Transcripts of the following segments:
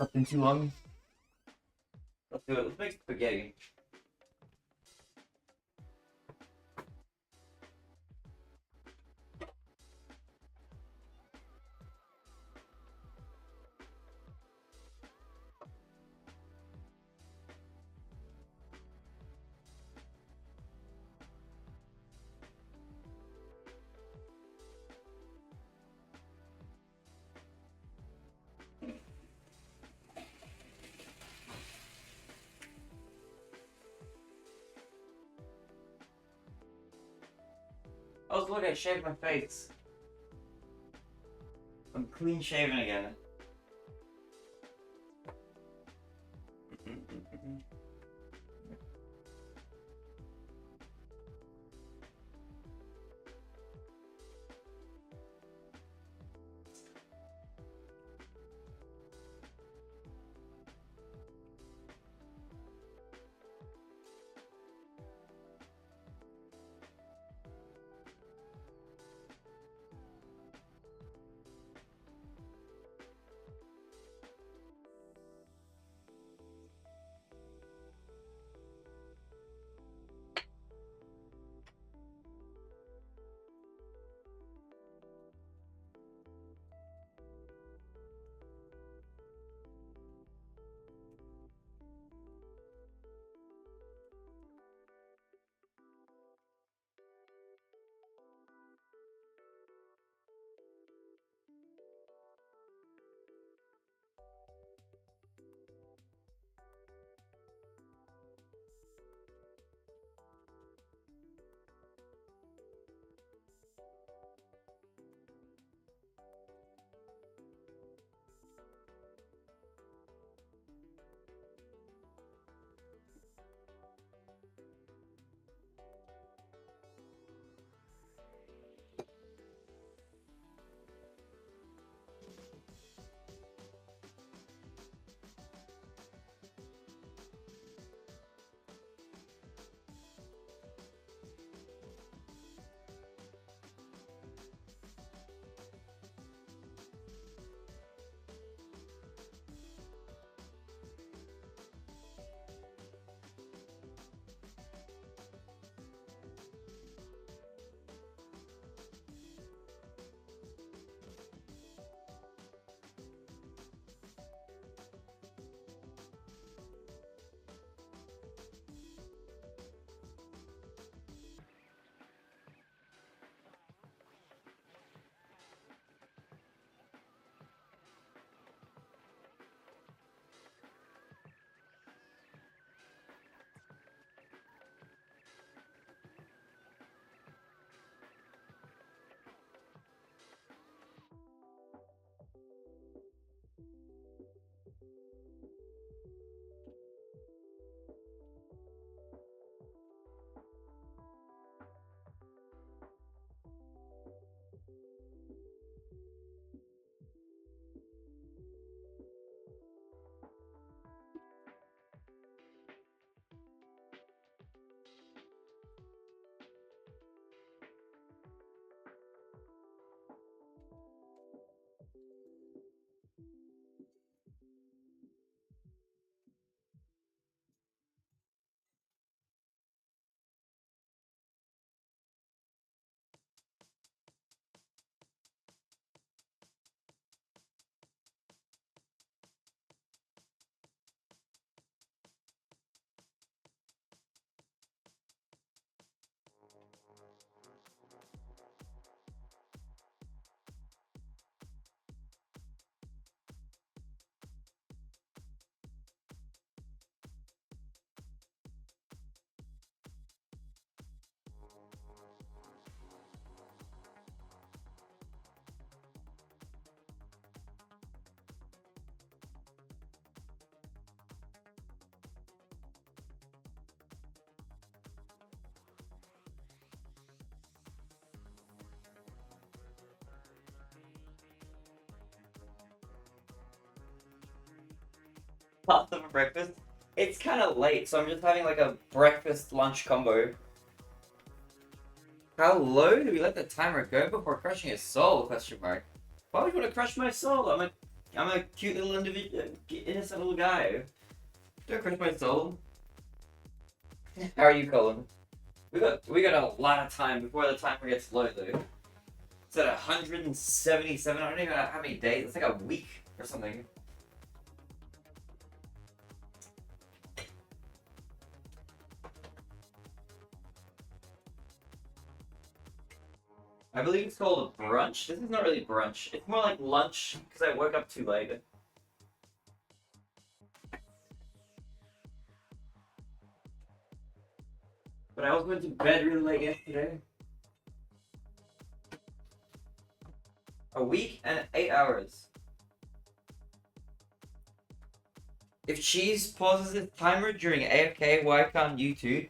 Nothing too long. Let's do it. Let's make spaghetti. Oh, look, I shaved my face. I'm clean shaven again. Pasta for breakfast. It's kind of late, so I'm just having like a breakfast lunch combo. How low do we let the timer go before crushing his soul? Question mark. Why would you want to crush my soul? I'm a I'm a cute little individual, innocent little guy. Don't crush my soul. How are you, Colin? We got a lot of time before the timer gets low, though. It's at 177. I don't even know how many days. It's like a week or something. I believe it's called a brunch. This is not really brunch. It's more like lunch because I woke up too late. But I also went to bed really late yesterday. A week and 8 hours. If Cheese pauses his timer during AFK, why can't you too?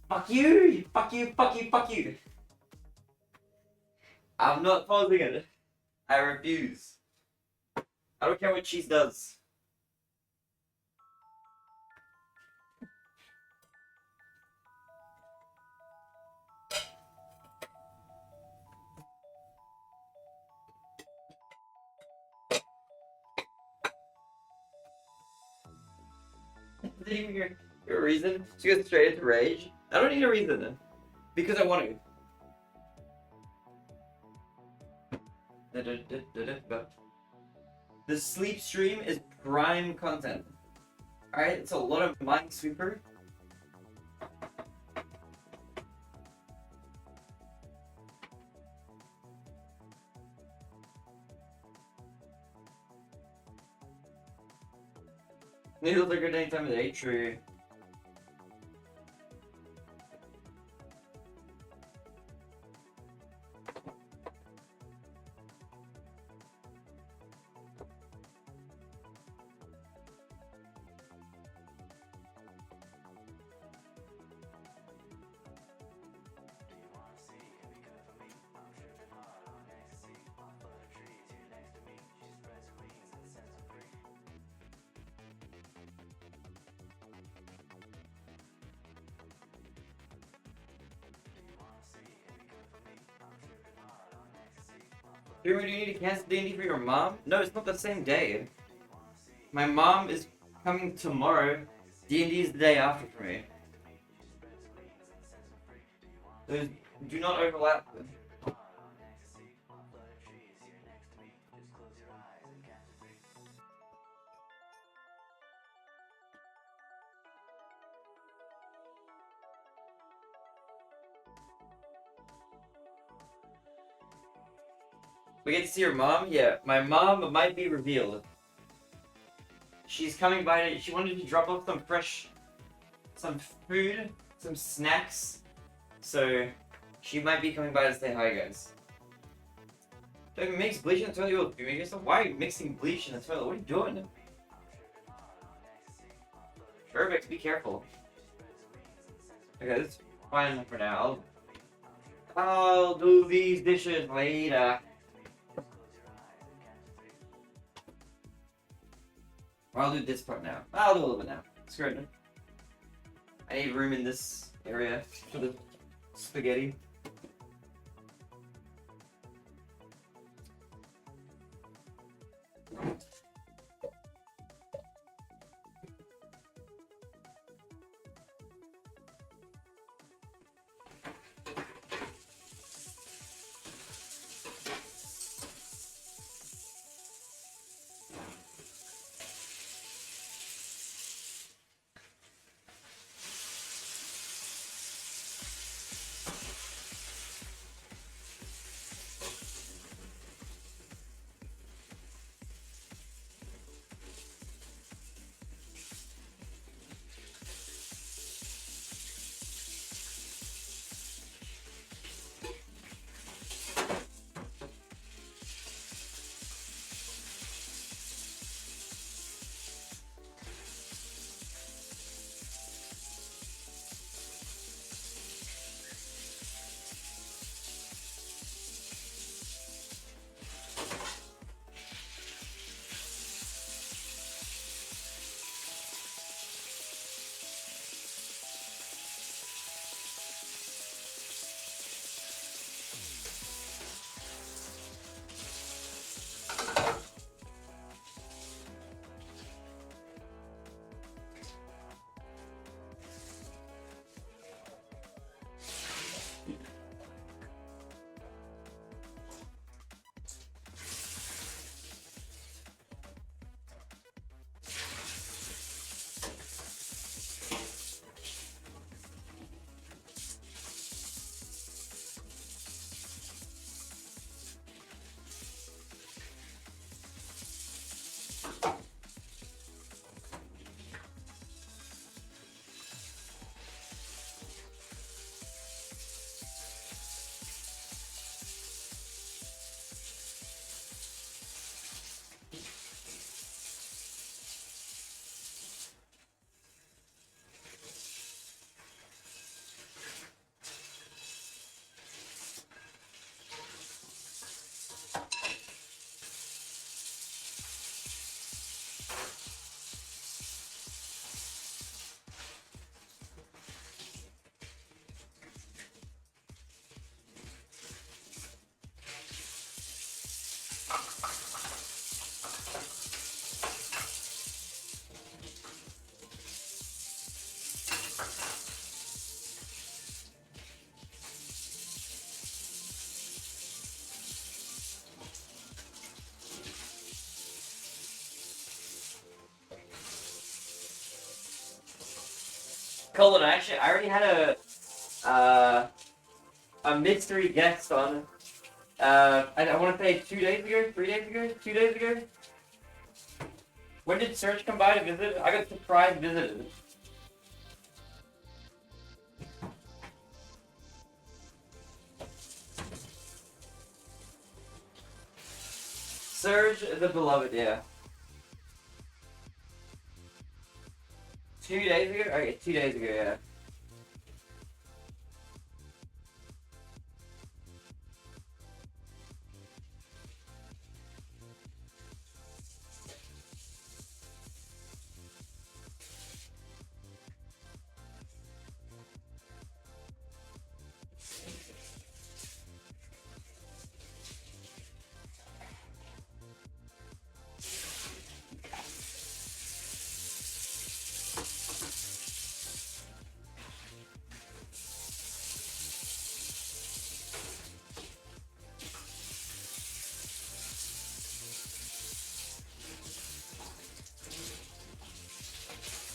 Fuck you! Fuck you! Fuck you! Fuck you! I'm not pausing it. I refuse. I don't care what Cheese does. Did you hear your reason to go straight into rage? I don't need a reason. Because I want to. The sleep stream is prime content. Alright, it's a lot of Minesweeper. Noodles are good any time of the day, true. Do you need to cancel D&D for your mom? No, it's not the same day. My mom is coming tomorrow. D&D is the day after for me. Those do not overlap. We get to see your mom? Yeah, my mom might be revealed. She's coming by. She wanted to drop off some food, some snacks. So, she might be coming by to say hi, guys. Don't mix bleach in the toilet. You'll do yourself. Why are you mixing bleach in the toilet? What are you doing? Urbex, be careful. Okay, that's fine enough for now. I'll do these dishes later. Or I'll do this part now. I'll do a little bit now. Screw it. I need room in this area for the spaghetti. Colin, I already had a mystery guest on. I want to say 2 days ago, 3 days ago, 2 days ago. When did Serge come by to visit? I got surprise visited. Serge the Beloved, yeah. 2 days ago? Okay, 2 days ago, yeah.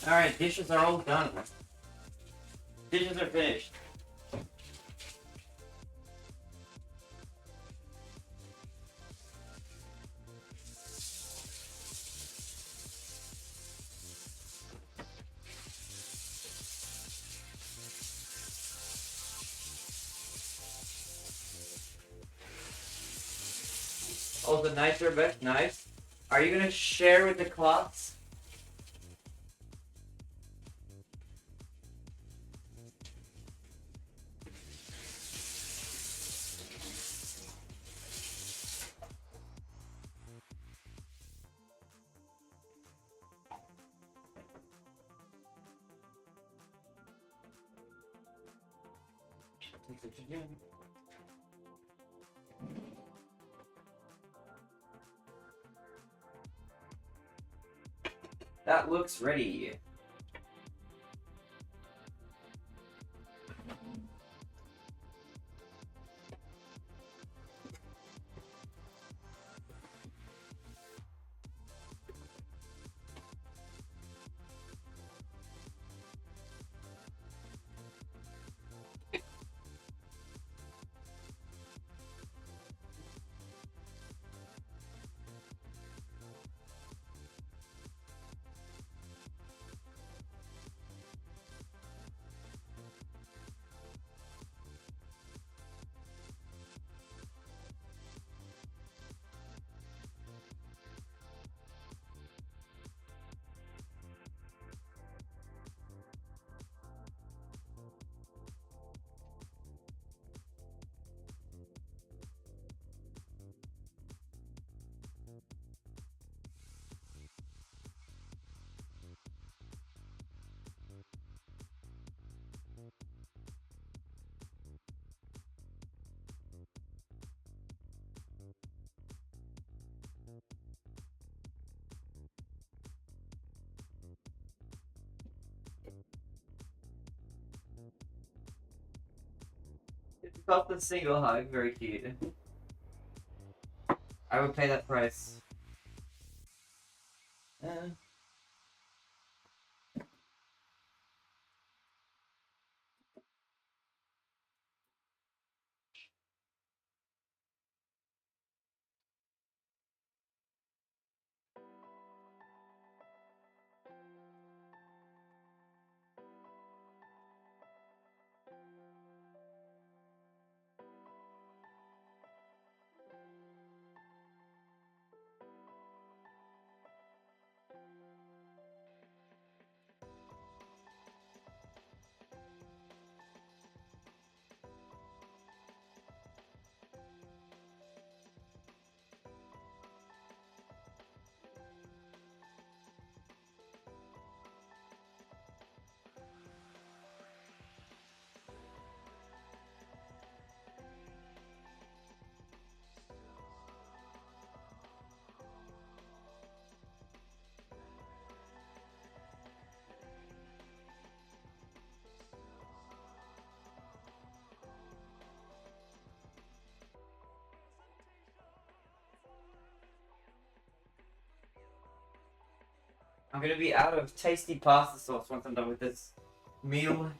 Alright, dishes are all done. Dishes are finished. Oh, the knives are best knives. Are you gonna share with the cloths? That looks ready. It's called the single hug, very cute. I would pay that price. I'm gonna be out of tasty pasta sauce once I'm done with this. meal.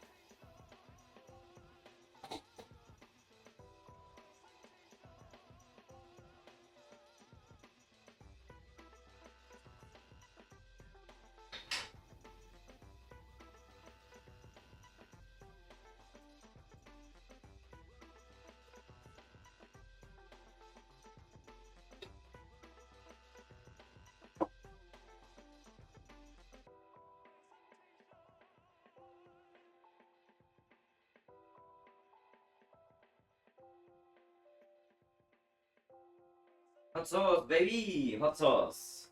Hot sauce, baby! Hot sauce.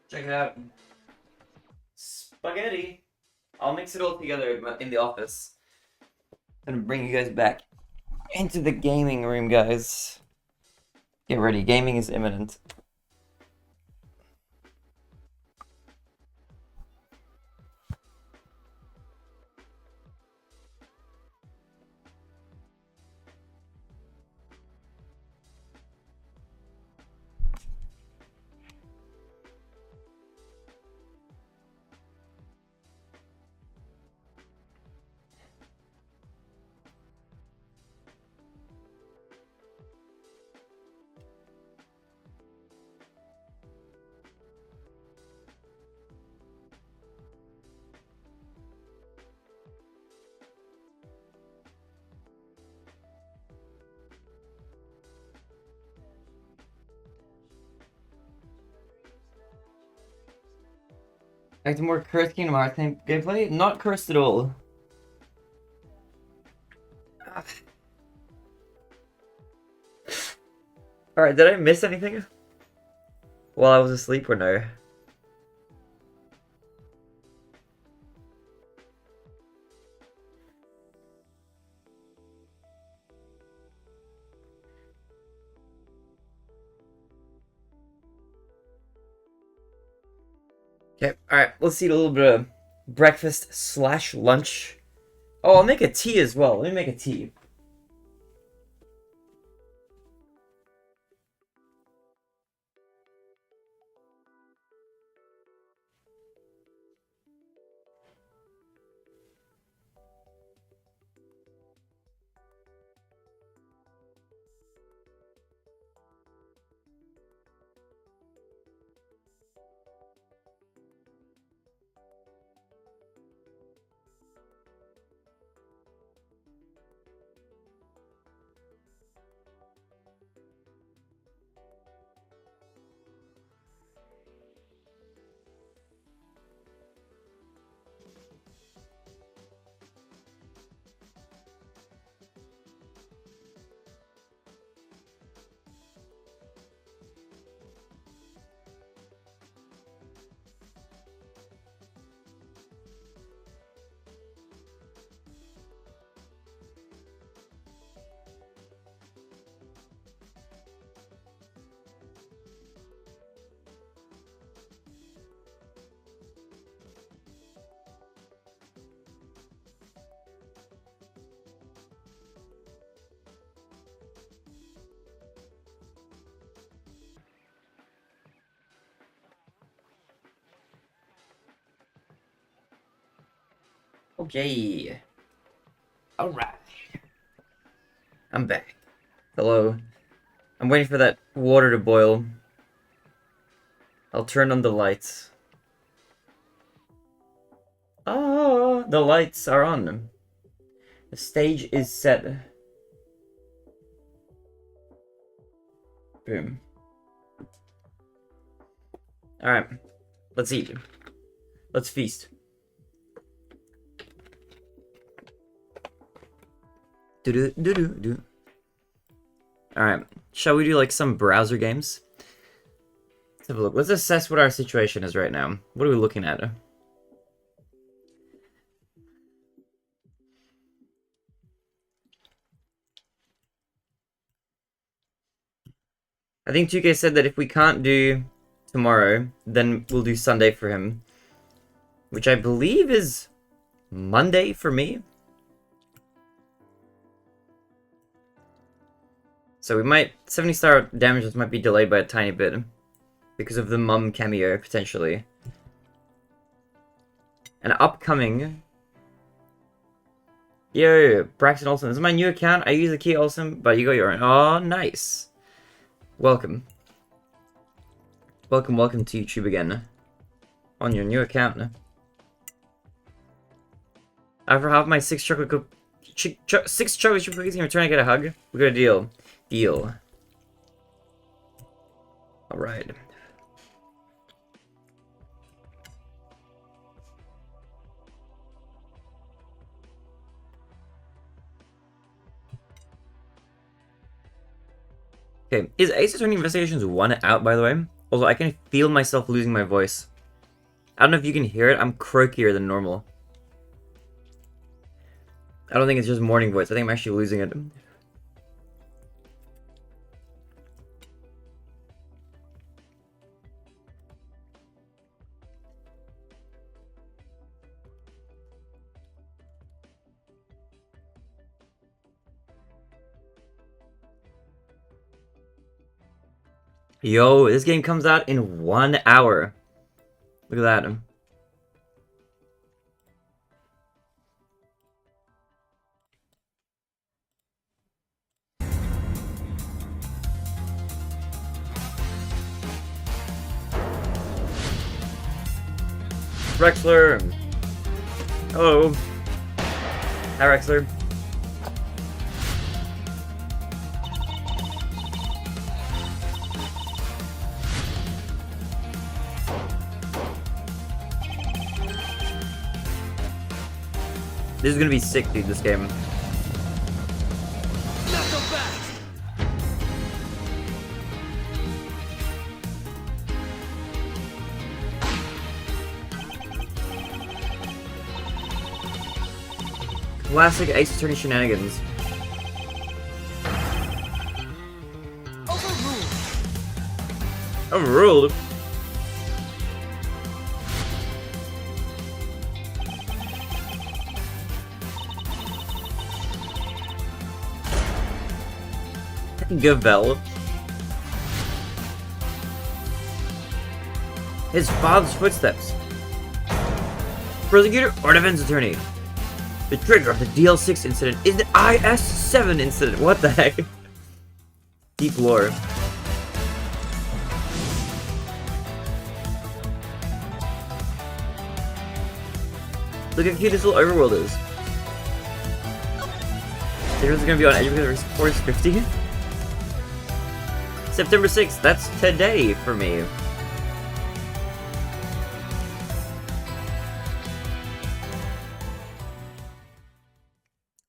Check it out. Spaghetti. I'll mix it all together in the office. I'm gonna bring you guys back into the gaming room, guys. Get ready, gaming is imminent. Back to more cursed Kingdom Hearts gameplay? Not cursed at all. Alright, did I miss anything while I was asleep or no? Okay, alright, let's eat a little bit of breakfast slash lunch. Oh, I'll make a tea as well. Let me make a tea. Okay. Alright. I'm back. Hello. I'm waiting for that water to boil. I'll turn on the lights. Ah, the lights are on. The stage is set. Boom. Alright. Let's eat. Let's feast. Do-do-do-do-do. Alright. Shall we do like some browser games? Let's have a look. Let's assess what our situation is right now. What are we looking at? I think 2K said that if we can't do tomorrow, then we'll do Sunday for him. Which I believe is Monday for me. So we might... 70-star damages might be delayed by a tiny bit. Because of the mum cameo, potentially. And upcoming... Yo, Braxton Olsen. This is my new account. I use the key Olsen, but you got your own. Oh, nice. Welcome. Welcome to YouTube again. On your new account. After half my 6 chocolate chip cookies in return, I get a hug. We got a deal. Deal. Alright. Okay, is Ace Attorney Investigations 1 out, by the way? Also, I can feel myself losing my voice. I don't know if you can hear it, I'm croakier than normal. I don't think it's just morning voice, I think I'm actually losing it. Yo, this game comes out in 1 hour. Look at that. Rexler. Hello. Hi, Rexler. This is gonna be sick, dude, this game. Classic Ace Attorney shenanigans. Overruled? Gavel. His father's footsteps. Prosecutor or defense attorney. The trigger of the DL6 incident is the IS7 incident. What the heck? Deep lore. Look how cute this little overworld is. There's gonna be on edge because Force 50. September 6th, that's today for me.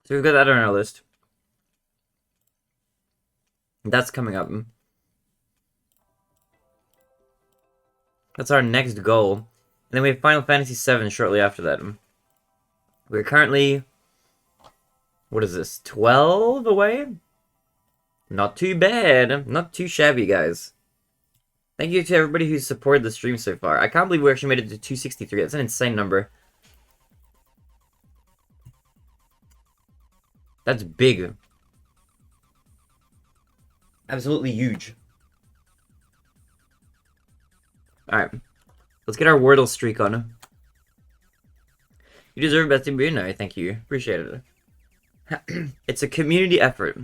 So we've got that on our list. That's coming up. That's our next goal. And then we have Final Fantasy VII shortly after that. We're currently... What is this? 12 away? Not too bad. Not too shabby, guys. Thank you to everybody who's supported the stream so far. I can't believe we actually made it to 263. That's an insane number. That's big. Absolutely huge. Alright. Let's get our Wordle streak on. You deserve best to be in. Thank you. Appreciate it. It's a community effort.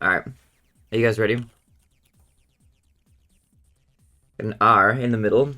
Alright. Are you guys ready? An R in the middle.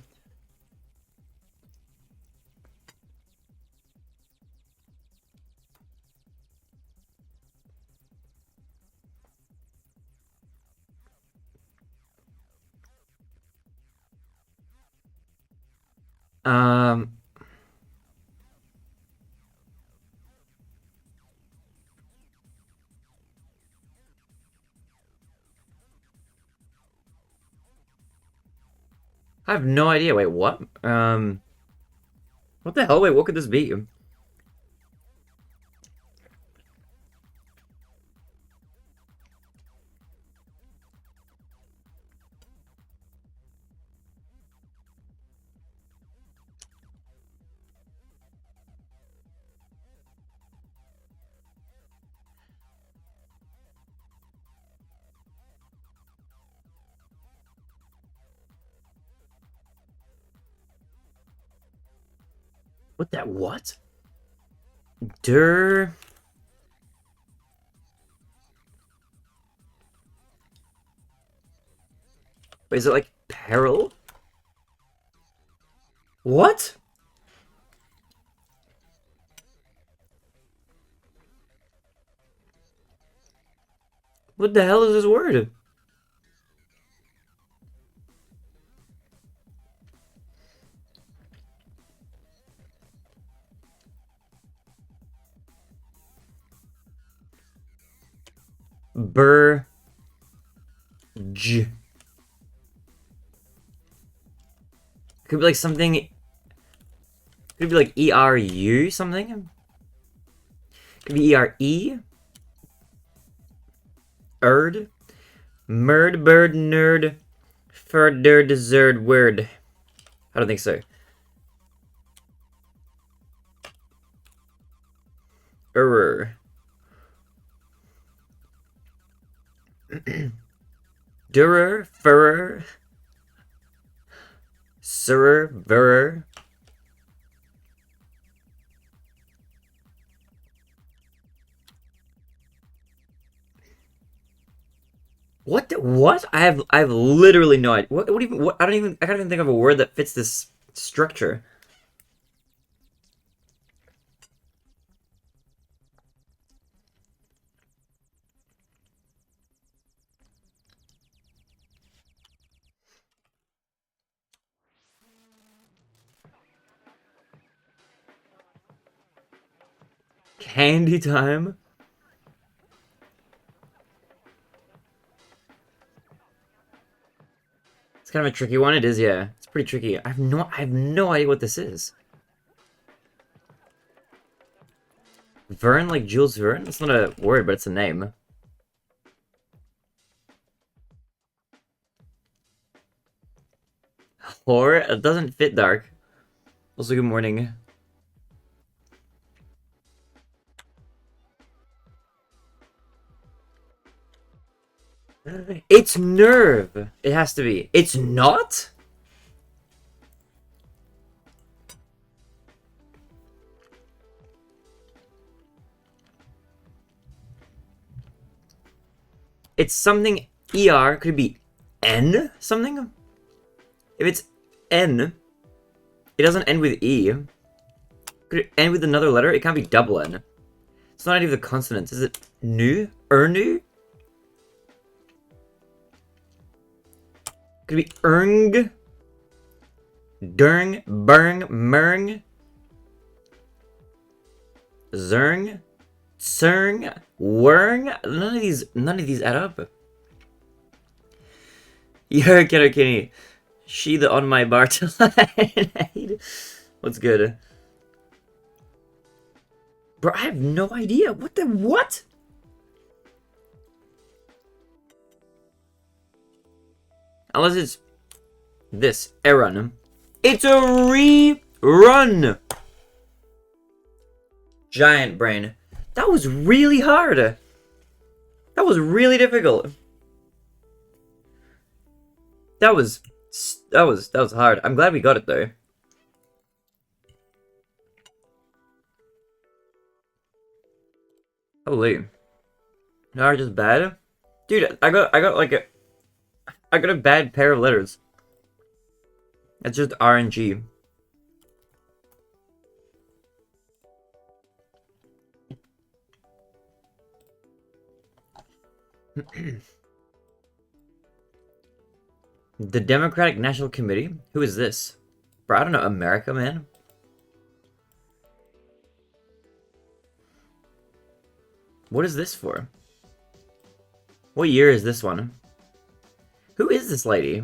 I have no idea. Wait, what? What the hell? Wait, what could this be? What that? What? Der. Wait, is it like peril? What? What the hell is this word? Burge. Could be like something. Could be like ERU something. Could be ERE. Erd. Merd, bird, nerd. Further dessert word. I don't think so. Error. Durer, furrer. Surer, verer. What? What? I have literally no idea. What even? What? I can't even think of a word that fits this structure. Candy time. It's kind of a tricky one. It is, yeah. It's pretty tricky. I have no idea what this is. Verne, like Jules Verne? It's not a word, but it's a name. Or it doesn't fit dark. Also, good morning. It's nerve. It has to be. It's not? It's something ER. Could it be N something? If it's N, it doesn't end with E. Could it end with another letter? It can't be double N. It's not any of the consonants. Is it nu? Ernu? Could it be erng? Durng? Burng? Murng? Zerng? Tsung? Wurng? None of these add up. Yo, Kiddo Kitty. She the on my bar tonight. What's good? Bro, I have no idea. What the what? Unless it's this. Erun. It's a rerun! Giant brain. That was really hard. That was really difficult. That was hard. I'm glad we got it though. Holy. No, just bad. Dude, I got a bad pair of letters. It's just R and G. The Democratic National Committee? Who is this? Bro, I don't know. America, man? What is this for? What year is this one? Who is this lady?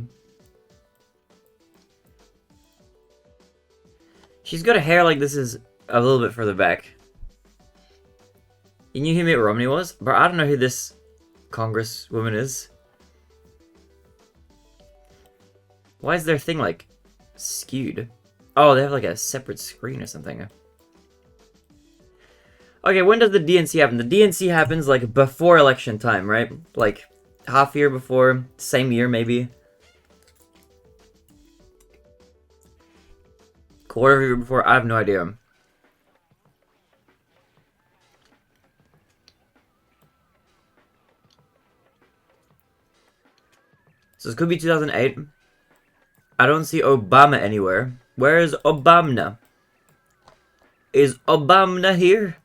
She's got a hair like this is a little bit further back. You knew who Mitt Romney was? Bro, I don't know who this congresswoman is. Why is their thing, like, skewed? Oh, they have, like, a separate screen or something. Okay, when does the DNC happen? The DNC happens, like, before election time, right? Like, half year before, same year, maybe. Quarter of a year before, I have no idea. So this could be 2008. I don't see Obama anywhere. Where is Obama? Is Obama here?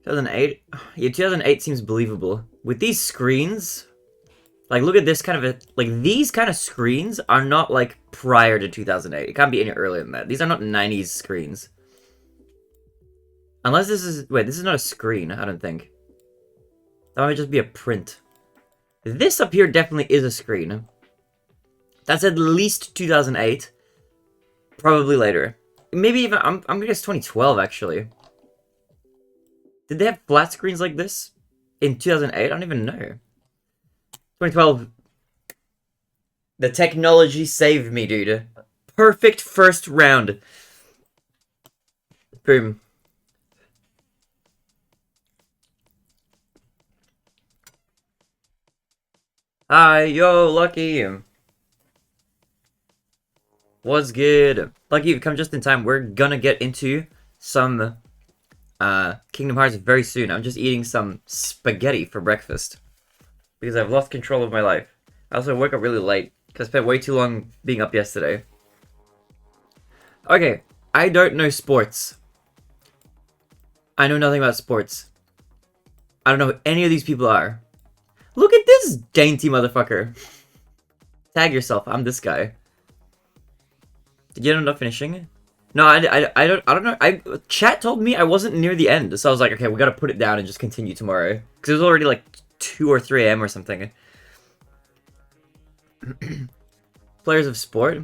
2008? Yeah, 2008 seems believable. With these screens, like, look at this kind of a... Like, these kind of screens are not, like, prior to 2008. It can't be any earlier than that. These are not 90s screens. Unless this is... Wait, this is not a screen, I don't think. That might just be a print. This up here definitely is a screen. That's at least 2008. Probably later. Maybe even... I'm gonna guess 2012, actually. Did they have flat screens like this in 2008? I don't even know. 2012. The technology saved me, dude. Perfect first round. Boom. Hi, yo, Lucky. What's good? Lucky, you've come just in time. We're gonna get into some Kingdom Hearts very soon. I'm just eating some spaghetti for breakfast because I've lost control of my life. I also woke up really late because I spent way too long being up yesterday. Okay, I don't know sports. I know nothing about sports. I don't know who any of these people are. Look at this dainty motherfucker. Tag yourself. I'm this guy. Did you end up finishing? No, I don't know. Chat told me I wasn't near the end, so I was like, okay, we gotta put it down and just continue tomorrow. Because it was already like 2 or 3 a.m. or something. Players of sport.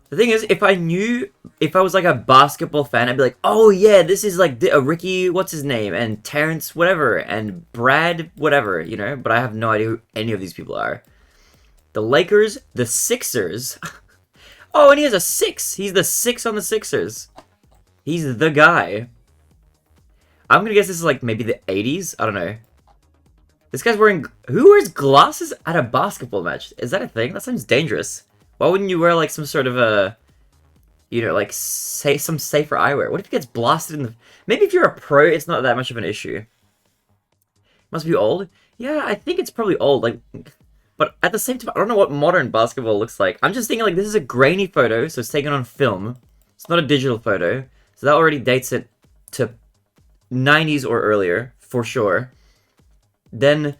The thing is, if I was like a basketball fan, I'd be like, oh yeah, this is like Ricky, what's his name, and Terrence whatever, and Brad whatever, you know? But I have no idea who any of these people are. The Lakers, the Sixers. Oh, and he has a 6. He's the 6 on the Sixers. He's the guy. I'm gonna guess this is like maybe the 80s? I don't know. This guy's wearing... Who wears glasses at a basketball match? Is that a thing? That sounds dangerous. Why wouldn't you wear like some sort of a... You know, like say some safer eyewear? What if he gets blasted in the... Maybe if you're a pro, it's not that much of an issue. Must be old? Yeah, I think it's probably old. Like... But at the same time, I don't know what modern basketball looks like. I'm just thinking, like, this is a grainy photo, so it's taken on film. It's not a digital photo. So that already dates it to 90s or earlier, for sure. Then,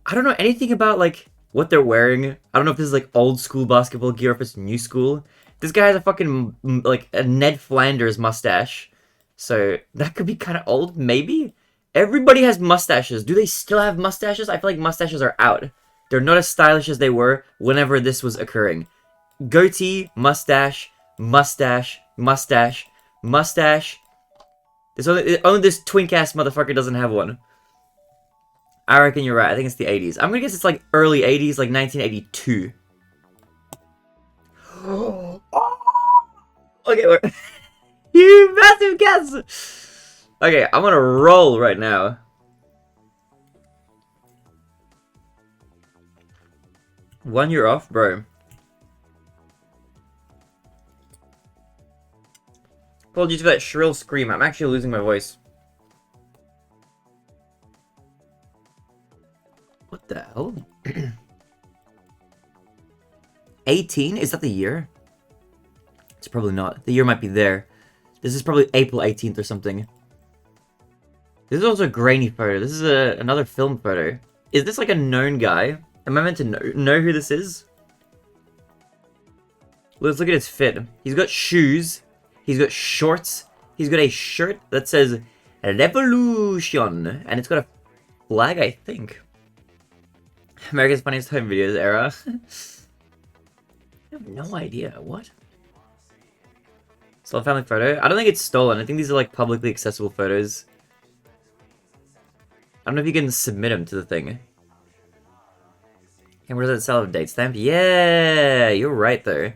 I don't know anything about, like, what they're wearing. I don't know if this is, like, old school basketball gear or if it's new school. This guy has a fucking, like, a Ned Flanders mustache. So, that could be kind of old, maybe? Everybody has mustaches. Do they still have mustaches? I feel like mustaches are out. They're not as stylish as they were whenever this was occurring. Goatee, mustache, mustache, mustache, mustache. Only this twink-ass motherfucker doesn't have one. I reckon you're right. I think it's the 80s. I'm gonna guess it's like early 80s, like 1982. Okay, you massive guess! Okay, I'm gonna roll right now. One year off, bro. Apologies for that shrill scream. I'm actually losing my voice. What the hell? 18? Is that the year? It's probably not. The year might be there. This is probably April 18th or something. This is also a grainy photo. This is another film photo. Is this like a known guy? Am I meant to know who this is? Let's look at his fit. He's got shoes. He's got shorts. He's got a shirt that says Revolution. And it's got a flag, I think. America's Funniest Home Videos era. I have no idea. What? Stolen family photo? I don't think it's stolen. I think these are like publicly accessible photos. I don't know if you can submit them to the thing. And where's that sell date stamp? Yeah, you're right though.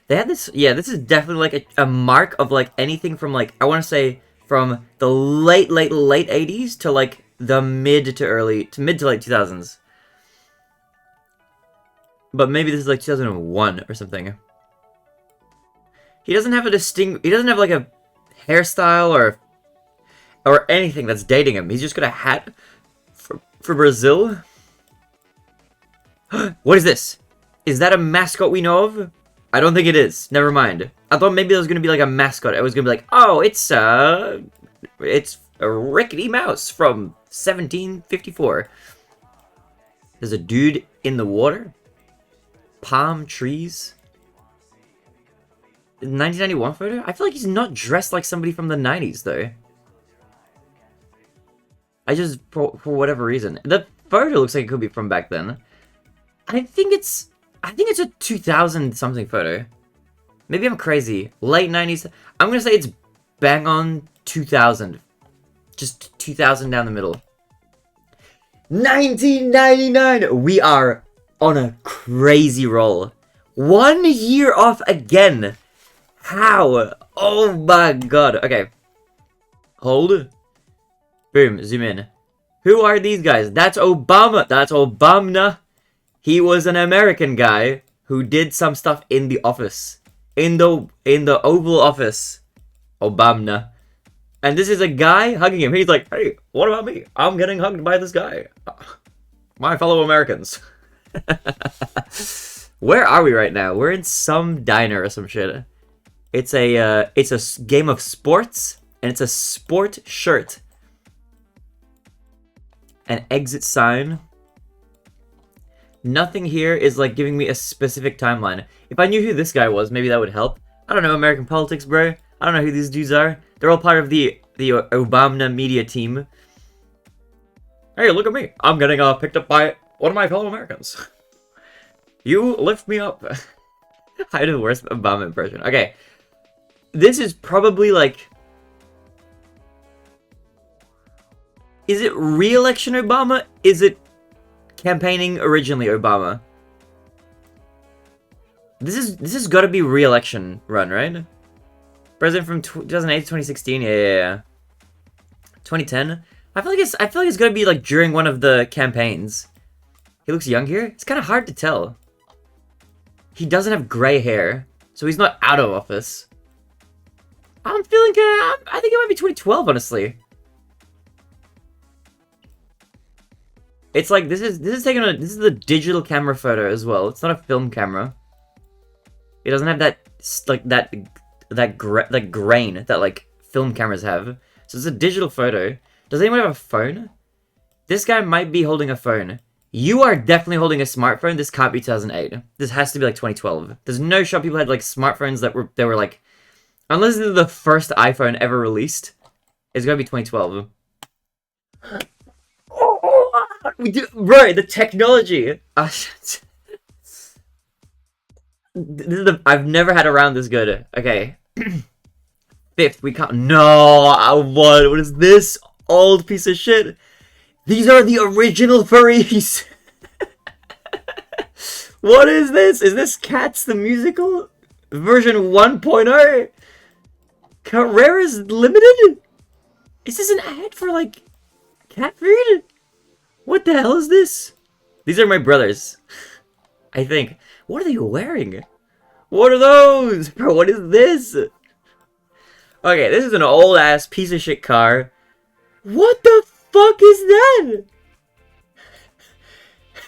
They had this, yeah, this is definitely like a mark of like anything from like, I want to say from the late 80s to like the mid to late 2000s. But maybe this is like 2001 or something. He doesn't have he doesn't have like a hairstyle or anything that's dating him. He's just got a hat for Brazil. What is this? Is that a mascot we know of? I don't think it is. Never mind. I thought maybe there was gonna be like a mascot. I was gonna be like, oh, it's a Rickety Mouse from 1754. There's a dude in the water. Palm trees. 1991 photo? I feel like he's not dressed like somebody from the 90s though. I just, for whatever reason. The photo looks like it could be from back then. I think it's a 2000 something photo. Maybe I'm crazy. Late 90s. I'm gonna say it's bang on 2000. Just 2000 down the middle. 1999! We are on a crazy roll. 1 year off again. How? Oh my god. Okay. Hold. Boom. Zoom in. Who are these guys? That's Obama. That's Obama. He was an American guy who did some stuff in the office. In the Oval Office. Obama. And this is a guy hugging him. He's like, hey, what about me? I'm getting hugged by this guy. My fellow Americans. Where are we right now? We're in some diner or some shit. It's a game of sports, and it's a sport shirt. An exit sign. Nothing here is like giving me a specific timeline. If I knew who this guy was, maybe that would help. I don't know American politics, bro. I don't know who these dudes are. They're all part of the Obama media team. Hey, look at me. I'm getting picked up by one of my fellow Americans. You lift me up. I did the worst Obama impression. Okay. This is probably like... Is it re-election Obama? Is it campaigning originally Obama? This has got to be re-election run, right? President from 2008 to 2016. Yeah. 2010. I feel like it's gonna be like during one of the campaigns. He looks young here. It's kind of hard to tell. He doesn't have gray hair, so he's not out of office. I'm feeling I think it might be 2012, honestly. It's like this is the digital camera photo as well. It's not a film camera. It doesn't have that grain that like film cameras have. So it's a digital photo. Does anyone have a phone? This guy might be holding a phone. You are definitely holding a smartphone. This can't be 2008. This has to be like 2012. There's no shot people had like smartphones that were like, unless this is the first iPhone ever released. It's gonna be 2012. Bro, the technology. I've never had a round this good. Okay. Fifth, we can't. No, what is this old piece of shit? These are the original furries. What is this? Is this Cats the Musical? Version 1.0? Carrera's Limited? Is this an ad for like cat food? What the hell is this? These are my brothers. I think. What are they wearing? What are those? Bro, what is this? Okay, this is an old ass piece of shit car. What the fuck is that?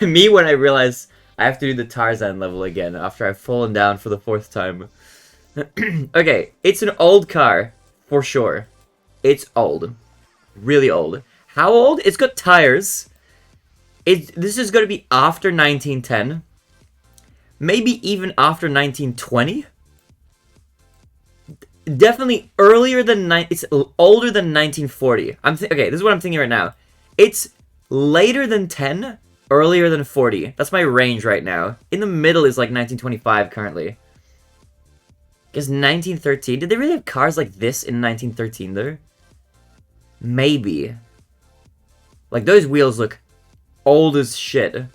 Me when I realize I have to do the Tarzan level again after I've fallen down for the 4th time. Okay, it's an old car, for sure. It's old. Really old. How old? It's got tires. This is going to be after 1910. Maybe even after 1920. Definitely earlier than it's older than 1940. Okay, this is what I'm thinking right now. It's later than 10, earlier than 40. That's my range right now. In the middle is like 1925 currently. Guess 1913. Did they really have cars like this in 1913 though? Maybe. Like those wheels look old as shit.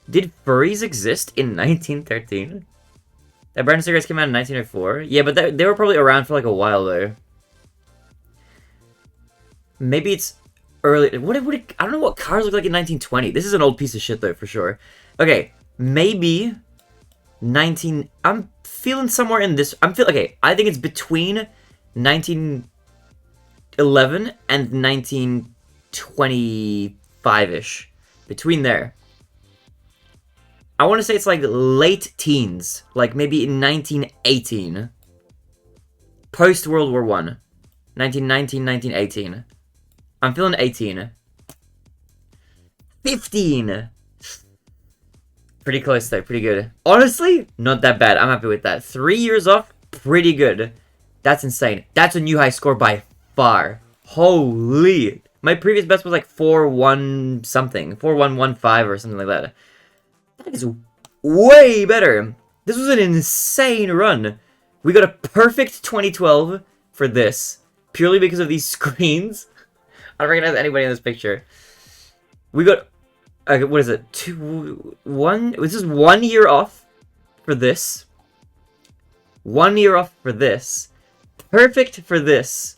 Did furries exist in 1913? That brand of cigarettes came out in 1904? Yeah, but they were probably around for like a while though. Maybe it's early. I don't know what cars look like in 1920. This is an old piece of shit though, for sure. Okay, maybe 19. I'm feeling somewhere in this. Okay, I think it's between 1911 and 1925-ish. Between there. I want to say it's like late teens, like maybe in 1918. Post World War One. 1919, 1918. I'm feeling 18. 15! Pretty close though, pretty good. Honestly, not that bad. I'm happy with that. 3 years off, pretty good. That's insane. That's a new high score by far. Holy. My previous best was like 4-1 something. 4-1-1-5 or something like that. That is way better. This was an insane run. We got a perfect 2012 for this. Purely because of these screens. I don't recognize anybody in this picture. We got... what is it? This is 1 year off for this. 1 year off for this. Perfect for this.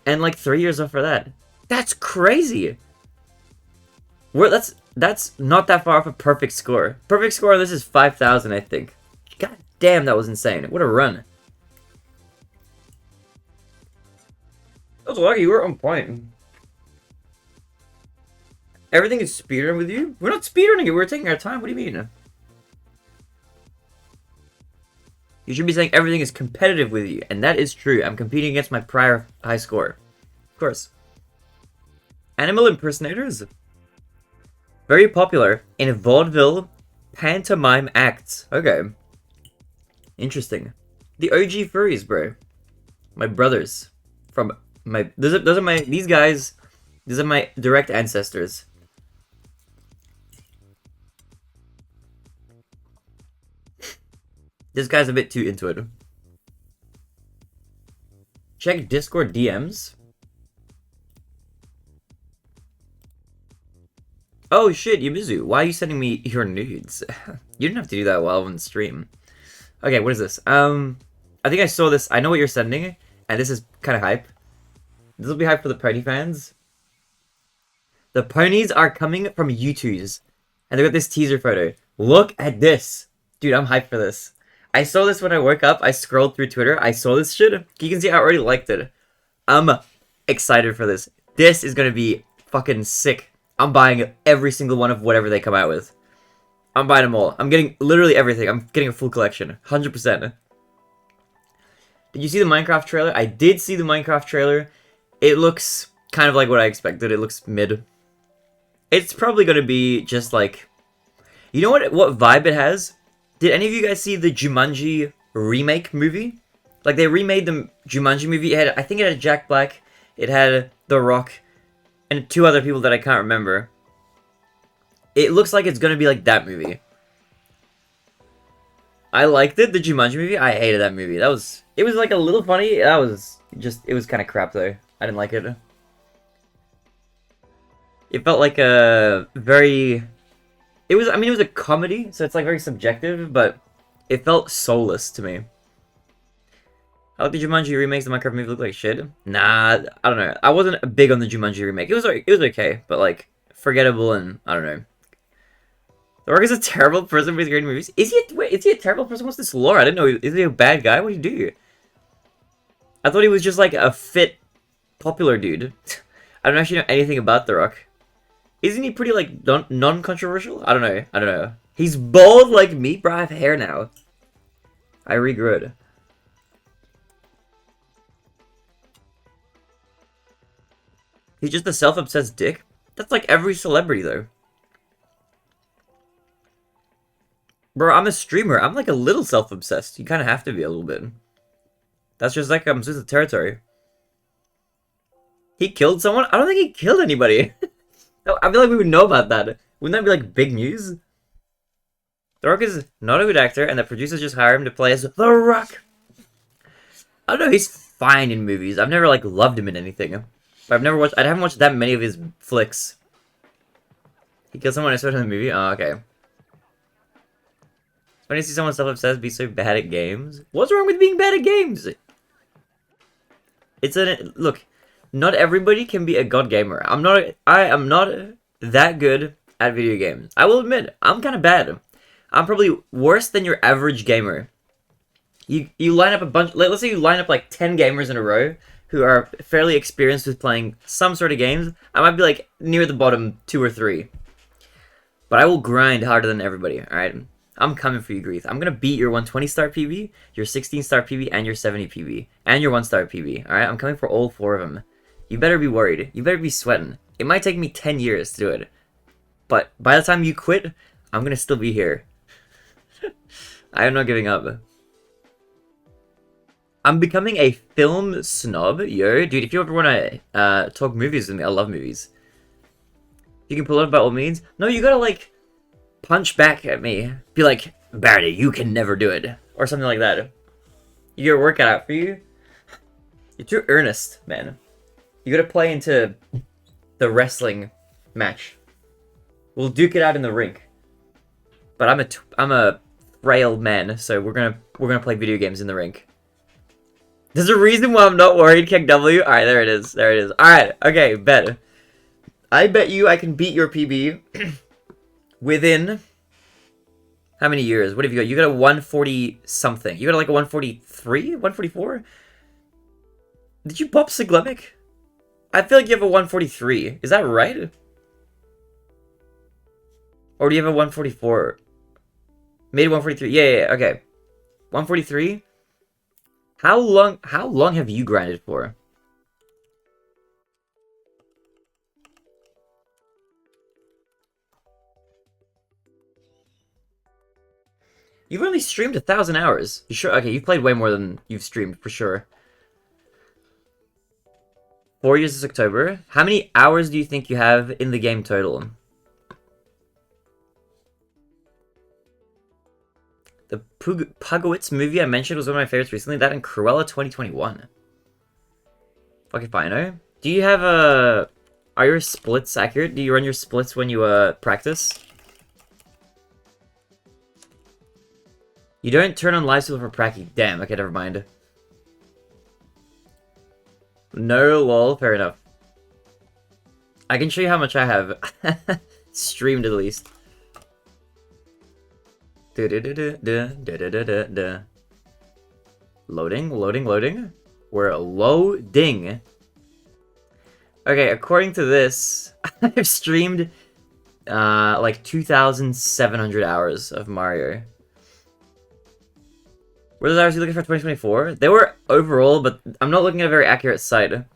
And like 3 years off for that. That's crazy. That's not that far off a perfect score. Perfect score on this is 5,000, I think. God damn, that was insane. What a run. That was lucky, you were on point. Everything is speedrunning with you? We're not speedrunning it, we're taking our time. What do you mean? You should be saying everything is competitive with you, and that is true. I'm competing against my prior high score. Of course. Animal impersonators? Very popular in vaudeville pantomime acts. Okay. Interesting. The OG furries, bro. My brothers. From my... Those are my... These guys... These are my direct ancestors. This guy's a bit too into it. Check Discord DMs. Oh shit, Yumizu, why are you sending me your nudes? You didn't have to do that while on stream. Okay, what is this? I think I saw this. I know what you're sending, and this is kind of hype. This will be hype for the pony fans. The ponies are coming from YouTube's, and they got this teaser photo. Look at this. Dude, I'm hyped for this. I saw this when I woke up. I scrolled through Twitter. I saw this shit. You can see I already liked it. I'm excited for this. This is going to be fucking sick. I'm buying every single one of whatever they come out with. I'm buying them all. I'm getting literally everything. I'm getting a full collection. 100%. Did you see the Minecraft trailer? I did see the Minecraft trailer. It looks kind of like what I expected. It looks mid. It's probably going to be just like... You know what vibe it has? Did any of you guys see the Jumanji remake movie? Like, they remade the Jumanji movie. I think it had Jack Black. It had The Rock. And 2 other people that I can't remember. It looks like it's going to be like that movie. I liked it, the Jumanji movie. I hated that movie. It was like a little funny. It was kind of crap though. I didn't like it. It felt like a very... It was a comedy, so it's like very subjective, but it felt soulless to me. How like the Jumanji remakes the Minecraft movie look like shit? Nah, I don't know. I wasn't big on the Jumanji remake. It was okay, but like forgettable and I don't know. The Rock is a terrible person with great movies. Is he a terrible person? What's this lore? I didn't know. Is he a bad guy? What did he do? I thought he was just like a fit, popular dude. I don't actually know anything about The Rock. Isn't he pretty like non-controversial? I don't know. He's bald like me, bro. I have hair now. I regrew it. He's just a self-obsessed dick? That's like every celebrity, though. Bro, I'm a streamer. I'm like a little self-obsessed. You kind of have to be a little bit. That's just like I'm just the territory. He killed someone? I don't think he killed anybody. No, I feel like we would know about that. Wouldn't that be like big news? The Rock is not a good actor, and the producers just hire him to play as The Rock. I don't know, he's fine in movies. I've never like loved him in anything. But I haven't watched that many of his flicks. He killed someone I saw in the movie? Oh, okay. It's funny to see someone self-obsessed be so bad at games. What's wrong with being bad at games? Look, not everybody can be a god gamer. I am not that good at video games. I will admit, I'm kind of bad. I'm probably worse than your average gamer. You line up a bunch, let's say you line up like 10 gamers in a row who are fairly experienced with playing some sort of games. I might be like near the bottom 2 or 3. But I will grind harder than everybody, alright? I'm coming for you, Greeth. I'm gonna beat your 120-star PB, your 16-star PB, and your 70 PB. And your 1-star PB, alright? I'm coming for all 4 of them. You better be worried. You better be sweating. It might take me 10 years to do it. But by the time you quit, I'm gonna still be here. I am not giving up. I'm becoming a film snob, yo. Dude, if you ever wanna talk movies with me, I love movies. You can pull it by all means. No, you gotta, like, punch back at me. Be like, Barry, you can never do it. Or something like that. You get a workout out for you. You're too earnest, man. You gotta play into the wrestling match. We'll duke it out in the rink. But I'm a frail man, so we're gonna play video games in the rink. There's a reason why I'm not worried, Keg W. Alright, there it is. There it is. Alright, okay, bet. I bet you I can beat your PB within... How many years? What have you got? You got a 140 something. You got like a 143? 144? Did you pop Siglemic? I feel like you have a 143. Is that right? Or do you have a 144? Made 143. Yeah, okay. 143? How long have you grinded for? You've only streamed 1,000 hours. You sure? Okay, you've played way more than you've streamed, for sure. 4 years this October. How many hours do you think you have in the game total? The Pugowitz movie I mentioned was one of my favorites recently. That and Cruella 2021. Fucking fino. Do you have a... Are your splits accurate? Do you run your splits when you practice? You don't turn on live stream for pracky. Damn, okay, never mind. No, lol, fair enough. I can show you how much I have. Streamed at least. Loading, loading, loading. We're loading. Okay, according to this, I've streamed like 2,700 hours of Mario. Were those hours you looking for 2024? They were overall, but I'm not looking at a very accurate site. It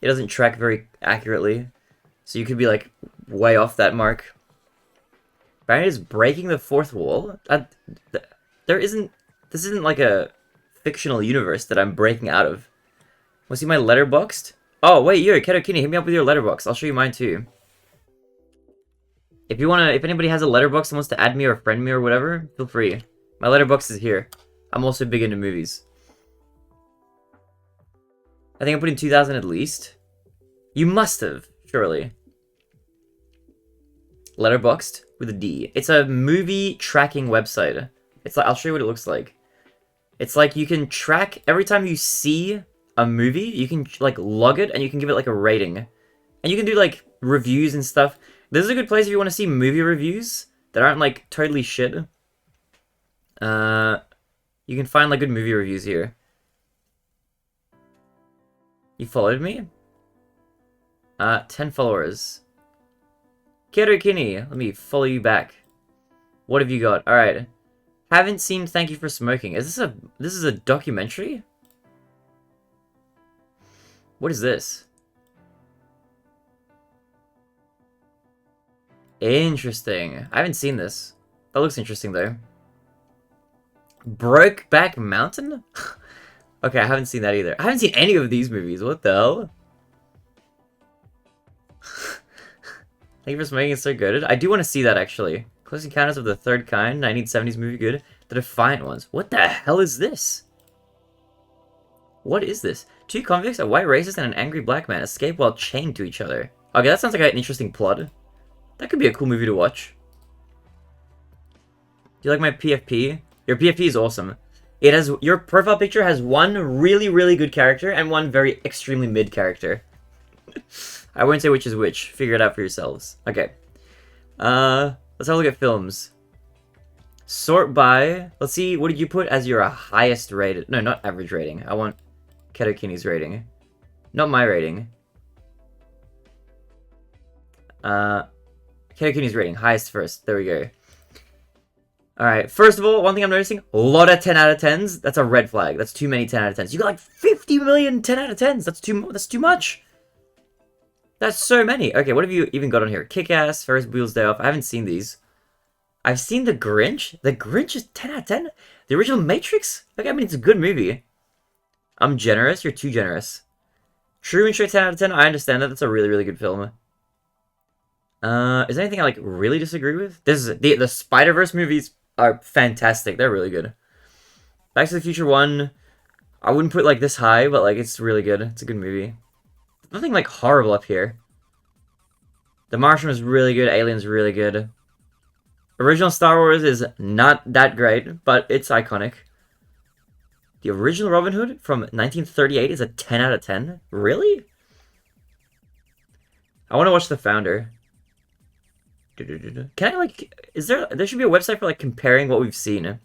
doesn't track very accurately. So you could be like way off that mark. Barry is breaking the fourth wall? This isn't like a fictional universe that I'm breaking out of. Want to see my letterboxed? Oh, wait, yo, Ketokini, hit me up with your letterbox. I'll show you mine too. If anybody has a letterbox and wants to add me or friend me or whatever, feel free. My letterbox is here. I'm also big into movies. I think I put in 2,000 at least. You must have, surely. Letterboxed with a D. It's a movie tracking website. It's like, I'll show you what it looks like. It's like you can track every time you see a movie, you can like log it and you can give it like a rating. And you can do like reviews and stuff. This is a good place if you want to see movie reviews that aren't like totally shit. You can find like good movie reviews here. You followed me? 10 followers. Kirikini, let me follow you back. What have you got? Alright. Haven't seen Thank You for Smoking. This is a documentary? What is this? Interesting. I haven't seen this. That looks interesting though. Brokeback Mountain? Okay, I haven't seen that either. I haven't seen any of these movies. What the hell? Thank You for Smoking is so good. I do want to see that, actually. Close Encounters of the Third Kind, 1970s movie good. The Defiant Ones. What the hell is this? What is this? 2 convicts, a white racist, and an angry black man escape while chained to each other. Okay, that sounds like an interesting plot. That could be a cool movie to watch. Do you like my PFP? Your PFP is awesome. It has your profile picture has one really, really good character and one very extremely mid character. I won't say which is which. Figure it out for yourselves. Okay. Let's have a look at films. Sort by. Let's see. What did you put as your highest rated? No, not average rating. I want Ketokini's rating, not my rating. Katakuni's rating, highest first. There we go. Alright, first of all, one thing I'm noticing, a lot of 10 out of 10s. That's a red flag. That's too many 10 out of 10s. You got like 50 million 10 out of 10s. That's too much. That's so many. Okay, what have you even got on here? Kick-Ass, Ferris Bueller's Day Off. I haven't seen these. I've seen The Grinch. The Grinch is 10 out of 10? The original Matrix? Okay, I mean, it's a good movie. I'm generous. You're too generous. True and Sure 10 out of 10. I understand that. That's a really, really good film. Is there anything I, like, really disagree with? This is the Spider-Verse movies are fantastic. They're really good. Back to the Future 1, I wouldn't put, like, this high, but, like, it's really good. It's a good movie. Nothing, like, horrible up here. The Martian was really good. Alien's really good. Original Star Wars is not that great, but it's iconic. The original Robin Hood from 1938 is a 10 out of 10? Really? I want to watch The Founder. Can I, like... There should be a website for, like, comparing what we've seen. A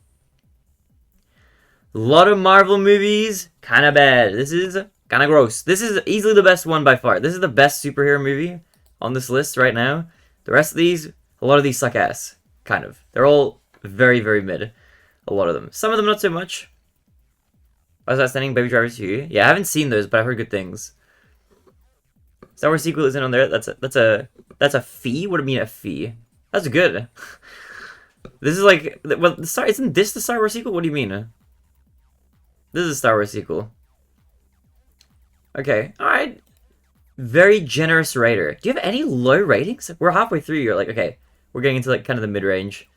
lot of Marvel movies. Kind of bad. This is kind of gross. This is easily the best one by far. This is the best superhero movie on this list right now. The rest of these, a lot of these suck ass. Kind of. They're all very, very mid. A lot of them. Some of them not so much. What's Outstanding? Baby Driver 2. Yeah, I haven't seen those, but I've heard good things. Star Wars sequel isn't on there. That's a fee? What do you mean a fee? That's good. This is like... Well, isn't this the Star Wars sequel? What do you mean? This is a Star Wars sequel. Okay. Alright. Very generous rater. Do you have any low ratings? We're halfway through. You're like, okay. We're getting into, like, kind of the mid-range.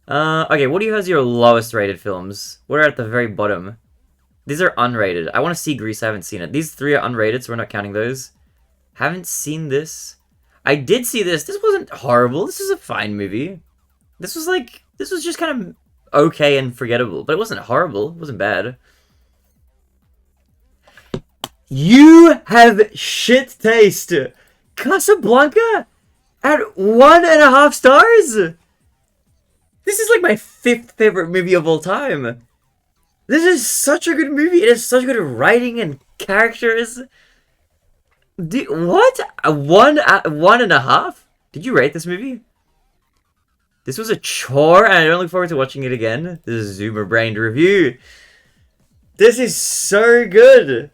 Okay, what do you have as your lowest rated films? What are at the very bottom? These are unrated. I want to see Grease. I haven't seen it. These three are unrated, so we're not counting those. Haven't seen this. I did see this. This wasn't horrible. This was a fine movie. This was just kind of okay and forgettable. But it wasn't horrible. It wasn't bad. You have shit taste. Casablanca at 1.5 stars? This is like my 5th favorite movie of all time. This is such a good movie. It has such good writing and characters. What? A 1.5? Did you rate this movie? This was a chore, and I don't look forward to watching it again. This is Zoomer Brained Review. This is so good.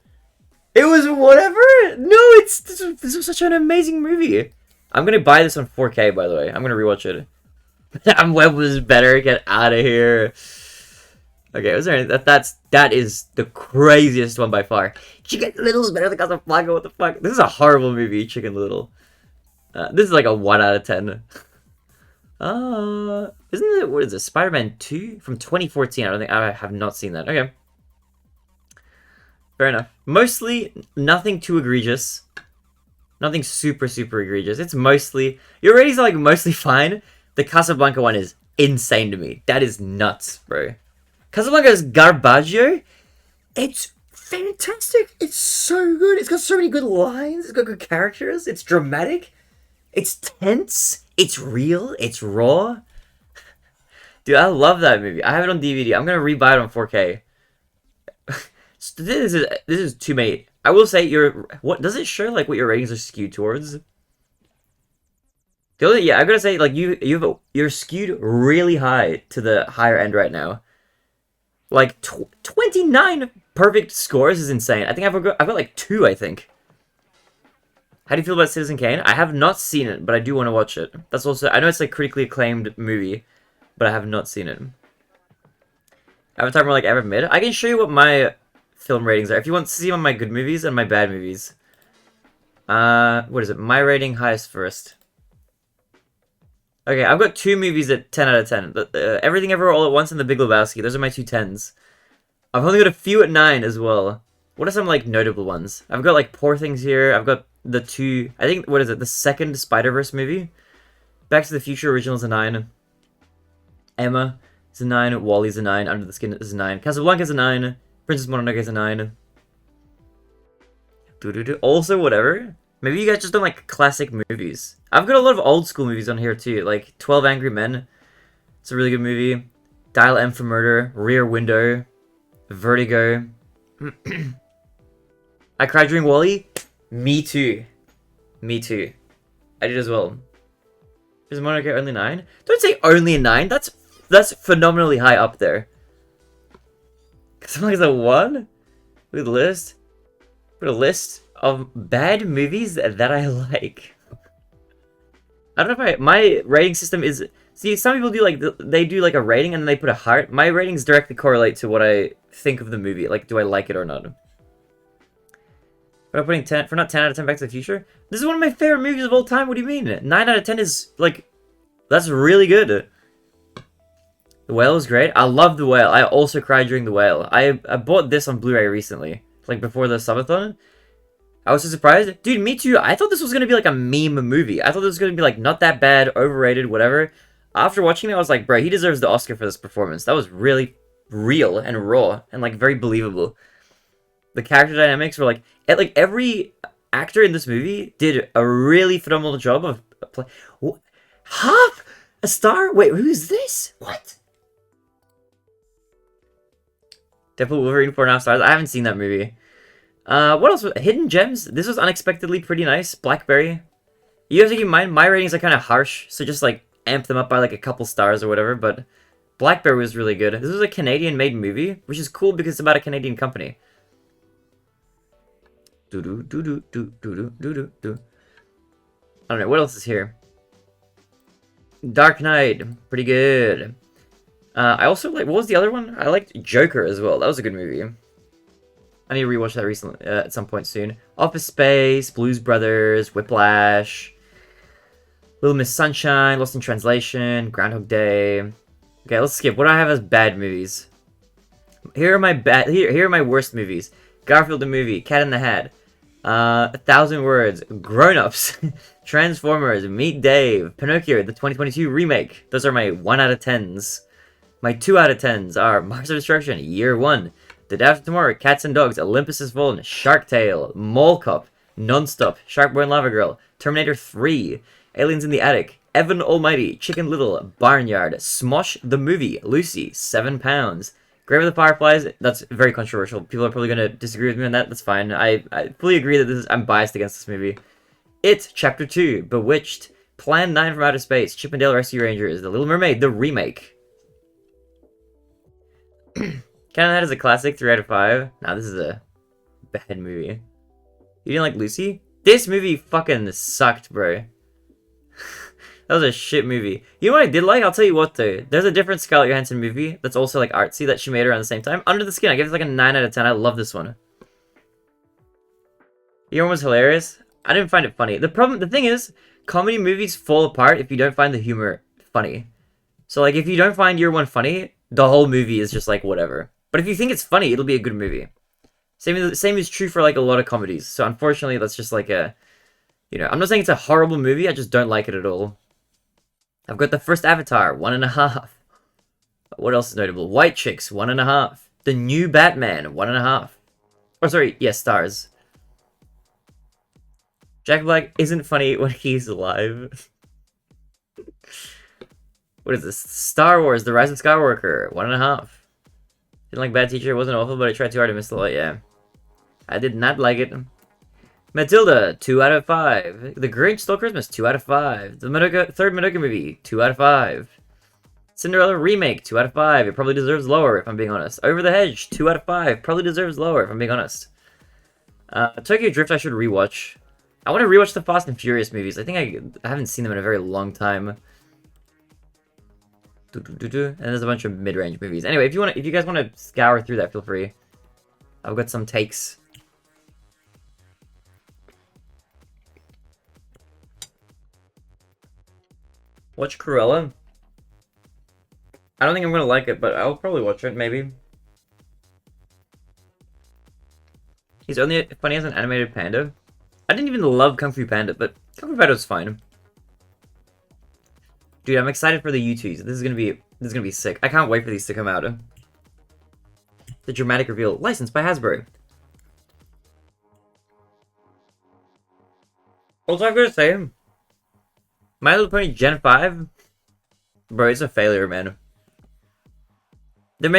It was whatever. No, this was such an amazing movie. I'm gonna buy this on 4K, by the way. I'm gonna rewatch it. Web was better. Get out of here. Okay, was there that is the craziest one by far. Chicken Little is better than Casablanca. What the fuck? This is a horrible movie, Chicken Little. This is like a 1 out of 10. Isn't it? What is it? Spider-Man 2 from 2014. I have not seen that. Okay, fair enough. Mostly nothing too egregious. Nothing super egregious. It's mostly your ratings are like mostly fine. The Casablanca one is insane to me. That is nuts, bro. Casablanca's Garbaggio. It's fantastic. It's so good. It's got so many good lines. It's got good characters. It's dramatic. It's tense. It's real. It's raw. Dude, I love that movie. I have it on DVD. I'm gonna rebuy it on 4K. This is too many. I will say what does it show like what your ratings are skewed towards? Yeah, I'm gonna say like you're skewed really high to the higher end right now. Like 29 perfect scores is insane. I think I've got like 2. I think. How do you feel about Citizen Kane? I have not seen it, but I do want to watch it. That's also I know it's like critically acclaimed movie, but I have not seen it. Avatar more like ever mid. I can show you what my film ratings are if you want to see on my good movies and my bad movies. What is it? My rating highest first. Okay, I've got 2 movies at 10 out of 10. Everything Ever All at Once and The Big Lebowski. Those are my 2 10s. I've only got a few at 9 as well. What are some, like, notable ones? I've got, like, Poor Things here. I've got the 2... I think, what is it? The second Spider-Verse movie? Back to the Future Original's a 9. Emma is a 9. Wally's a 9. Under the Skin is a 9. Casablanca's a 9. Princess Mononoke is a 9. Also, whatever. Maybe you guys just don't like classic movies. I've got a lot of old school movies on here too, like 12 Angry Men. It's a really good movie. Dial M for Murder, Rear Window, Vertigo. I cried during Wall-E. Me too. Me too. I did as well. Is Mononoke only 9? Don't say only 9. That's phenomenally high up there. Something like a 1? With a list? With a list of bad movies that I like. I don't know if my rating system is... See, some people do like, they do like a rating and then they put a heart. My ratings directly correlate to what I think of the movie. Like, do I like it or not? But I'm putting 10, for not 10 out of 10 Back to the Future? This is one of my favorite movies of all time, what do you mean? 9 out of 10 is, like, that's really good. The Whale is great. I love The Whale. I also cried during The Whale. I bought this on Blu-ray recently, like before the subathon. I was so surprised. Dude, me too. I thought this was going to be like a meme movie. I thought this was going to be like not that bad, overrated, whatever. After watching it, I was like, bro, he deserves the Oscar for this performance. That was really real and raw and like very believable. The character dynamics were like every actor in this movie did a really phenomenal job of play. Half a star? Wait, who's this? What? Deadpool Wolverine 4.5 stars. I haven't seen that movie. What else? Hidden Gems. This was unexpectedly pretty nice. Blackberry. You have to keep in mind, my ratings are kind of harsh, so just like amp them up by like a couple stars or whatever, but Blackberry was really good. This was a Canadian-made movie, which is cool because it's about a Canadian company. I don't know, what else is here? Dark Knight. Pretty good. I also like, what was the other one? I liked Joker as well. That was a good movie. I need to rewatch that recently at some point soon. Office Space, Blues Brothers, Whiplash, Little Miss Sunshine, Lost in Translation, Groundhog Day. Okay, let's skip. What do I have as bad movies? Here are my worst movies. Garfield the Movie, Cat in the Hat, 1,000 Words, Grown Ups, Transformers, Meet Dave, Pinocchio, the 2022 remake. Those are my 1 out of 10s. My 2 out of 10s are Mars of Destruction, Year 1, The Day After Tomorrow, Cats and Dogs, Olympus Has Fallen, Shark Tale, Mall Cop, Nonstop, Shark Boy and Lava Girl, Terminator 3, Aliens in the Attic, Evan Almighty, Chicken Little, Barnyard, Smosh the Movie, Lucy, 7 pounds, Grave of the Fireflies. That's very controversial. People are probably going to disagree with me on that. That's fine. I fully agree that I'm biased against this movie. It, Chapter 2, Bewitched, Plan 9 from Outer Space, Chip and Dale Rescue Rangers, The Little Mermaid, the remake. That is a classic, 3 out of 5. Nah, this is a bad movie. You didn't like Lucy? This movie fucking sucked, bro. That was a shit movie. You know what I did like? I'll tell you what, though. There's a different Scarlett Johansson movie that's also, like, artsy that she made around the same time. Under the Skin. I give it, like, a 9 out of 10. I love this one. Year 1 was hilarious. I didn't find it funny. The thing is, comedy movies fall apart if you don't find the humor funny. So, like, if you don't find Year 1 funny, the whole movie is just, like, whatever. But if you think it's funny, it'll be a good movie. Same is true for, like, a lot of comedies. So, unfortunately, that's just, like, a... You know, I'm not saying it's a horrible movie, I just don't like it at all. I've got the first Avatar, 1.5. What else is notable? White Chicks, 1.5. The New Batman, 1.5. Oh, sorry, yes, stars. Jack Black isn't funny when he's alive. What is this? Star Wars, The Rise of Skywalker, 1.5. Didn't like Bad Teacher, it wasn't awful, but I tried too hard to miss a lot, yeah. I did not like it. Matilda, 2 out of 5. The Grinch Stole Christmas, 2 out of 5. The third Madoka movie, 2 out of 5. Cinderella Remake, 2 out of 5. It probably deserves lower, if I'm being honest. Over the Hedge, 2 out of 5. Probably deserves lower, if I'm being honest. Tokyo Drift I should rewatch. I want to rewatch the Fast and Furious movies. I think I haven't seen them in a very long time. And there's a bunch of mid-range movies. Anyway, if you guys want to scour through that, feel free. I've got some takes. Watch Cruella. I don't think I'm gonna like it, but I'll probably watch it, maybe. He's only funny as an animated panda. I didn't even love Kung Fu Panda, but Kung Fu Panda was fine. Dude, I'm excited for the U2s. This is gonna be sick. I can't wait for these to come out. The dramatic reveal, licensed by Hasbro. Also, I've got to say, My Little Pony Gen 5, bro, it's a failure, man. They're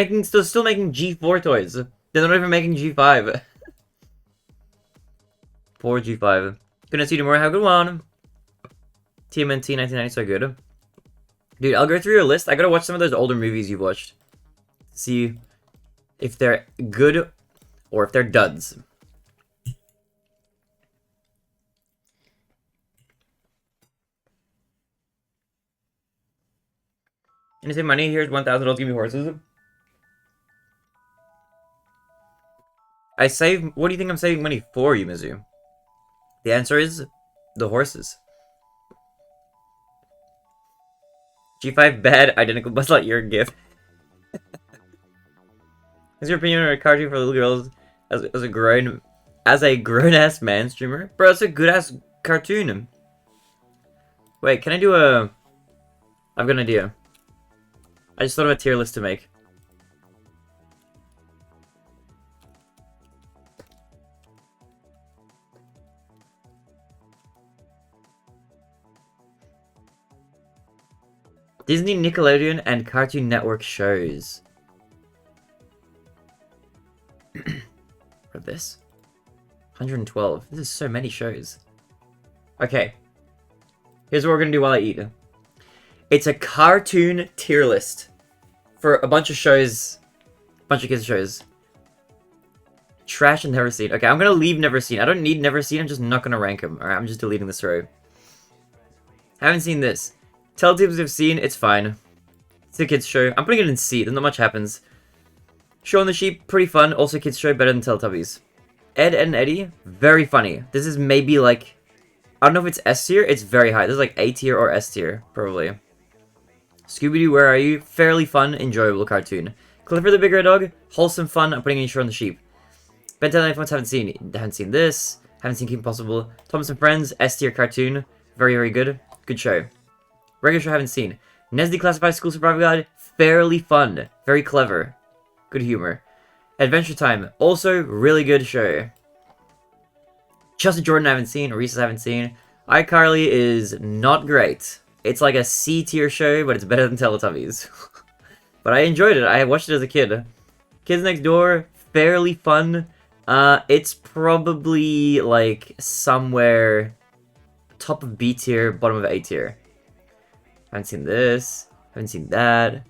still making G4 toys. They're not even making G5. Poor G5. Couldn't see tomorrow. Have a good one. TMNT 1990, so good. Dude, I'll go through your list. I gotta watch some of those older movies you've watched. See if they're good or if they're duds. And you say money, here's $1,000, give me horses. I save, what do you think I'm saving money for, you, Mizu? The answer is the horses. G5 bad, identical Buzz Lightyear gift. What's your opinion on a cartoon for little girls as a grown ass man streamer? Bro, it's a good ass cartoon. Wait, can I do a... I've got an idea. I just thought of a tier list to make. Disney, Nickelodeon, and Cartoon Network shows. For this? 112. This is so many shows. Okay. Here's what we're gonna do while I eat. It's a cartoon tier list for a bunch of shows, bunch of kids shows. Trash and Never Seen. Okay, I'm gonna leave Never Seen. I don't need Never Seen. I'm just not gonna rank them. Alright, I'm just deleting this row. Haven't seen this. Teletubbies I've seen. It's fine. It's a kids show. I'm putting it in C. Not much happens. Shaun the Sheep. Pretty fun. Also kids show. Better than Teletubbies. Ed, Ed and Eddie. Very funny. This is maybe like... I don't know if it's S tier. It's very high. This is like A tier or S tier. Probably. Scooby-Doo, Where Are You? Fairly fun, enjoyable cartoon. Clifford the Big Red Dog, wholesome fun. I'm putting in Shaun the Sheep. Ben 10 Life haven't seen this. Haven't seen Kim Possible. Thomas and Friends, S tier cartoon. Very, very good. Good show. Regular show haven't seen. Nesdy Classified School Survival Guide, fairly fun. Very clever. Good humor. Adventure Time, also really good show. Chelsea Jordan I haven't seen. Reese's I haven't seen. iCarly is not great. It's like a C tier show, but it's better than Teletubbies. But I enjoyed it. I watched it as a kid. Kids Next Door, fairly fun. It's probably like somewhere top of B tier, bottom of A tier. Haven't seen this. Haven't seen that.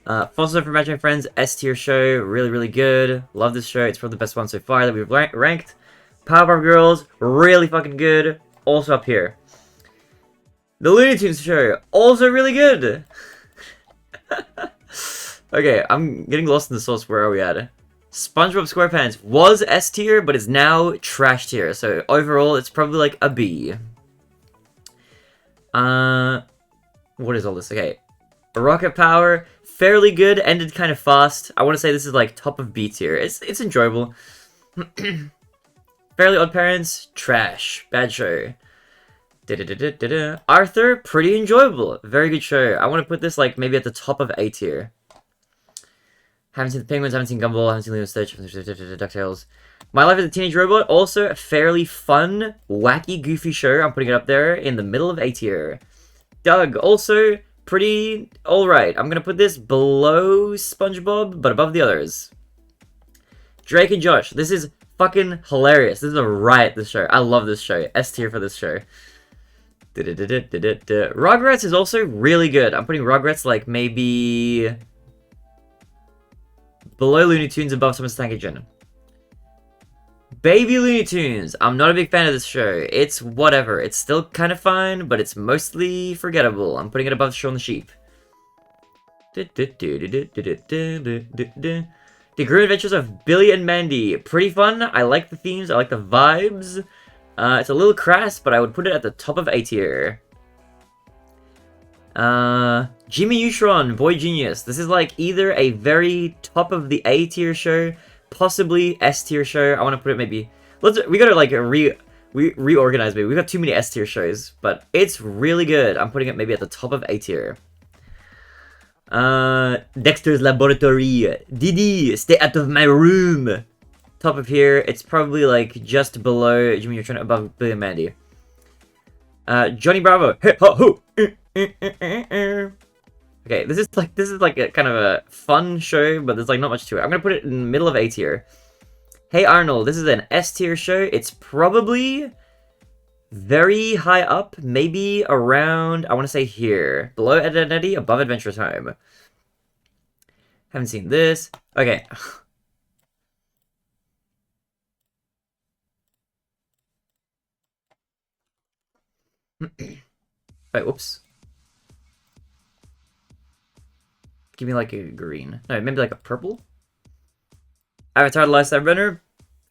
Fossil for Imaginary Friends, S tier show. Really, really good. Love this show. It's probably the best one so far that we've ranked. Powerpuff Girls, really fucking good. Also up here. The Looney Tunes show, also really good. Okay, I'm getting lost in the sauce. Where are we at? SpongeBob SquarePants was S tier, but it's now trash tier. So overall, it's probably like a B. What is all this? Okay, Rocket Power, fairly good. Ended kind of fast. I want to say this is like top of B tier. It's enjoyable. Fairly Odd Parents, trash, bad show. Arthur, pretty enjoyable. Very good show. I want to put this like maybe at the top of A tier. Haven't seen the Penguins, haven't seen Gumball, haven't seen Lilo and Stitch, DuckTales. My Life as a Teenage Robot, also a fairly fun, wacky, goofy show. I'm putting it up there in the middle of A tier. Doug, also pretty alright. I'm going to put this below SpongeBob, but above the others. Drake and Josh, this is fucking hilarious. This is a riot, this show. I love this show. S tier for this show. Rugrats is also really good. I'm putting Rugrats like maybe below Looney Tunes, above Thomas the Tank Engine. Baby Looney Tunes. I'm not a big fan of this show. It's whatever. It's still kind of fine, but it's mostly forgettable. I'm putting it above Shaun the Sheep. The Grim Adventures of Billy and Mandy. Pretty fun. I like the themes. I like the vibes. It's a little crass, but I would put it at the top of A tier. Jimmy Neutron, Boy Genius. This is like either a very top of the A tier show, possibly S tier show. I want to put it maybe... we gotta like reorganize maybe. We've got too many S tier shows, but it's really good. I'm putting it maybe at the top of A tier. Dexter's Laboratory. Didi, stay out of my room. Top of here, it's probably like just below Jimmy Neutron, above Billy and Mandy. Johnny Bravo. Hey, ho, ho. Okay, this is like a kind of a fun show, but there's like not much to it. I'm gonna put it in the middle of A tier. Hey Arnold, this is an S tier show. It's probably very high up, maybe around, I want to say here. Below Ed, Edd n Eddy, above Adventure Time. Haven't seen this. Okay. Wait, whoops. Give me like a green. No, maybe like a purple? Avatar The Last Airbender,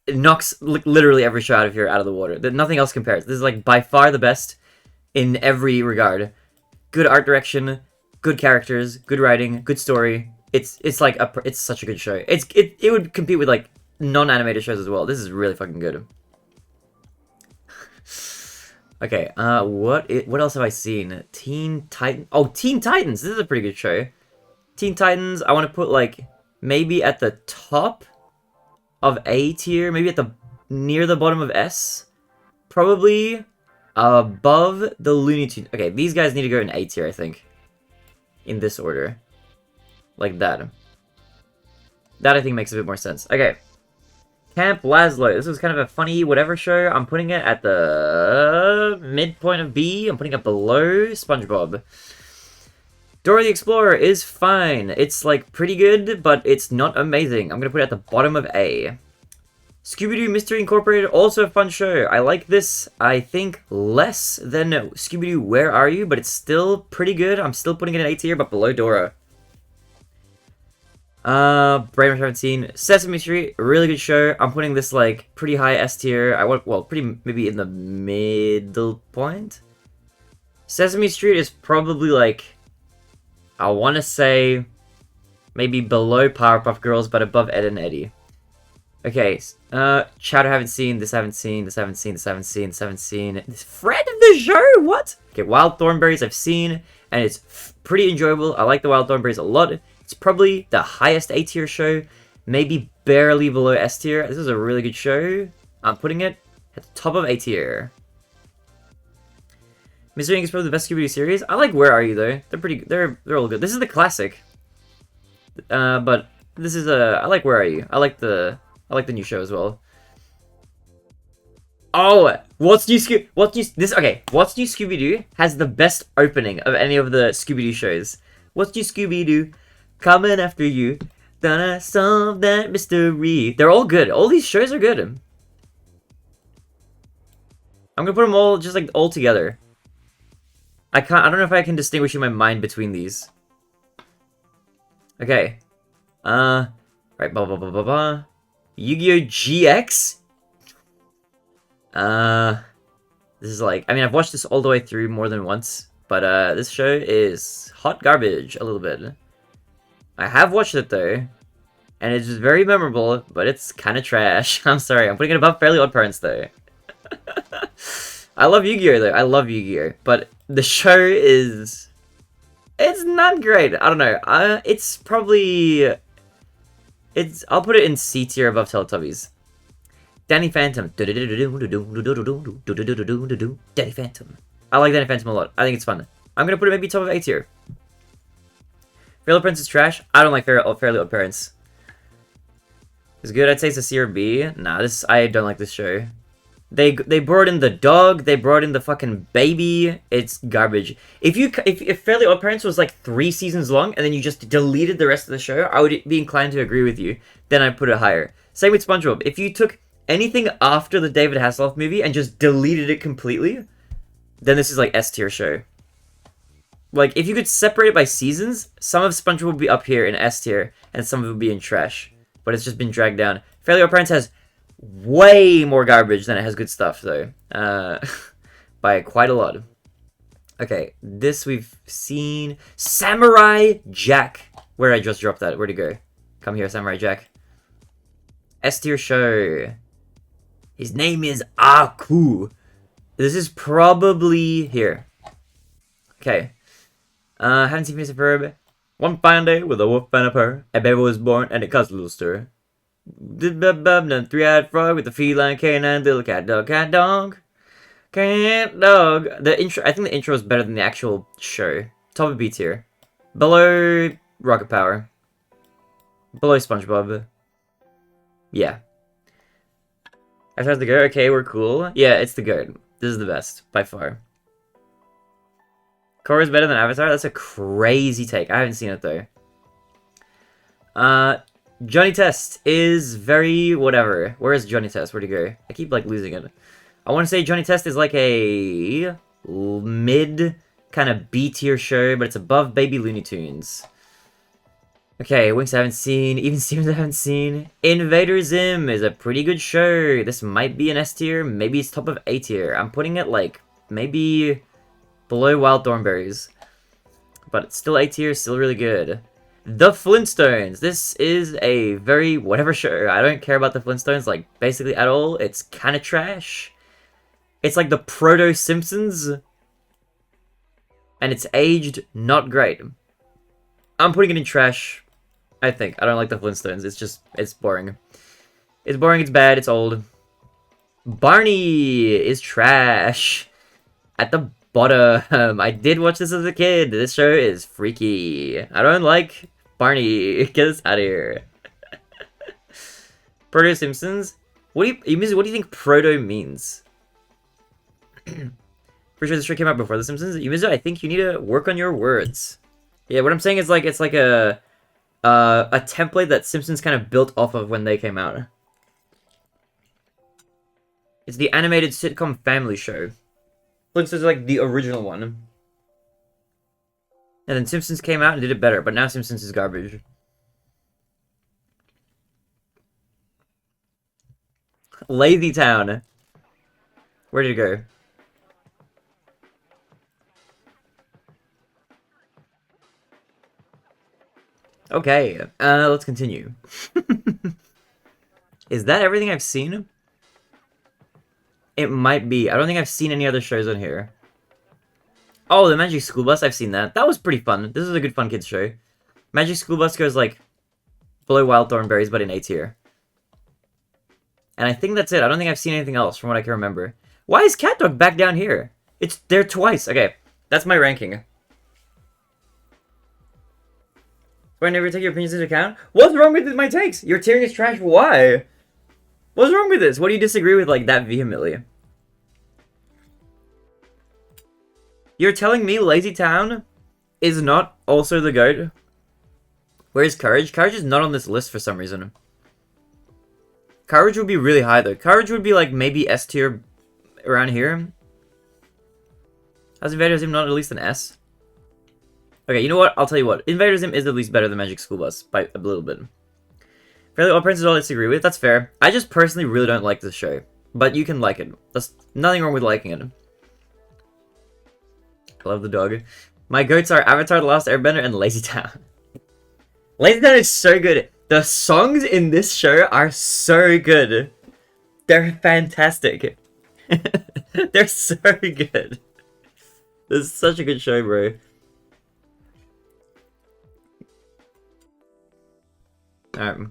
it knocks literally every shot of here out of the water. Nothing else compares. This is like by far the best in every regard. Good art direction, good characters, good writing, good story. It's like it's such a good show. It would compete with like non-animated shows as well. This is really fucking good. Okay, what else have I seen? Teen Titan. Oh, Teen Titans. This is a pretty good show. Teen Titans. I want to put like maybe at the top of A tier, maybe at the near the bottom of S, probably above the Looney Tunes. Okay, these guys need to go in A tier, I think, in this order, like that. That I think makes a bit more sense. Okay, Camp Lazlo. This was kind of a funny whatever show. I'm putting it at the midpoint of B. I'm putting it below SpongeBob. Dora the Explorer is fine. It's, like, pretty good, but it's not amazing. I'm gonna put it at the bottom of A. Scooby-Doo Mystery Incorporated, also a fun show. I like this, I think, less than Scooby-Doo Where Are You, but it's still pretty good. I'm still putting it in A tier, but below Dora. Brainwash haven't seen. Sesame Street, really good show. I'm putting this, like, pretty high S tier. Well, pretty, maybe in the middle point. Sesame Street is probably, like, I want to say maybe below Powerpuff Girls, but above Ed, Edd n Eddy. Okay, Chowder haven't seen, this haven't seen, this haven't seen, this haven't seen, this haven't seen. This friend of the show, what? Okay, Wild Thornberrys I've seen, and it's pretty enjoyable. I like the Wild Thornberrys a lot. It's probably the highest A tier show, maybe barely below S tier. This is a really good show. I'm putting it at the top of A tier. Mr. Inc. is probably the best Scooby-Doo series. I like Where Are You though. They're all good. This is the classic. But this is I like Where Are You. I like the new show as well. Oh, What's New Scooby-Doo has the best opening of any of the Scooby-Doo shows. What's New Scooby-Doo? Coming after you. Gonna solve that mystery. They're all good. All these shows are good. I'm gonna put them all just like all together. I don't know if I can distinguish in my mind between these. Okay. Right, blah blah blah blah blah. Yu-Gi-Oh! GX? This is like, I mean, I've watched this all the way through more than once, but this show is hot garbage a little bit. I have watched it though, and it's very memorable, but it's kind of trash. I'm sorry, I'm putting it above Fairly Odd Parents though. I love Yu-Gi-Oh! Though, I love Yu-Gi-Oh! But the show is... It's not great. I don't know. It's probably... I'll put it in C tier above Teletubbies. Danny Phantom. Danny Phantom. I like Danny Phantom a lot. I think it's fun. I'm gonna put it maybe top of A tier. Fairly Odd Parents is trash. I don't like Fairly Odd Parents. It's good. I'd say it's a C or B. Nah, I don't like this show. They brought in the dog. They brought in the fucking baby. It's garbage. If Fairly Odd Parents was like 3 seasons long and then you just deleted the rest of the show, I would be inclined to agree with you. Then I'd put it higher. Same with SpongeBob. If you took anything after the David Hasselhoff movie and just deleted it completely, then this is like S tier show. Like if you could separate it by seasons, some of SpongeBob would be up here in S tier and some of it would be in trash. But it's just been dragged down. Fairly Odd Parents has way more garbage than it has good stuff, though. By quite a lot. Okay, this we've seen. Samurai Jack. Where I just dropped that? Where'd it go? Come here, Samurai Jack. S tier show. His name is Aku. This is probably here. Okay. Haven't seen Phineas and Ferb. One fine day with a wolf and a purr, a baby was born and it caused a little stir. Three-eyed frog with a feline canine, little cat dog, cat dog. Cat dog. The intro, I think the intro is better than the actual show. Top of B tier. Below Rocket Power. Below SpongeBob. Yeah. I tried to go, okay, we're cool. Yeah, it's the goat. This is the best, by far. Korra is better than Avatar? That's a crazy take. I haven't seen it, though. Johnny Test is very whatever. Where is Johnny Test? Where'd he go? I keep, like, losing it. I want to say Johnny Test is like a mid kind of B-tier show, but it's above Baby Looney Tunes. Okay, Winx I haven't seen, even Stevens I haven't seen. Invader Zim is a pretty good show. This might be an S tier, maybe it's top of A tier. I'm putting it like, maybe below Wild Thornberries. But it's still A tier, still really good. The Flintstones. This is a very whatever show. I don't care about the Flintstones, like, basically at all. It's kind of trash. It's like the Proto-Simpsons. And it's aged not great. I'm putting it in trash, I think. I don't like the Flintstones. It's boring. It's boring, it's bad, it's old. Barney is trash. At the bottom. I did watch this as a kid. This show is freaky. I don't like Barney. Get us out of here. Proto-Simpsons? What do you think proto means? Pretty sure this show came out before The Simpsons. Yumizu, I think you need to work on your words. Yeah, what I'm saying is like it's like a template that Simpsons kind of built off of when they came out. It's the animated sitcom family show. Flintstones is like the original one. And then Simpsons came out and did it better, but now Simpsons is garbage. Lazy Town. Where did it go? Okay, let's continue. Is that everything I've seen? It might be. I don't think I've seen any other shows on here. Oh, the Magic School Bus, I've seen that. That was pretty fun. This is a good fun kids show. Magic School Bus goes, like, below Wild Thornberries, but in A tier. And I think that's it. I don't think I've seen anything else from what I can remember. Why is Cat Dog back down here? It's there twice. Okay, that's my ranking. Do I never take your opinions into account? What's wrong with my takes? Your tiering is trash. Why? What's wrong with this? What do you disagree with like that vehemently? You're telling me Lazy Town is not also the GOAT? Where's Courage? Courage is not on this list for some reason. Courage would be really high though. Courage would be like maybe S tier around here. Has Invader Zim not at least an S? Okay, you know what? I'll tell you what. Invader Zim is at least better than Magic School Bus by a little bit. Fairly Odd Parents is all I disagree with. That's fair. I just personally really don't like this show. But you can like it. There's nothing wrong with liking it. I love the dog. My goats are Avatar, The Last Airbender, and Lazy Town. Lazy Town is so good. The songs in this show are so good. They're fantastic. They're so good. This is such a good show, bro. Alright.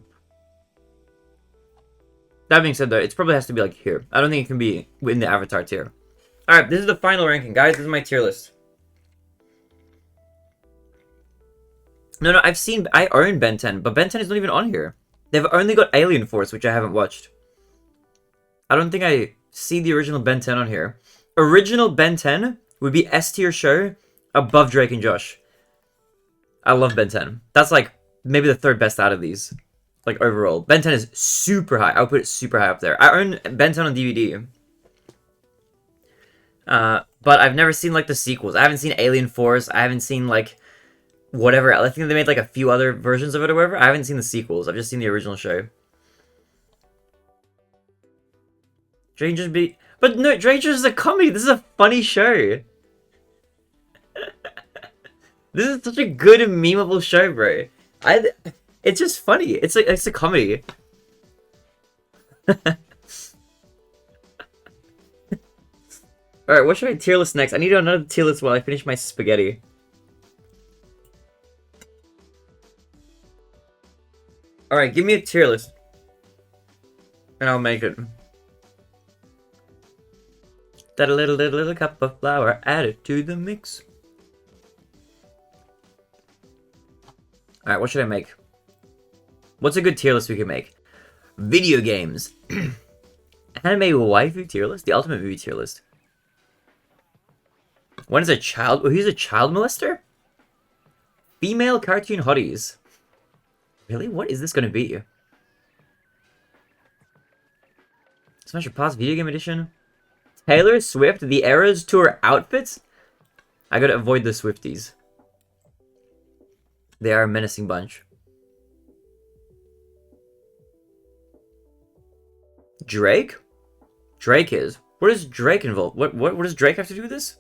That being said, though, it probably has to be, like, here. I don't think it can be in the Avatar tier. Alright, this is the final ranking, guys. This is my tier list. No, I own Ben 10, but Ben 10 is not even on here. They've only got Alien Force, which I haven't watched. I don't think I see the original Ben 10 on here. Original Ben 10 would be S tier show above Drake and Josh. I love Ben 10. That's, like, maybe the third best out of these. Like, overall. Ben 10 is super high. I would put it super high up there. I own Ben 10 on DVD. But I've never seen, like, the sequels. I haven't seen Alien Force. I haven't seen, like, whatever. I think they made, like, a few other versions of it or whatever. I haven't seen the sequels. I've just seen the original show. Drangers be... But no, Drangers is a comedy. This is a funny show. This is such a good and memeable show, bro. It's just funny. It's a comedy. Alright, what should I tier list next? I need another tier list while I finish my spaghetti. Alright, give me a tier list. And I'll make it. That little cup of flour, add it to the mix. Alright, what should I make? What's a good tier list we can make? Video games. Anime waifu tier list? The ultimate movie tier list. When is a child? Oh, he's a child molester? Female cartoon hotties. Really? What is this going to be? Smash Your Paws Video Game Edition? Taylor Swift, The Eras Tour outfits? I gotta avoid the Swifties. They are a menacing bunch. Drake? Drake is. What is Drake involved? What does Drake have to do with this?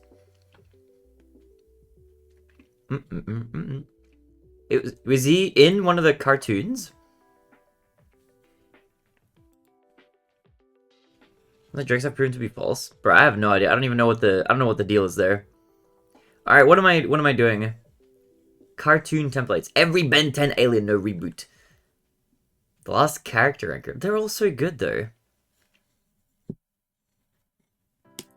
Was he in one of the cartoons? The Drakes have proven to be false. Bro, I have no idea. I don't know what the deal is there. Alright, what am I doing? Cartoon templates. Every Ben 10 Alien, no reboot. The Last Character Anchor. They're all so good though.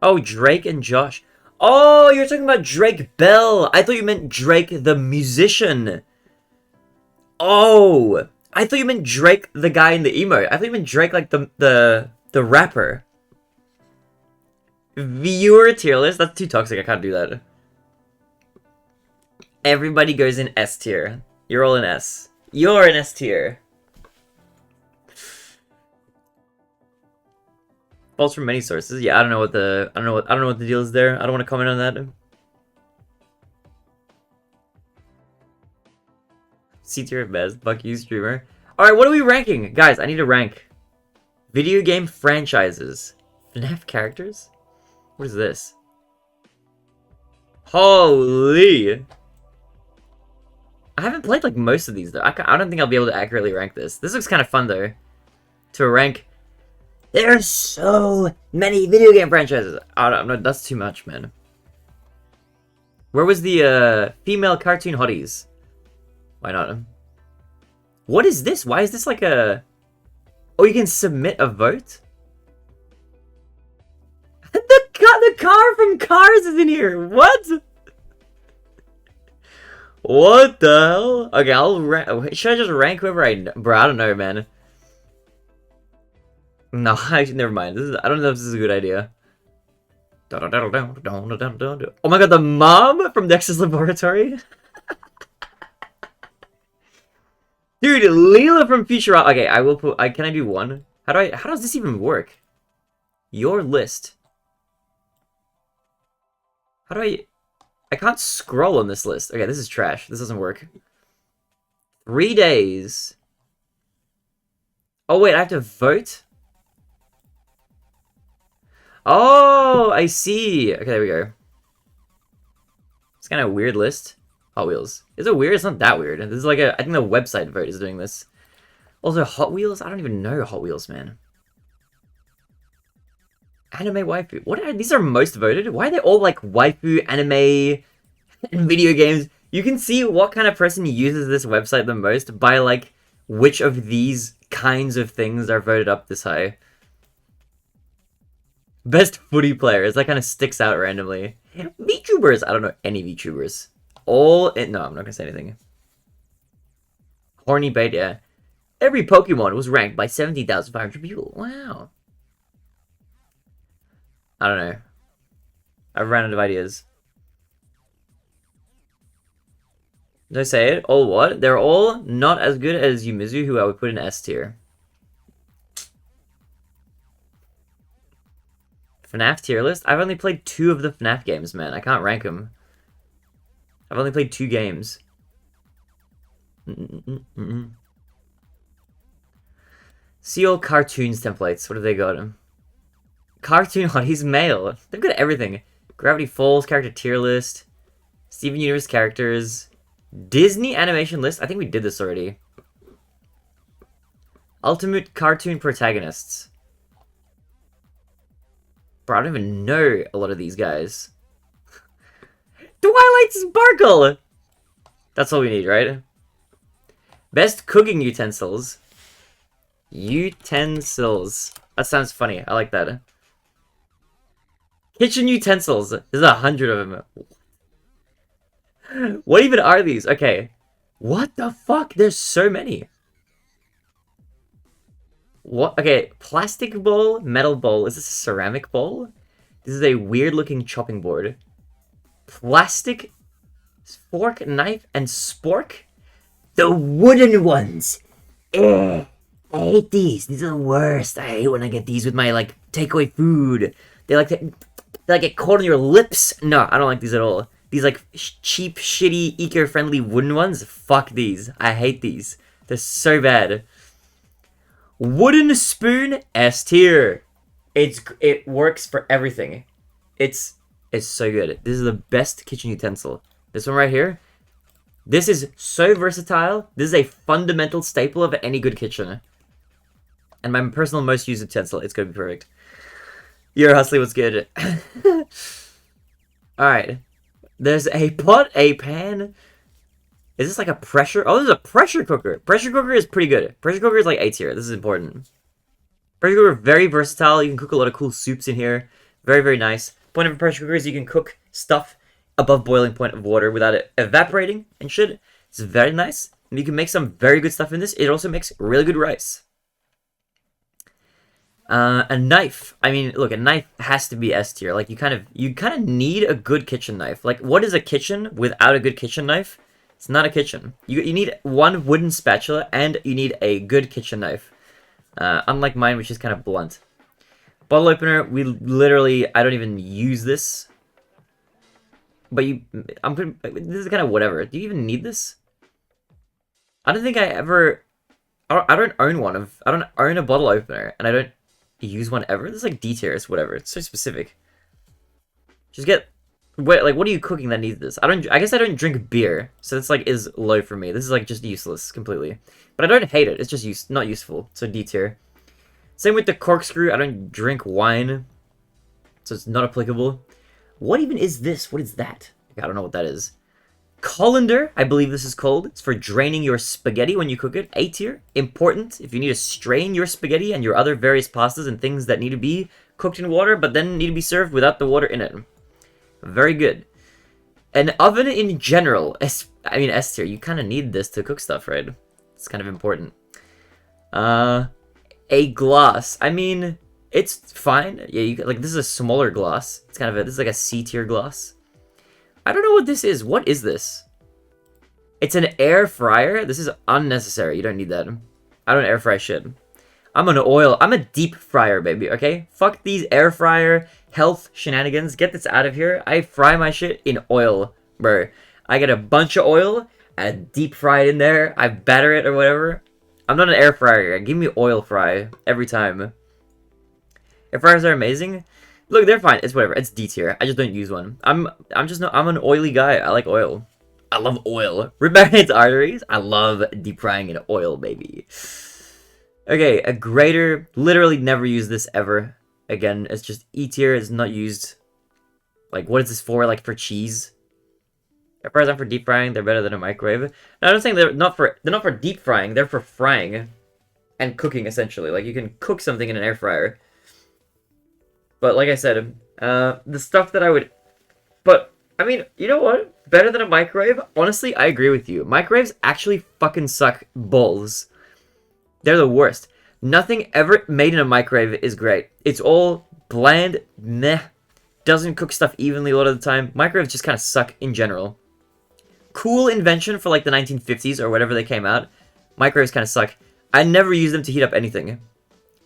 Oh, Drake and Josh. Oh, you're talking about Drake Bell. I thought you meant Drake the musician. Oh, I thought you meant Drake the guy in the emo. I thought you meant Drake like the rapper. Viewer tier list? That's too toxic. I can't do that. Everybody goes in S tier. You're all in S. You're in S tier. False from many sources. Yeah, I don't know what the deal is there. I don't want to comment on that. C tier at best. Fuck you, streamer. Alright, what are we ranking? Guys, I need to rank. Video game franchises. FNAF characters? What is this? Holy! I haven't played like most of these though. I don't think I'll be able to accurately rank this. This looks kind of fun though. To rank. There's so many video game franchises. Oh, no, that's too much, man. Where was the female cartoon hotties? Why not? What is this? Why is this like a... Oh, you can submit a vote? The car from Cars is in here. What? What the hell? Okay, I'll rank... Should I just rank whoever I know? Bro, I don't know, man. No, actually, never mind. I don't know if this is a good idea. Oh my god, the mom from Nexus Laboratory? Dude, Leela from Futurama. Okay, I will put... can I do one? How does this even work? Your list. How do I can't scroll on this list. Okay, this is trash. This doesn't work. 3 days. Oh, wait, I have to vote? Oh, I see. Okay, there we go. It's kind of a weird list. Hot Wheels. Is it weird? It's not that weird. This is like I think the website vote is doing this. Also, Hot Wheels? I don't even know Hot Wheels, man. Anime waifu. What are these? Are most voted? Why are they all like waifu, anime, and video games? You can see what kind of person uses this website the most by like which of these kinds of things are voted up this high. Best footy players. That kind of sticks out randomly. VTubers. I don't know any VTubers. No, I'm not gonna say anything. Horny bait, yeah. Every Pokemon was ranked by 70,500 people. Wow. I don't know. I've run out of ideas. Did I say it? All what? They're all not as good as Yumizu, who I would put in S tier. FNAF tier list? I've only played 2 of the FNAF games, man. I can't rank them. I've only played 2 games. See all cartoons templates. What have they got? Cartoon Hotties male. They've got everything. Gravity Falls character tier list. Steven Universe characters. Disney animation list. I think we did this already. Ultimate cartoon protagonists. Bro, I don't even know a lot of these guys. Twilight Sparkle! That's all we need, right? Best cooking utensils. Utensils. That sounds funny. I like that. Kitchen utensils. There's 100 of them. What even are these? Okay. What the fuck? There's so many. What? Okay. Plastic bowl, metal bowl. Is this a ceramic bowl? This is a weird looking chopping board. plastic fork, knife, and spork. The wooden ones. Ugh. I hate these. These are the worst. I hate when I get these with my, like, takeaway food. They like get caught on your lips. No, I don't like these at all. These, like, cheap, shitty, eco-friendly wooden ones. Fuck these. I hate these. They're so bad. Wooden spoon, S tier. It works for everything. It's so good. This is the best kitchen utensil. This one right here. This is so versatile. This is a fundamental staple of any good kitchen. And my personal most used utensil. It's gonna be perfect. Yo, Hustly, what's good? Alright. There's a pot, a pan. Is this like a pressure? Oh, this is a pressure cooker. Pressure cooker is pretty good. Pressure cooker is like A tier. This is important. Pressure cooker, very versatile. You can cook a lot of cool soups in here. Very, very nice. Point of a pressure cooker is you can cook stuff above boiling point of water without it evaporating and shit. It's very nice. And you can make some very good stuff in this. It also makes really good rice. A knife. I mean, look, a knife has to be S tier. Like, you kind of need a good kitchen knife. Like, what is a kitchen without a good kitchen knife? It's not a kitchen. You need one wooden spatula and you need a good kitchen knife. Unlike mine, which is kind of blunt. Bottle opener, I don't even use this. But this is kind of whatever. Do you even need this? I don't think I don't own one I don't own a bottle opener, and I don't use one ever. This is like D tier, it's whatever. It's so specific. Just get, what are you cooking that needs this? I guess I don't drink beer, so this like is low for me. This is like just useless completely. But I don't hate it. It's just not useful. So D tier. Same with the corkscrew. I don't drink wine, so it's not applicable. What even is this? What is that? I don't know what that is. Colander, I believe this is called. It's for draining your spaghetti when you cook it. A tier. Important if you need to strain your spaghetti and your other various pastas and things that need to be cooked in water, but then need to be served without the water in it. Very good. An oven in general. S tier. You kind of need this to cook stuff, right? It's kind of important. A glass. I mean, it's fine. Yeah, this is a smaller glass. It's this is like a C tier glass. I don't know what this is. What is this? It's an air fryer? This is unnecessary. You don't need that. I don't air fry shit. I'm a deep fryer, baby, okay? Fuck these air fryer health shenanigans. Get this out of here. I fry my shit in oil, bro. I get a bunch of oil, I deep fry it in there, I batter it or whatever. I'm not an air fryer. Give me oil fry every time. Air fryers are amazing. Look, they're fine. It's whatever. It's D tier. I just don't use one. I'm an oily guy. I like oil. I love oil. Rip back its arteries. I love deep frying in oil, baby. Okay, a grater. Literally never use this ever. Again, it's just E tier. It's not used. Like, what is this for? Like, for cheese? Air fryers aren't for deep frying. They're better than a microwave. No, I'm not saying they're not for deep frying. They're for frying and cooking, essentially. Like, you can cook something in an air fryer. But like I said, the stuff that I would... But, I mean, you know what? Better than a microwave? Honestly, I agree with you. Microwaves actually fucking suck balls. They're the worst. Nothing ever made in a microwave is great. It's all bland, meh. Doesn't cook stuff evenly a lot of the time. Microwaves just kind of suck in general. Cool invention for like the 1950s or whatever they came out. Microwaves kind of suck. I never use them to heat up anything.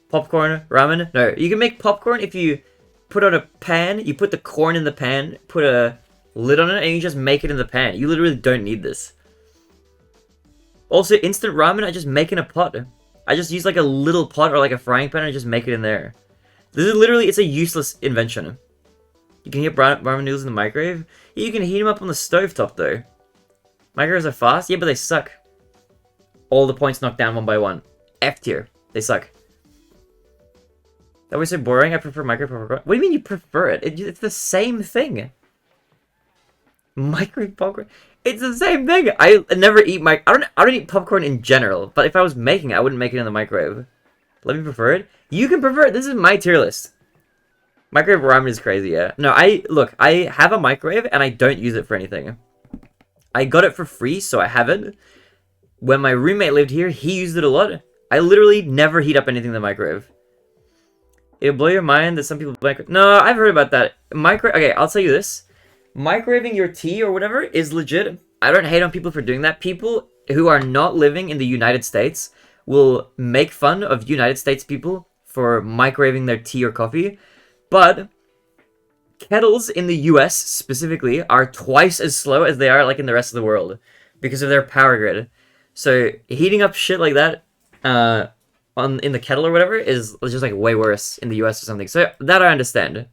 Popcorn, ramen? No, you can make popcorn if you put on a pan, you put the corn in the pan, put a lid on it, and you just make it in the pan. You literally don't need this. Also, instant ramen, I just make in a pot. I just use like a little pot or like a frying pan and just make it in there. This is literally, it's a useless invention. You can heat ramen noodles in the microwave. Yeah, you can heat them up on the stovetop though. Microwaves are fast, yeah, but they suck. All the points knocked down one by one. F tier. They suck. That was so boring. I prefer microwave popcorn. What do you mean you prefer it? It's the same thing. Microwave popcorn. It's the same thing. I never eat I don't eat popcorn in general. But if I was making it, I wouldn't make it in the microwave. Let me prefer it. You can prefer it. This is my tier list. Microwave ramen is crazy. Yeah. No, I have a microwave and I don't use it for anything. I got it for free, so I have it. When my roommate lived here, he used it a lot. I literally never heat up anything in the microwave. It'll blow your mind that some people... No, I've heard about that. Okay, I'll tell you this. microwaving your tea or whatever is legit. I don't hate on people for doing that. People who are not living in the United States will make fun of United States people for microwaving their tea or coffee, but kettles in the US specifically are twice as slow as they are like in the rest of the world because of their power grid. So heating up shit like that in the kettle or whatever is just like way worse in the US or something. So that I understand.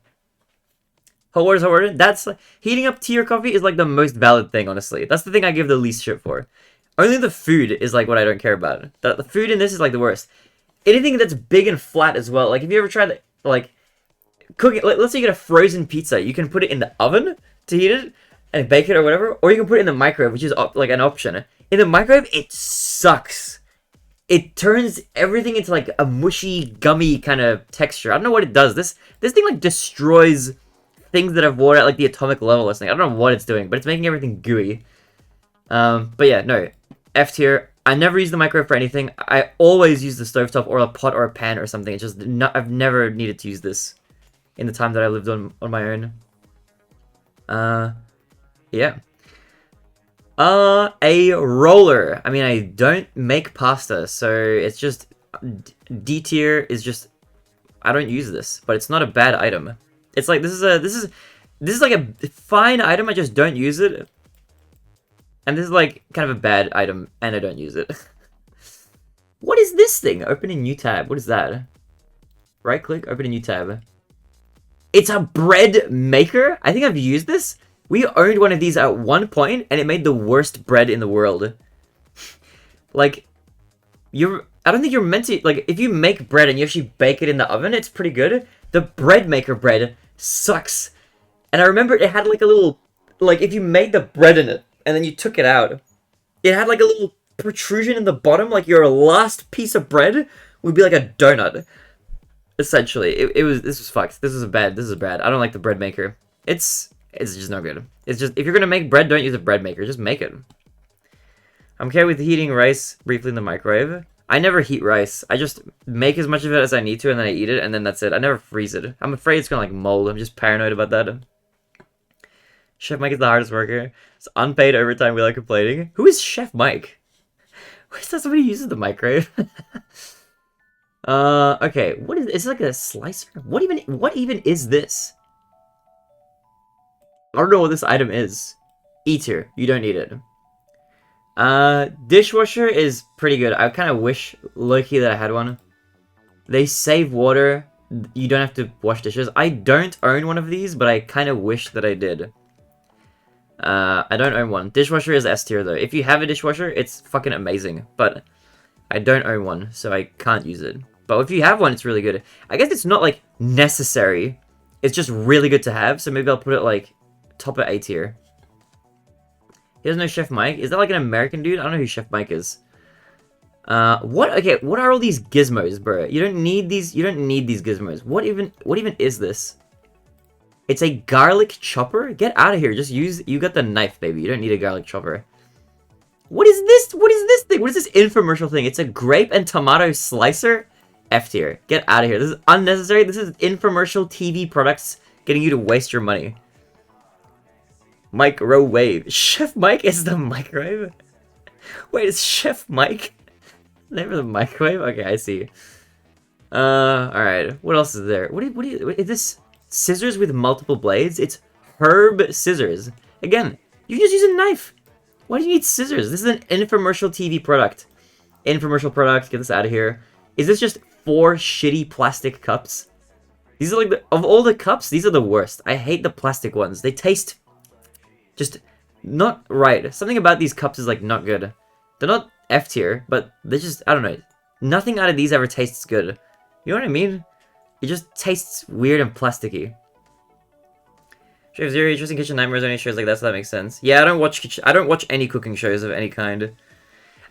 Hot water is hot water. That's heating up tea or coffee is like the most valid thing, honestly. That's the thing I give the least shit for. Only the food is like what I don't care about. The food in this is like the worst. Anything that's big and flat as well. Like, have you ever tried like cooking? Like, let's say you get a frozen pizza. You can put it in the oven to heat it and bake it or whatever, or you can put it in the microwave, which is like an option. In the microwave, it sucks. It turns everything into like a mushy, gummy kind of texture. I don't know what it does. This thing like destroys things that have water at like the atomic level or something. I don't know what it's doing, but it's making everything gooey. But yeah, no. F tier. I never use the microwave for anything. I always use the stovetop or a pot or a pan or something. It's just not, I've never needed to use this in the time that I lived on my own. Yeah. A roller. I mean, I don't make pasta, so it's just D tier is just I don't use this, but it's not a bad item. It's like this is like a fine item. I just don't use it. And this is like kind of a bad item, and I don't use it. What is this thing? Open a new tab. What is that? Right click, open a new tab. It's a bread maker? I think I've used this. We owned one of these at one point, and it made the worst bread in the world. Like, I don't think you're meant to, like, if you make bread and you actually bake it in the oven, it's pretty good. The bread maker bread sucks. And I remember it had like a little, like, if you made the bread in it, and then you took it out, it had like a little protrusion in the bottom, like your last piece of bread would be like a donut. Essentially, this was fucked. This is bad. I don't like the bread maker. It's just not good. It's just, if you're gonna make bread, don't use a bread maker. Just make it. I'm okay with heating rice briefly in the microwave. I never heat rice. I just make as much of it as I need to, and then I eat it, and then that's it. I never freeze it. I'm afraid it's gonna like mold. I'm just paranoid about that. Chef Mike is the hardest worker. It's unpaid overtime without complaining. Who is Chef Mike? Is that somebody who uses the microwave? Okay. What is it's like a slicer? What even is this? I don't know what this item is. E tier. You don't need it. Dishwasher is pretty good. I kind of wish low-key that I had one. They save water. You don't have to wash dishes. I don't own one of these, but I kind of wish that I did. I don't own one. Dishwasher is S tier though. If you have a dishwasher, it's fucking amazing. But I don't own one, so I can't use it. But if you have one, it's really good. I guess it's not like necessary. It's just really good to have. So maybe I'll put it like top of A tier. He doesn't know Chef Mike. Is that like an American dude? I don't know who Chef Mike is. Okay, what are all these gizmos, bro? You don't need these gizmos. What even is this? It's a garlic chopper? Get out of here. You got the knife, baby. You don't need a garlic chopper. What is this? What is this thing? What is this infomercial thing? It's a grape and tomato slicer? F tier. Get out of here. This is unnecessary. This is infomercial TV products getting you to waste your money. Microwave. Chef Mike is the microwave? Wait, is Chef Mike name of the microwave? Okay, I see. Alright. What else is there? What is this? Scissors with multiple blades? It's herb scissors. Again, you just use a knife. Why do you need scissors? This is an infomercial TV product. Infomercial product. Get this out of here. Is this just 4 shitty plastic cups? These are like of all the cups, these are the worst. I hate the plastic ones. They taste just not right. Something about these cups is like not good. They're not F tier, but they're just, I don't know. Nothing out of these ever tastes good. You know what I mean? It just tastes weird and plasticky. Chef Zero, interesting kitchen nightmares, any shows like that, so that makes sense. Yeah, I don't watch any cooking shows of any kind.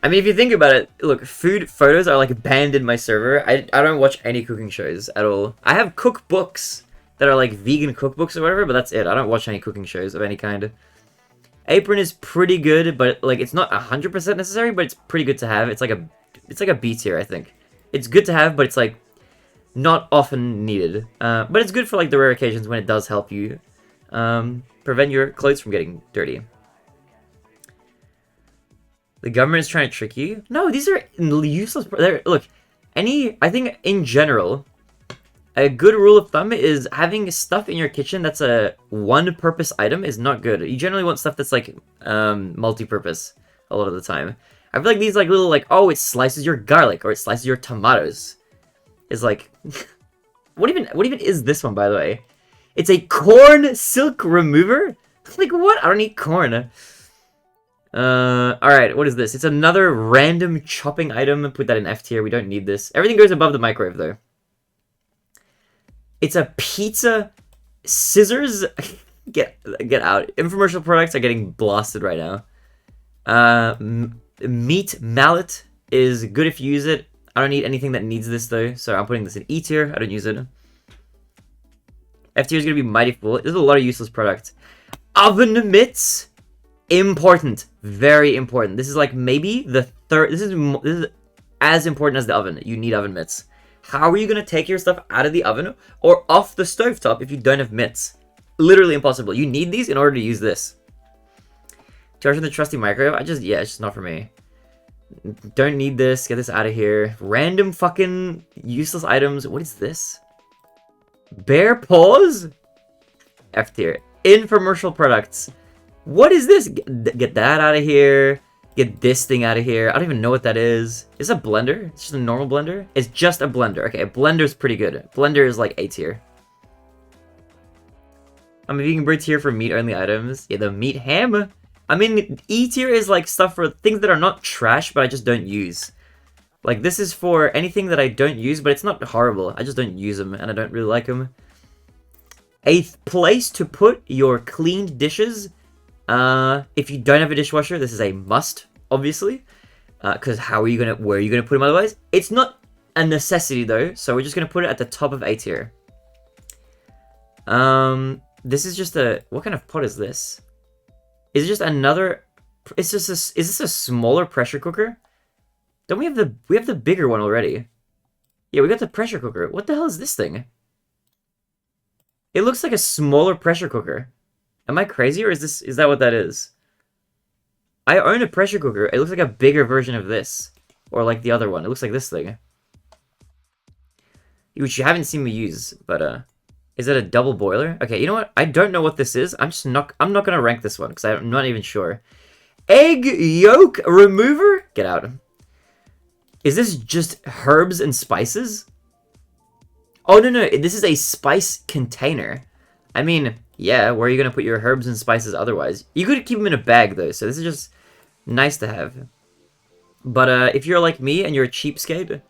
I mean, if you think about it, look, food photos are like banned in my server. I don't watch any cooking shows at all. I have cookbooks that are like vegan cookbooks or whatever, but that's it. I don't watch any cooking shows of any kind. Apron is pretty good, but like it's not 100% necessary, but it's pretty good to have. It's like a B tier, I think. It's good to have, but it's like not often needed. But it's good for like the rare occasions when it does help you. prevent your clothes from getting dirty. The government is trying to trick you. No, these are useless. Look, I think in general, a good rule of thumb is having stuff in your kitchen that's a one-purpose item is not good. You generally want stuff that's like multi-purpose a lot of the time. I feel like these like little like, oh, it slices your garlic or it slices your tomatoes. Is like, what even is this one, by the way? It's a corn silk remover. Like what? I don't eat corn. Alright, what is this? It's another random chopping item. Put that in F tier. We don't need this. Everything goes above the microwave, though. It's a pizza scissors. Get out. Infomercial products are getting blasted right now. Meat mallet is good if you use it. I don't need anything that needs this, though, so I'm putting this in E tier. I don't use it. F tier is going to be mighty full. There's a lot of useless products. Oven mitts. Important. Very important. This is like maybe the third... This is as important as the oven. You need oven mitts. How are you going to take your stuff out of the oven or off the stovetop if you don't have mitts? Literally impossible. You need these in order to use this. Charging the trusty microwave? It's just not for me. Don't need this. Get this out of here. Random fucking useless items. What is this? Bear paws? F tier. Infomercial products. What is this? Get that out of here. Get this thing out of here. I don't even know what that is. Is it a blender? It's just a normal blender? It's just a blender. Okay, a blender's pretty good. Blender is like A tier. I'm a vegan bird tier for meat-only items. Yeah, the meat ham. I mean, E tier is like stuff for things that are not trash, but I just don't use. Like, this is for anything that I don't use, but it's not horrible. I just don't use them, and I don't really like them. A place to put your cleaned dishes. If you don't have a dishwasher, this is a must, obviously. Because where are you gonna put them otherwise? It's not a necessity, though, so we're just gonna put it at the top of A tier. This is just what kind of pot is this? Is it just another... is this a smaller pressure cooker? Don't we have the bigger one already? Yeah, we got the pressure cooker. What the hell is this thing? It looks like a smaller pressure cooker. Am I crazy, or is that what that is? I own a pressure cooker. It looks like a bigger version of this. Or like the other one. It looks like this thing. Which you haven't seen me use, but is it a double boiler? Okay, you know what? I don't know what this is. I'm not gonna rank this one because I'm not even sure. Egg yolk remover? Get out. Is this just herbs and spices? Oh no, this is a spice container. I mean, yeah, where are you gonna put your herbs and spices otherwise? You could keep them in a bag though, so this is just nice to have. But if you're like me and you're a cheapskate,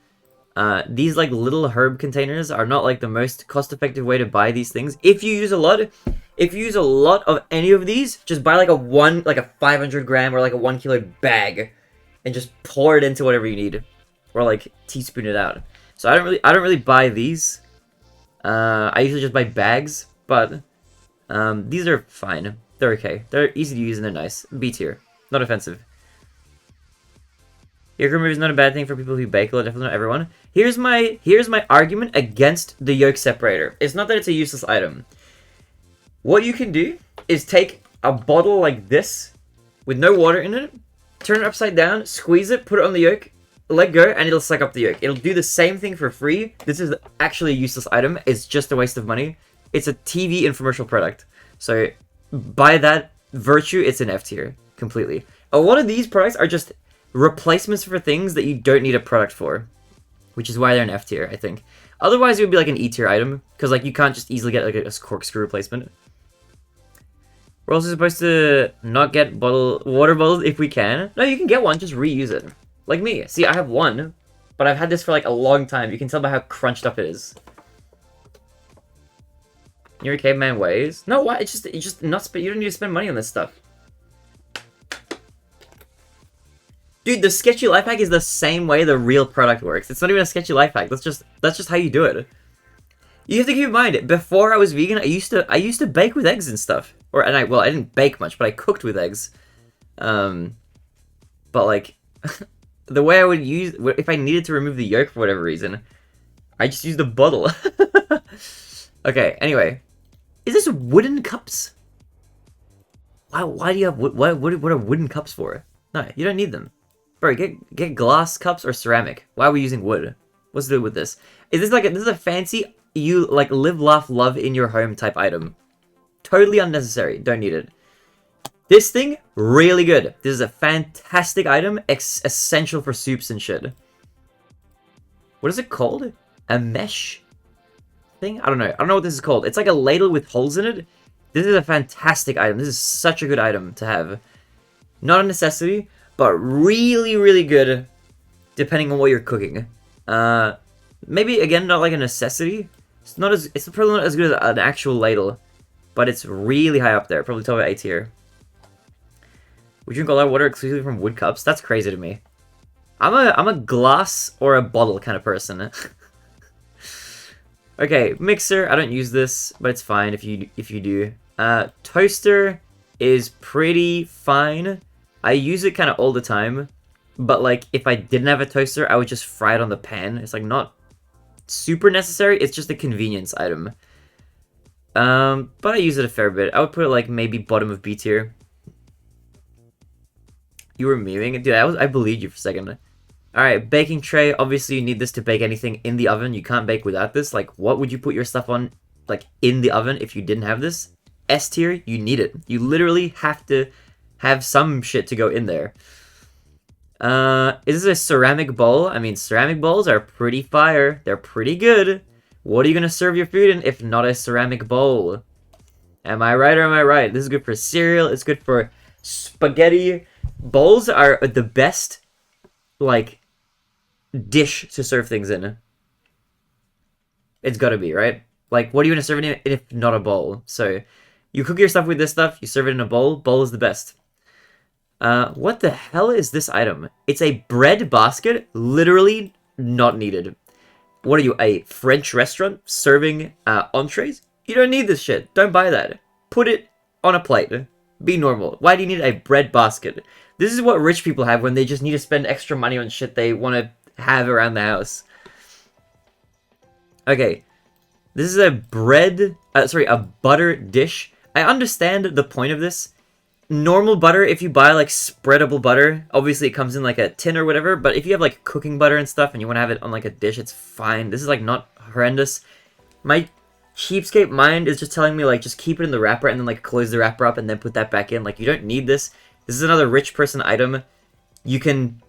these like little herb containers are not like the most cost-effective way to buy these things. If you use a lot of any of these, just buy like a 500 gram or like a 1 kilo bag, and just pour it into whatever you need, or like teaspoon it out. So I don't really buy these. I usually just buy bags, but these are fine. They're okay. They're easy to use and they're nice. B tier, not offensive. Yolk remover is not a bad thing for people who bake a lot, definitely not everyone. Here's my argument against the yolk separator. It's not that it's a useless item. What you can do is take a bottle like this, with no water in it, turn it upside down, squeeze it, put it on the yolk, let go, and it'll suck up the yolk. It'll do the same thing for free. This is actually a useless item. It's just a waste of money. It's a TV infomercial product. So, by that virtue, it's an F tier, completely. A lot of these products are just replacements for things that you don't need a product for, which is why they're an F tier, I think. Otherwise, it would be like an E tier item, because like you can't just easily get like a corkscrew replacement. We're also supposed to not get water bottles if we can. No, you can get one, just reuse it. Like me. See, I have one, but I've had this for like a long time. You can tell by how crunched up it is. Your caveman ways? No, why? It's just not. You don't need to spend money on this stuff. Dude, the sketchy life hack is the same way the real product works. It's not even a sketchy life hack. That's just how you do it. You have to keep in mind, before I was vegan, I used to bake with eggs and stuff. I didn't bake much, but I cooked with eggs. But like, the way I would use, if I needed to remove the yolk for whatever reason, I just used a bottle. Okay, anyway. Is this wooden cups? Why do you have what are wooden cups for? No, you don't need them. Bro, get glass cups or ceramic. Why are we using wood? What's the deal with this? Is this like this is a fancy you like live, laugh, love in your home type item? Totally unnecessary. Don't need it. This thing, really good. This is a fantastic item, essential for soups and shit. What is it called? A mesh thing? I don't know. I don't know what this is called. It's like a ladle with holes in it. This is a fantastic item. This is such a good item to have. Not a necessity, but really, really good depending on what you're cooking. Maybe, again, not like a necessity. It's probably not as good as an actual ladle, but it's really high up there. Probably top of A tier. We drink all our water exclusively from wood cups? That's crazy to me. I'm a glass or a bottle kind of person. Okay, mixer. I don't use this, but it's fine if you do. Toaster is pretty fine. I use it kind of all the time, but like if I didn't have a toaster, I would just fry it on the pan. It's like not super necessary. It's just a convenience item. But I use it a fair bit. I would put it like maybe bottom of B tier. You were memeing? Dude, I believed you for a second. Alright, baking tray. Obviously, you need this to bake anything in the oven. You can't bake without this. Like, what would you put your stuff on, like, in the oven if you didn't have this? S tier, you need it. You literally have to have some shit to go in there. Is this a ceramic bowl? I mean, ceramic bowls are pretty fire. They're pretty good. What are you gonna serve your food in if not a ceramic bowl? Am I right or am I right? This is good for cereal. It's good for spaghetti. Bowls are the best, like, dish to serve things in. It's gotta be, right? Like, what are you gonna serve it in if not a bowl? So, you cook your stuff with this stuff, you serve it in a bowl. Bowl is the best. What the hell is this item? It's a bread basket, literally not needed. What are you, a French restaurant serving entrees? You don't need this shit. Don't buy that. Put it on a plate. Be normal. Why do you need a bread basket? This is what rich people have when they just need to spend extra money on shit they want to have around the house. Okay. This is a a butter dish. I understand the point of this. Normal butter, if you buy like spreadable butter, obviously it comes in like a tin or whatever, but if you have like cooking butter and stuff and you want to have it on like a dish, it's fine. This is like not horrendous. My cheapskate mind is just telling me like just keep it in the wrapper and then like close the wrapper up and then put that back in. Like you don't need this. This is another rich person item. You can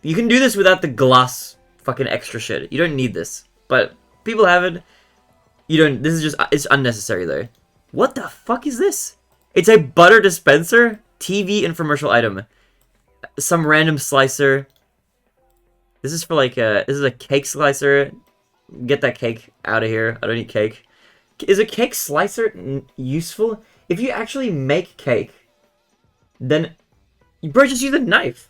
do this without the glass fucking extra shit. You don't need this. But people have it. You don't. This is just, it's unnecessary though. What the fuck is this? It's a butter dispenser? TV infomercial item. Some random slicer. This is for like this is a cake slicer. Get that cake out of here. I don't eat cake. Is a cake slicer useful? If you actually make cake, then bro, just use a knife.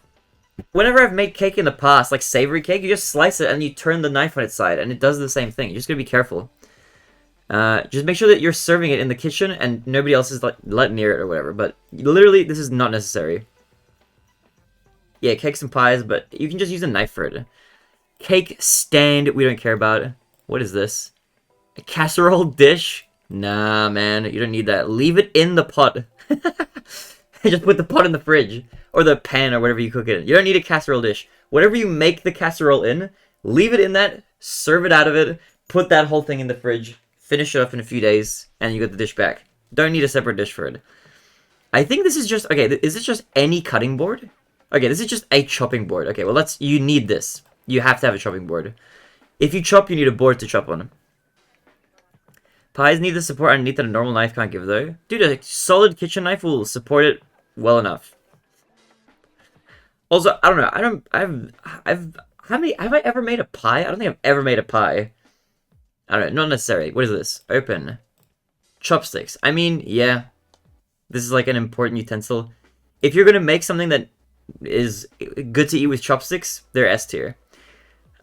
Whenever I've made cake in the past, like savory cake, you just slice it and you turn the knife on its side and it does the same thing. You're just gonna be careful. Just make sure that you're serving it in the kitchen and nobody else is like let near it or whatever. But literally, this is not necessary. Yeah, cakes and pies, but you can just use a knife for it. Cake stand, we don't care about. What is this? A casserole dish? Nah, man, you don't need that. Leave it in the pot. Just put the pot in the fridge. Or the pan or whatever you cook it in. You don't need a casserole dish. Whatever you make the casserole in, leave it in that, serve it out of it, put that whole thing in the fridge, finish it off in a few days, and you get the dish back. Don't need a separate dish for it. I think this is just... Okay, is this just any cutting board? Okay, this is just a chopping board. Okay, well, you need this. You have to have a chopping board. If you chop, you need a board to chop on. Pies need the support underneath that a normal knife can't give, though. Dude, a solid kitchen knife will support it well enough. Also, I don't know. Have I ever made a pie? I don't think I've ever made a pie. I don't know, not necessarily. What is this? Open. Chopsticks. I mean, yeah. This is like an important utensil. If you're gonna make something that is good to eat with chopsticks, they're S tier.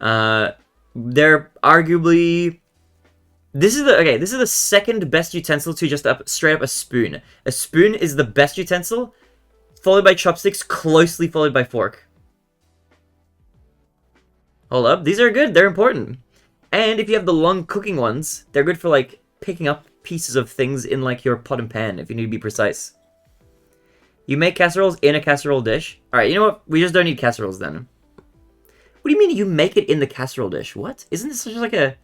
They're arguably... This is the second best utensil to just straight up a spoon. A spoon is the best utensil, followed by chopsticks, closely followed by fork. Hold up, these are good, they're important. And if you have the long cooking ones, they're good for like picking up pieces of things in like your pot and pan, if you need to be precise. You make casseroles in a casserole dish. All right, you know what? We just don't need casseroles then. What do you mean you make it in the casserole dish? What? Isn't this just like a...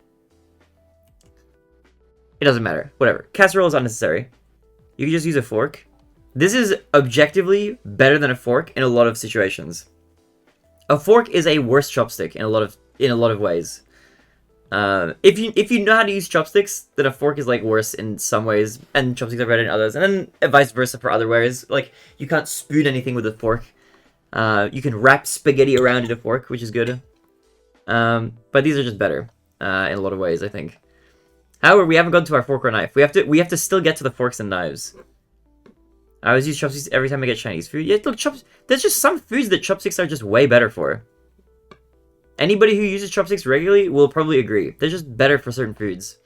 It doesn't matter. Whatever. Casserole is unnecessary. You can just use a fork. This is objectively better than a fork in a lot of situations. A fork is a worse chopstick in a lot of ways. If you know how to use chopsticks, then a fork is like worse in some ways, and chopsticks are better in others, and then vice versa for other ways. Like you can't spoon anything with a fork. You can wrap spaghetti around in a fork, which is good. But these are just better in a lot of ways, I think. However, we haven't gone to our fork or knife. We have to still get to the forks and knives. I always use chopsticks every time I get Chinese food. Yeah, look, there's just some foods that chopsticks are just way better for. Anybody who uses chopsticks regularly will probably agree. They're just better for certain foods.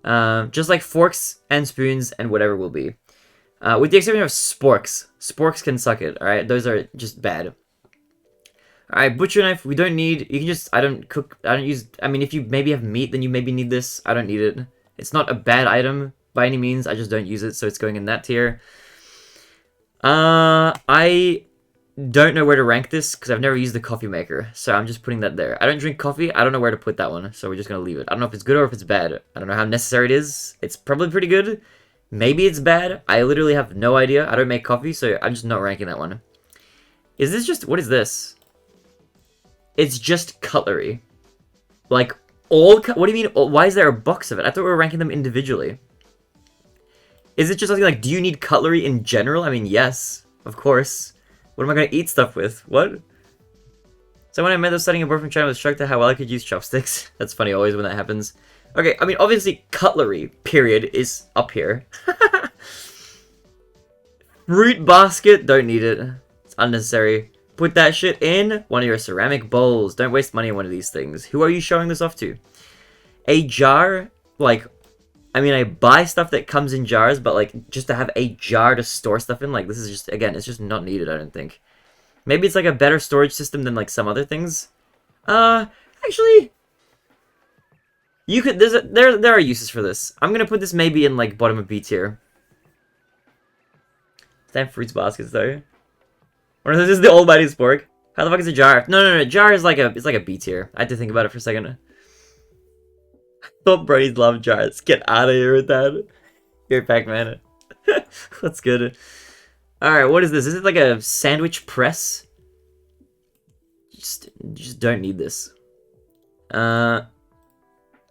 Just like forks and spoons and whatever will be. With the exception of sporks. Sporks can suck it, alright? Those are just bad. Alright, butcher knife, we don't need... You can just... I don't use... I mean, if you maybe have meat, then you maybe need this. I don't need it. It's not a bad item by any means. I just don't use it, so it's going in that tier. I don't know where to rank this, because I've never used the coffee maker. So I'm just putting that there. I don't drink coffee. I don't know where to put that one, so we're just going to leave it. I don't know if it's good or if it's bad. I don't know how necessary it is. It's probably pretty good. Maybe it's bad. I literally have no idea. I don't make coffee, so I'm just not ranking that one. Is this just... What is this? It's just cutlery. Like, all... What do you mean? Why is there a box of it? I thought we were ranking them individually. Is it just something like, do you need cutlery in general? I mean, yes. Of course. What am I going to eat stuff with? What? So when I met those studying abroad from China, I was shocked at how well I could use chopsticks. That's funny always when that happens. Okay, I mean, obviously, cutlery, period, is up here. Fruit basket, don't need it. It's unnecessary. Put that shit in one of your ceramic bowls. Don't waste money on one of these things. Who are you showing this off to? A jar, like, I mean, I buy stuff that comes in jars, but, like, just to have a jar to store stuff in, like, this is just, again, it's just not needed, I don't think. Maybe it's, like, a better storage system than, like, some other things. Actually... You could, there are uses for this. I'm gonna put this maybe in, like, bottom of B tier. Damn fruits baskets, though. Or this is the almighty spork. How the fuck is a jar? No, jar is like it's like a B tier. I had to think about it for a second. I thought Brodies love jars. Get out of here with that. You're Pac-Man. That's good. Alright, what is this? Is it like a sandwich press? Just don't need this.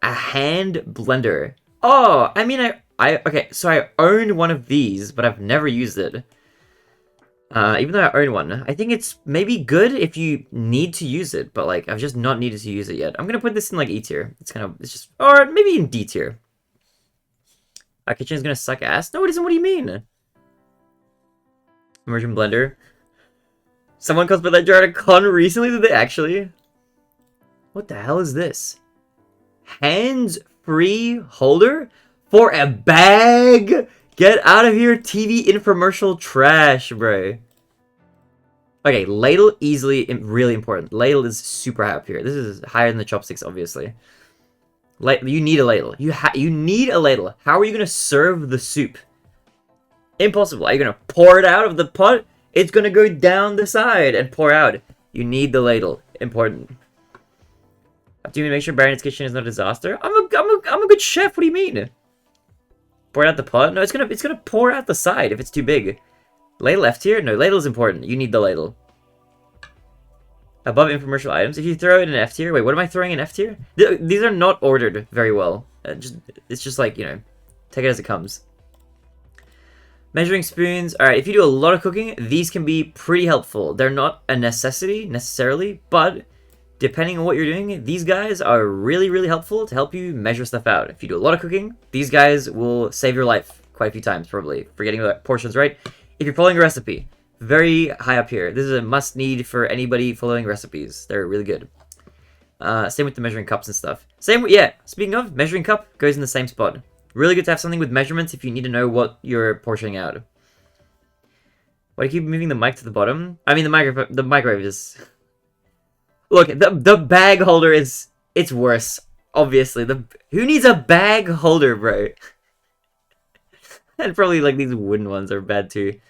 A hand blender. Oh, I mean, okay, so I own one of these, but I've never used it. Even though I own one. I think it's maybe good if you need to use it, but, like, I've just not needed to use it yet. I'm gonna put this in, like, E tier. It's just, or maybe in D tier. Our kitchen is gonna suck ass? No, it isn't. What do you mean? Immersion blender. Someone cosplayed that jar at a con recently? Did they actually? What the hell is this? Hands-free holder for a bag? Get out of here, TV infomercial trash, bro. Okay, ladle, easily, really important. Ladle is super high up here. This is higher than the chopsticks, obviously. You need a ladle. You need a ladle. How are you going to serve the soup? Impossible. Are you going to pour it out of the pot? It's going to go down the side and pour out. You need the ladle. Important. Do you make sure Baron's kitchen is not a disaster? I'm a good chef. What do you mean? Pour it out the pot? No, it's gonna pour out the side if it's too big. Ladle F tier? No, ladle is important. You need the ladle. Above infomercial items. If you throw it in F tier, wait, what am I throwing in F tier? These are not ordered very well. It's just like, you know, take it as it comes. Measuring spoons. All right, if you do a lot of cooking, these can be pretty helpful. They're not a necessity necessarily, but depending on what you're doing, these guys are really, really helpful to help you measure stuff out. If you do a lot of cooking, these guys will save your life quite a few times, probably, for getting the portions right. If you're following a recipe, very high up here. This is a must-need for anybody following recipes. They're really good. Same with the measuring cups and stuff. Yeah, speaking of, measuring cup goes in the same spot. Really good to have something with measurements if you need to know what you're portioning out. Why do you keep moving the mic to the bottom? I mean, the microwave is... Look, the bag holder is... It's worse, obviously. Who needs a bag holder, bro? And probably like these wooden ones are bad too.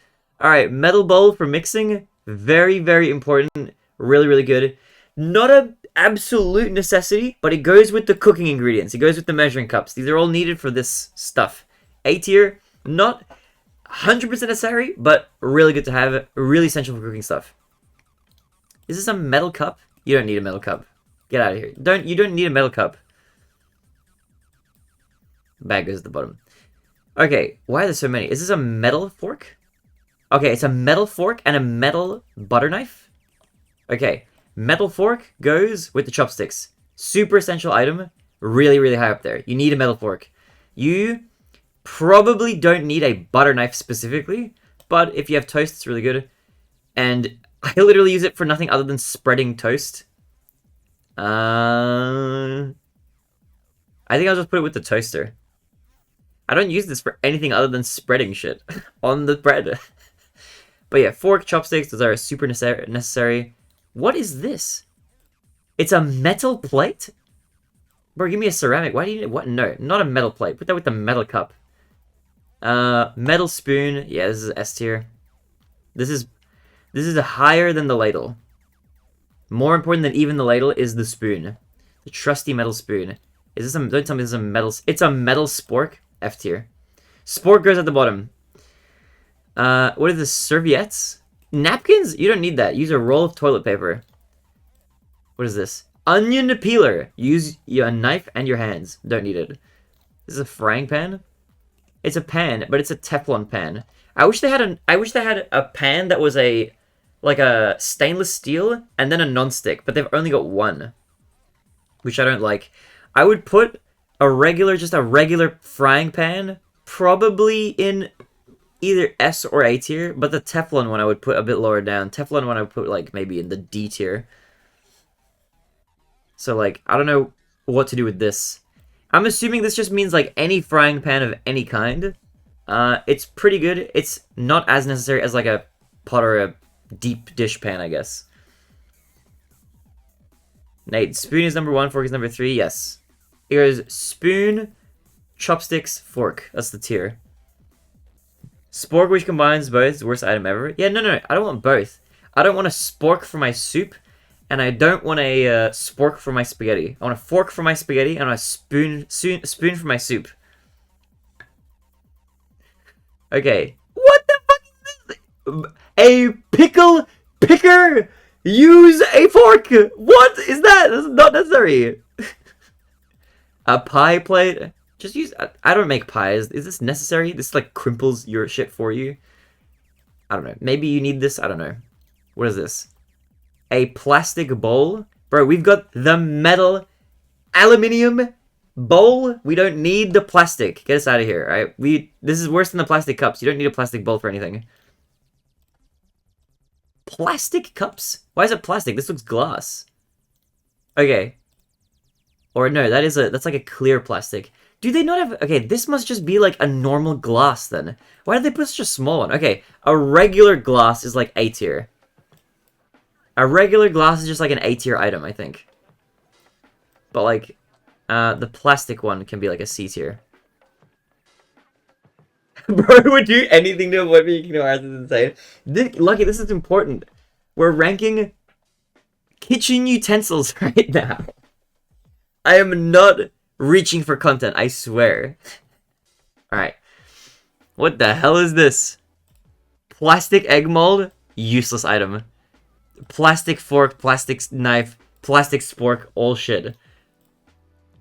Alright, metal bowl for mixing. Very, very important. Really, really good. Not a absolute necessity, but it goes with the cooking ingredients. It goes with the measuring cups. These are all needed for this stuff. A tier, not 100% necessary, but really good to have. Really essential for cooking stuff. Is this a metal cup? You don't need a metal cup. Get out of here. You don't need a metal cup. Bag goes at the bottom. Okay, why are there so many? Is this a metal fork? Okay, it's a metal fork and a metal butter knife. Okay, metal fork goes with the chopsticks. Super essential item. Really, really high up there. You need a metal fork. You probably don't need a butter knife specifically, but if you have toast, it's really good. And I literally use it for nothing other than spreading toast. I think I'll just put it with the toaster. I don't use this for anything other than spreading shit on the bread. But yeah, fork, chopsticks, those are super necessary. What is this? It's a metal plate? Bro, give me a ceramic. Why do you need... What? No, not a metal plate. Put that with the metal cup. Metal spoon. Yeah, this is S tier. This is higher than the ladle. More important than even the ladle is the spoon. The trusty metal spoon. Is this a... Don't tell me this is a metal... It's a metal spork. F tier. Spork goes at the bottom. What are the serviettes? Napkins? You don't need that. Use a roll of toilet paper. What is this? Onion peeler. Use your knife and your hands. Don't need it. This is a frying pan? It's a pan, but it's a Teflon pan. I wish they had a pan that was like a stainless steel and then a non-stick, but they've only got one, which I don't like. I would put just a regular frying pan probably in either S or A tier, but the Teflon one I would put a bit lower down. Teflon one I would put like maybe in the D tier. So like, I don't know what to do with this. I'm assuming this just means like any frying pan of any kind. It's pretty good. It's not as necessary as like a pot or a deep dish pan, I guess. Nate, spoon is number 1, fork is number 3, yes. It goes spoon, chopsticks, fork. That's the tier. Spork, which combines both, is the worst item ever. Yeah, no, I don't want both. I don't want a spork for my soup, and I don't want a spork for my spaghetti. I want a fork for my spaghetti and a spoon for my soup. Okay. What the fuck is this? A pickle picker? Use a fork! What is that? That's not necessary. A pie plate? Just use... I don't make pies. Is this necessary? This like crimples your shit for you? I don't know. Maybe you need this? I don't know. What is this? A plastic bowl? Bro, we've got the metal aluminium bowl. We don't need the plastic. Get us out of here, alright? This is worse than the plastic cups. You don't need a plastic bowl for anything. Plastic cups? Why is it plastic? This looks glass. Okay. Or no, that's like a clear plastic. Do they not have... Okay, this must just be like a normal glass then. Why did they put such a small one? Okay, a regular glass is like A tier. A regular glass is just like an A tier item, I think. But like, the plastic one can be like a C tier. Bro would do anything to avoid being Kingdom Hearts. Is insane. Lucky, this is important. We're ranking kitchen utensils right now. I am not reaching for content, I swear. Alright. What the hell is this? Plastic egg mold? Useless item. Plastic fork, plastic knife, plastic spork, all shit.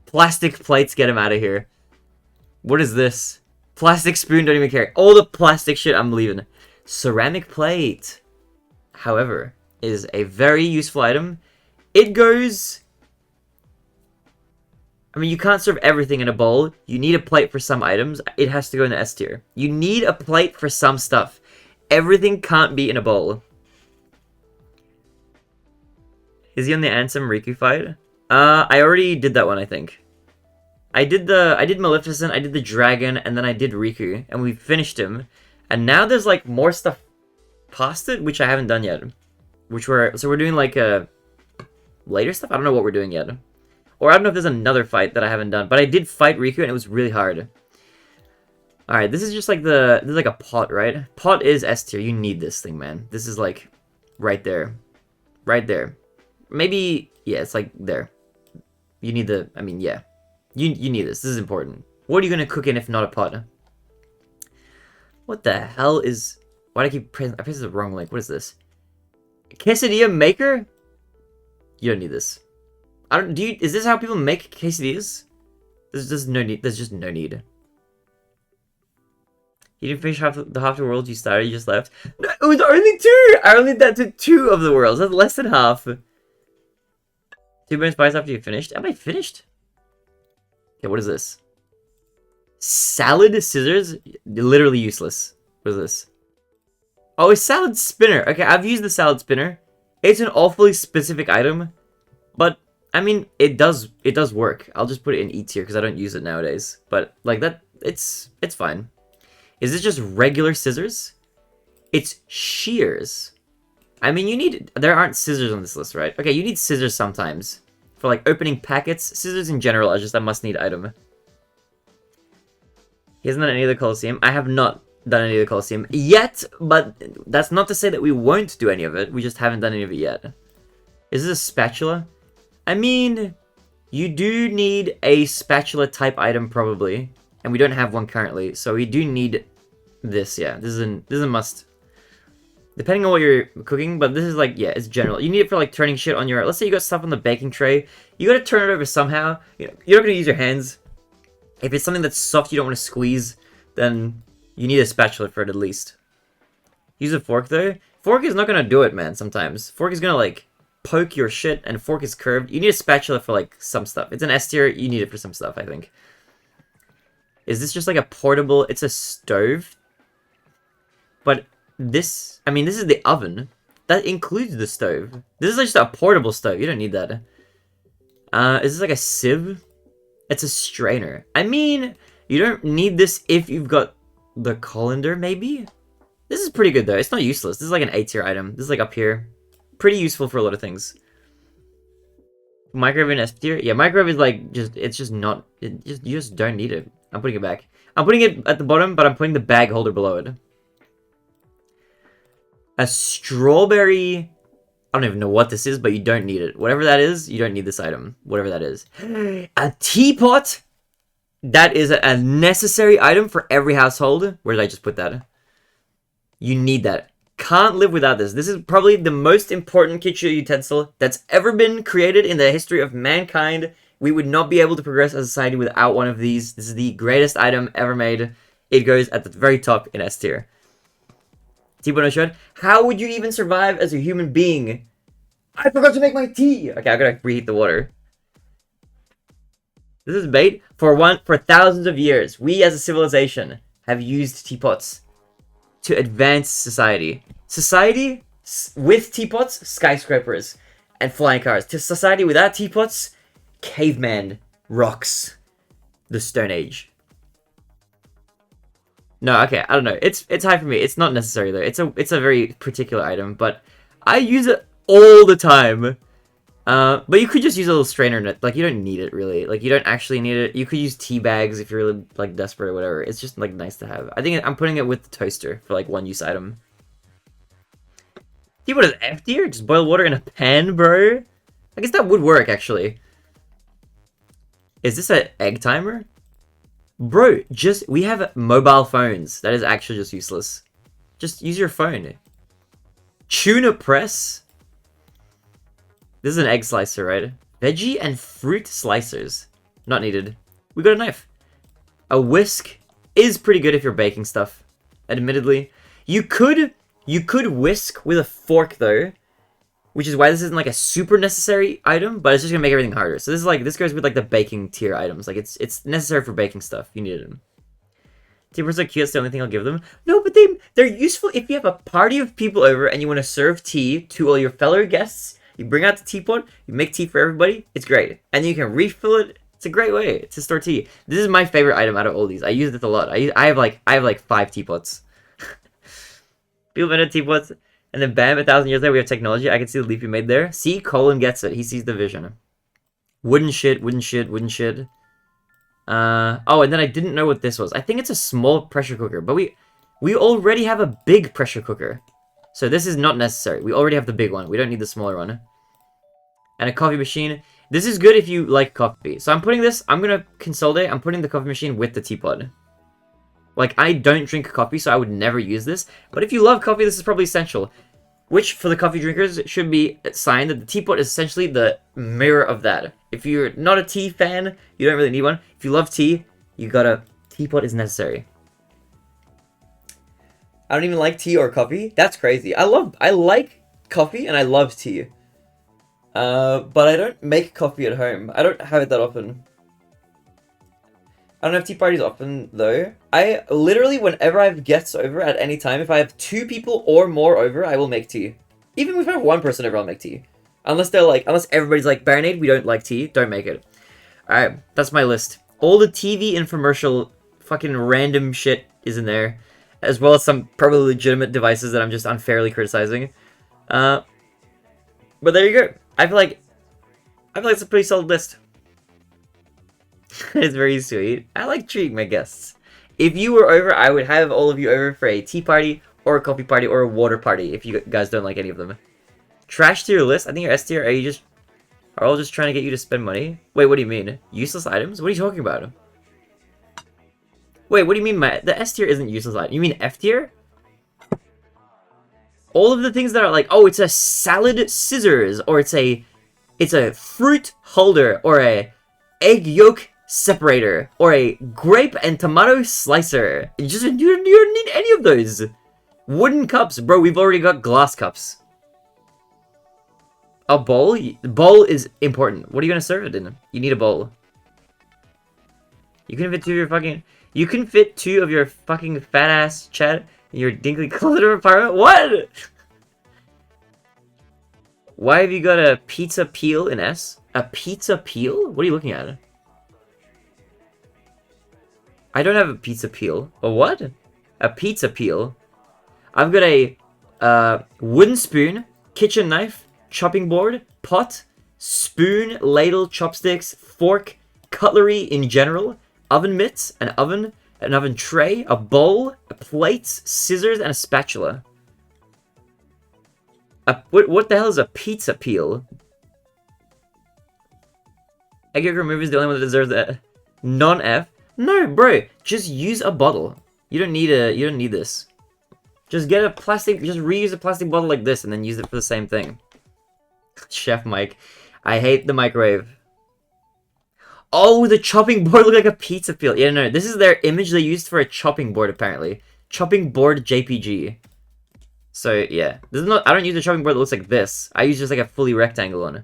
Plastic plates, get him out of here. What is this? Plastic spoon, don't even care. All the plastic shit, I'm leaving. Ceramic plate, however, is a very useful item. It goes... I mean, you can't serve everything in a bowl. You need a plate for some items. It has to go in the S tier. You need a plate for some stuff. Everything can't be in a bowl. Is he on the Ansem Riku fight? I already did that one, I think. I did Maleficent, I did the dragon, and then I did Riku, and we finished him. And now there's like more stuff past it, which I haven't done yet. So we're doing like later stuff? I don't know what we're doing yet. Or I don't know if there's another fight that I haven't done, but I did fight Riku and it was really hard. Alright, this is just like this is like a pot, right? Pot is S tier. You need this thing, man. This is like right there. Right there. Maybe, yeah, it's like there. You need the, I mean, yeah. You need this. This is important. What are you gonna cook in if not a pot? What the hell is... Why do I keep pressing... I pressed the wrong link. What is this? Quesadilla maker? You don't need this. I don't... Is this how people make quesadillas? There's no need. There's just no need. You didn't finish half the world you started, you just left? No, it was only 2! I only did that to 2 of the worlds. That's less than half. 2 bonus bites after you finished? Am I finished? Okay, what is this? Salad scissors? Literally useless. What is this? Oh, a salad spinner. Okay, I've used the salad spinner. It's an awfully specific item. But, I mean, it does work. I'll just put it in E tier because I don't use it nowadays. But, like, that, it's fine. Is this just regular scissors? It's shears. I mean, there aren't scissors on this list, right? Okay, you need scissors sometimes. For, like, opening packets. Scissors in general are just a must-need item. He hasn't done any of the Colosseum. I have not done any of the Colosseum yet, but that's not to say that we won't do any of it. We just haven't done any of it yet. Is this a spatula? I mean, you do need a spatula-type item, probably. And we don't have one currently, so we do need this, yeah. This is a must. Depending on what you're cooking, but this is like, yeah, it's general. You need it for like turning shit on your... Let's say you got stuff on the baking tray. You gotta turn it over somehow. You're not gonna use your hands. If it's something that's soft you don't want to squeeze, then you need a spatula for it at least. Use a fork though. Fork is not gonna do it, man, sometimes. Fork is gonna like poke your shit, and fork is curved. You need a spatula for like some stuff. It's an S tier, you need it for some stuff, I think. Is this just like a portable... It's a stove. But this... I mean, this is the oven. That includes the stove. This is just a portable stove. You don't need that. Is this like a sieve? It's a strainer. I mean, you don't need this if you've got the colander, maybe? This is pretty good, though. It's not useless. This is like an A tier item. This is like up here. Pretty useful for a lot of things. Microwave in S tier? Yeah, microwave is like, it's just not... you just don't need it. I'm putting it back. I'm putting it at the bottom, but I'm putting the bag holder below it. A strawberry... I don't even know what this is, but you don't need it. Whatever that is, you don't need this item. Whatever that is. A teapot? That is a necessary item for every household. Where did I just put that? You need that. Can't live without this. This is probably the most important kitchen utensil that's ever been created in the history of mankind. We would not be able to progress as a society without one of these. This is the greatest item ever made. It goes at the very top in S tier. T-Bono showed, how would you even survive as a human being? I forgot to make my tea! Okay, I gotta reheat the water. This is bait. For thousands of years, we as a civilization have used teapots to advance society. Society with teapots, skyscrapers, and flying cars. To society without teapots, caveman, rocks, the Stone Age. No, okay, I don't know. It's high for me. It's not necessary though. It's a very particular item, but I use it all the time. But you could just use a little strainer in it. Like, you don't need it really. Like, you don't actually need it. You could use tea bags if you're really like desperate or whatever. It's just like nice to have. I think I'm putting it with the toaster for like one use item. See what is F tier? Just boil water in a pan, bro. I guess that would work actually. Is this an egg timer? Bro, we have mobile phones. That is actually just useless. Just use your phone. Tuna press? This is an egg slicer, right? Veggie and fruit slicers. Not needed. We got a knife. A whisk is pretty good if you're baking stuff. Admittedly. You could whisk with a fork though. Which is why this isn't like a super necessary item, but it's just gonna make everything harder. So this goes with like the baking tier items. Like it's necessary for baking stuff. You need them. Teapots are cute, that's the only thing I'll give them. No, but they're useful if you have a party of people over and you want to serve tea to all your fellow guests. You bring out the teapot, you make tea for everybody. It's great. And you can refill it. It's a great way to store tea. This is my favorite item out of all these. I use it a lot. I have like 5 teapots. People invented teapots. And then bam, 1,000 years later, we have technology. I can see the leap you made there. See, Colin gets it. He sees the vision. Wooden shit, wooden shit, wooden shit. Oh, and then I didn't know what this was. I think it's a small pressure cooker, but we already have a big pressure cooker. So this is not necessary. We already have the big one. We don't need the smaller one. And a coffee machine. This is good if you like coffee. So I'm gonna consolidate. I'm putting the coffee machine with the teapot. Like, I don't drink coffee, so I would never use this. But if you love coffee, this is probably essential. Which, for the coffee drinkers, should be a sign that the teapot is essentially the mirror of that. If you're not a tea fan, you don't really need one. If you love tea, teapot is necessary. I don't even like tea or coffee. That's crazy. I like coffee and I love tea. But I don't make coffee at home. I don't have it that often. I don't have tea parties often, though. I literally, whenever I have guests over at any time, if I have 2 people or more over, I will make tea. Even if I have 1 person over, I'll make tea. Unless everybody's like, Baronade, we don't like tea, don't make it. Alright, that's my list. All the TV infomercial fucking random shit is in there. As well as some probably legitimate devices that I'm just unfairly criticizing. But there you go. I feel like it's a pretty solid list. It's very sweet. I like treating my guests. If you were over, I would have all of you over for a tea party, or a coffee party, or a water party, if you guys don't like any of them. Trash tier list? I think your S tier, are all just trying to get you to spend money? Wait, what do you mean? Useless items? What are you talking about? Wait, what do you mean the S tier isn't useless item? You mean F tier? All of the things that are like, oh, it's a salad scissors, or it's a fruit holder, or a egg yolk separator, or a grape and tomato slicer. You don't need any of those. Wooden cups. Bro, we've already got glass cups. A bowl? Bowl is important. What are you gonna serve it in? You need a bowl. You can fit 2 of your fucking... You can fit 2 of your fucking fat ass Chad in your dinky clutter apartment? What? Why have you got a pizza peel in S? A pizza peel? What are you looking at? I don't have a pizza peel. A what? A pizza peel. I've got a wooden spoon, kitchen knife, chopping board, pot, spoon, ladle, chopsticks, fork, cutlery in general, oven mitts, an oven tray, a bowl, plates, scissors, and a spatula. What the hell is a pizza peel? Egg yolk remover is the only one that deserves a non-F. No, bro, just use a bottle. You don't need this. Just get a plastic, just reuse a plastic bottle like this and then use it for the same thing. Chef Mike, I hate the microwave. Oh, the chopping board looked like a pizza peel. Yeah, no, this is their image they used for a chopping board, apparently. Chopping board JPG. So, yeah. This is not, I don't use a chopping board that looks like this. I use just like a fully rectangle one.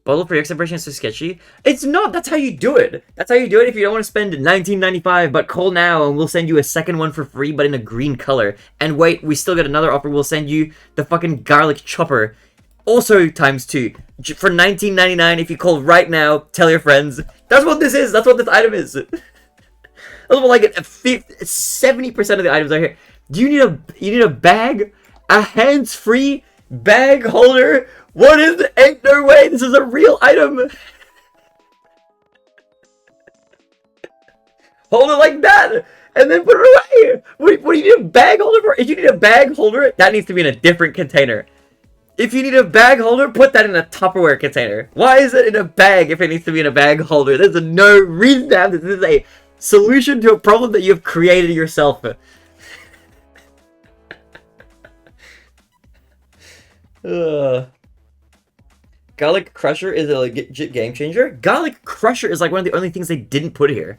Bottle for your separation is so sketchy. It's not! That's how you do it! That's how you do it if you don't want to spend $19.95, but call now and we'll send you a second one for free, but in a green color. And wait, we still got another offer. We'll send you the fucking garlic chopper. Also times 2. For $19.99 if you call right now, tell your friends. That's what this is! That's what this item is! That's what, like, 70% of the items are here. Do you need a bag? A hands-free bag holder? What is it? Ain't no way, this is a real item! Hold it like that! And then put it away! What do you need a bag holder for? If you need a bag holder, that needs to be in a different container. If you need a bag holder, put that in a Tupperware container. Why is it in a bag if it needs to be in a bag holder? There's no reason to have this. This is a solution to a problem that you've created yourself. Garlic Crusher is a legit game changer. Garlic Crusher is like one of the only things they didn't put here.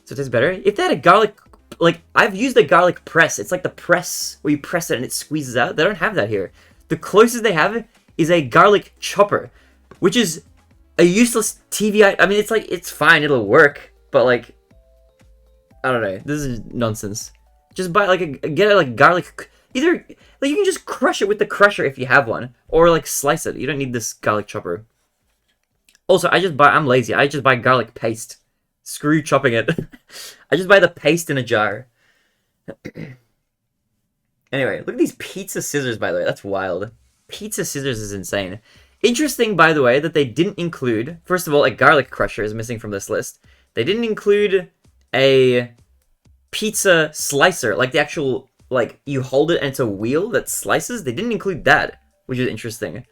So it tastes better. If they had a garlic, like, I've used a garlic press. It's like the press where you press it and it squeezes out. They don't have that here. The closest they have is a garlic chopper, which is a useless TV. I mean, it's like, it's fine. It'll work. But like, I don't know. This is nonsense. Just buy like get a like garlic. Either like you can just crush it with the crusher if you have one, or like slice it. You don't need this garlic chopper. Also, I'm lazy. I just buy garlic paste. Screw chopping it. I just buy the paste in a jar. Anyway, look at these pizza scissors, by the way. That's wild. Pizza scissors is insane. Interesting, by the way, that they didn't include... First of all, a garlic crusher is missing from this list. They didn't include a pizza slicer, like the actual... Like, you hold it and it's a wheel that slices. They didn't include that, which is interesting.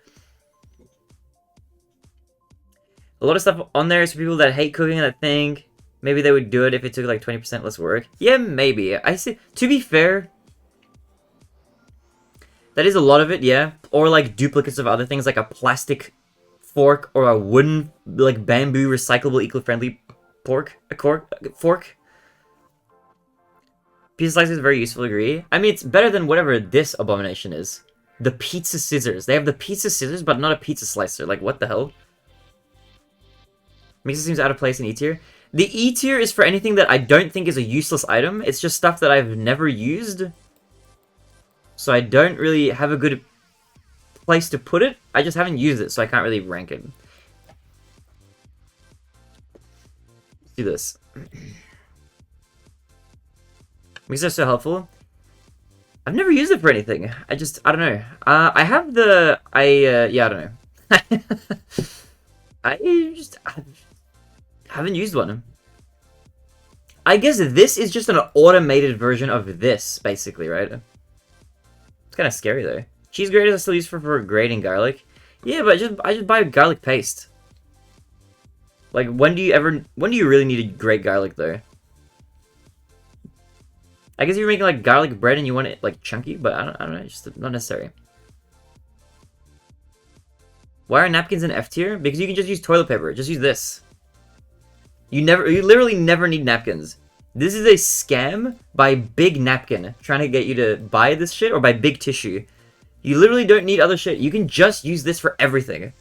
A lot of stuff on there is for people that hate cooking and that think maybe they would do it if it took like 20% less work. Yeah, maybe. I see. To be fair, that is a lot of it, yeah. Or like duplicates of other things, like a plastic fork or a wooden, like bamboo recyclable, eco-friendly fork. Pizza slicer is very useful, agree. I mean, it's better than whatever this abomination is. The pizza scissors. They have the pizza scissors, but not a pizza slicer. Like, what the hell? Makes it seems out of place in E tier. The E tier is for anything that I don't think is a useless item. It's just stuff that I've never used. So I don't really have a good place to put it. I just haven't used it, so I can't really rank it. Let's do this. Because they're so helpful. I've never used it for anything. I don't know. I have the... yeah, I don't know. I haven't used one. I guess this is just an automated version of this, basically, right? It's kind of scary, though. Cheese graters I still use for grating garlic. Yeah, but I just buy garlic paste. Like, when do you really need to grate garlic, though? I guess if you're making, like, garlic bread and you want it, like, chunky, but I don't know, it's just not necessary. Why are napkins in F tier? Because you can just use toilet paper. Just use this. You literally never need napkins. This is a scam by Big Napkin trying to get you to buy this shit, or by Big Tissue. You literally don't need other shit. You can just use this for everything.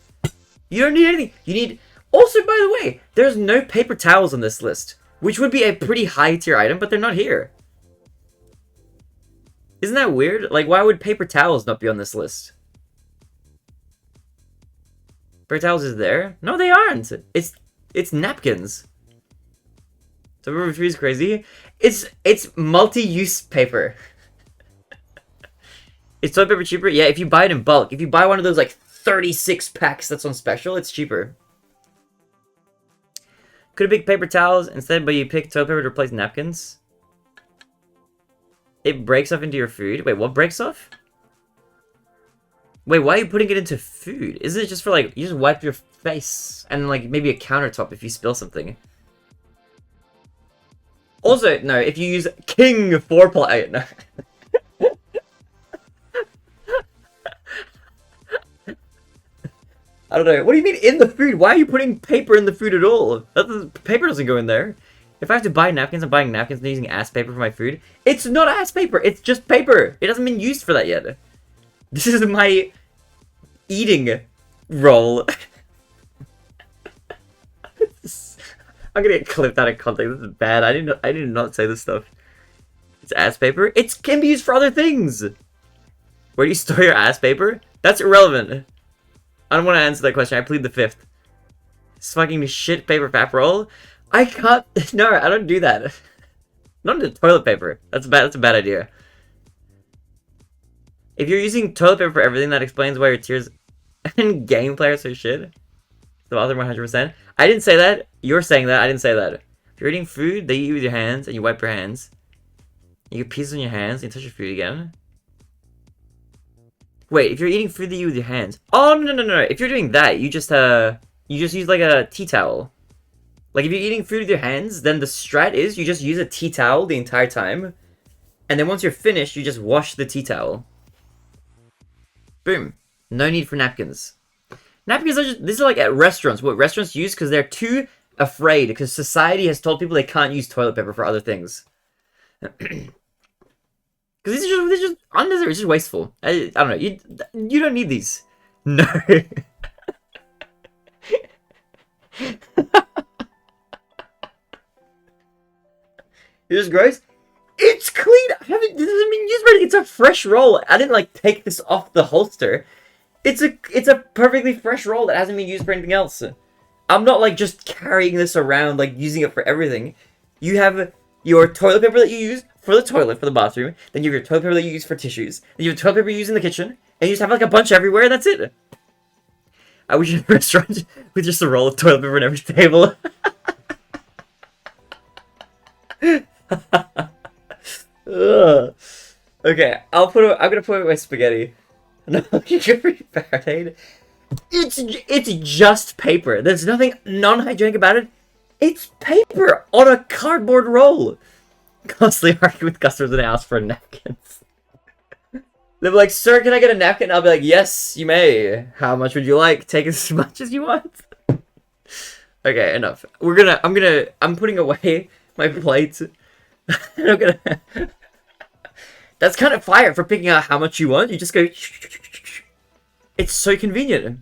You don't need anything. You need... Also, by the way, there's no paper towels on this list, which would be a pretty high tier item, but they're not here. Isn't that weird? Like, why would paper towels not be on this list? Paper towels is there? No, they aren't. It's napkins. So Subtember 3 is crazy. It's multi-use paper. Is toilet paper cheaper? Yeah, if you buy it in bulk. If you buy one of those like 36 packs that's on special, it's cheaper. Could have picked paper towels instead, but you pick toilet paper to replace napkins. It breaks off into your food. Wait, what breaks off? Wait, why are you putting it into food? Isn't it just for, like, you just wipe your face and, like, maybe a countertop if you spill something? Also, no, if you use King 4-ply... No. I don't know. What do you mean in the food? Why are you putting paper in the food at all? Paper doesn't go in there. If I have to buy napkins, I'm buying napkins and using ass paper for my food. It's not ass paper. It's just paper. It hasn't been used for that yet. This is my eating roll. I'm gonna get clipped out of context. This is bad. I did not say this stuff. It's ass paper. It can be used for other things. Where do you store your ass paper? That's irrelevant. I don't want to answer that question. I plead the fifth. This fucking shit paper fap roll. I can't. No, I don't do that. Not into toilet paper. That's bad. That's a bad idea. If you're using toilet paper for everything, that explains why your tiers and gameplay are so shit. The other 100%. I didn't say that. You're saying that. I didn't say that. If you're eating food, they eat with your hands, and you wipe your hands. You get pieces on your hands, and you touch your food again. Wait, if you're eating food, they eat with your hands. Oh no! If you're doing that, you just use like a tea towel. Like, if you're eating food with your hands, then the strat is you just use a tea towel the entire time. And then once you're finished, you just wash the tea towel. Boom. No need for napkins. Napkins are just... These are like at restaurants. What restaurants use because they're too afraid. Because society has told people they can't use toilet paper for other things. Because these are just unnecessary. It's just wasteful. I don't know. You don't need these. No. It is gross. It's clean. This hasn't been used already. It's a fresh roll. I didn't like take this off the holster. It's a perfectly fresh roll that hasn't been used for anything else. I'm not like just carrying this around like using it for everything. You have your toilet paper that you use for the toilet, for the bathroom. Then you have your toilet paper that you use for tissues. Then you have toilet paper you use in the kitchen. And you just have like a bunch everywhere and that's it. I wish a restaurant with just a roll of toilet paper on every table. Ugh. Okay, I'm gonna put away my spaghetti. No, you're Faraday. It's just paper. There's nothing non-hygienic about it. It's paper on a cardboard roll. Constantly argue with customers in the house for napkins. They'll be like, "Sir, can I get a napkin?" I'll be like, "Yes, you may. How much would you like? Take as much as you want." Okay, enough. I'm putting away my plate. I'm gonna. That's kind of fire for picking out how much you want. You just go. It's so convenient.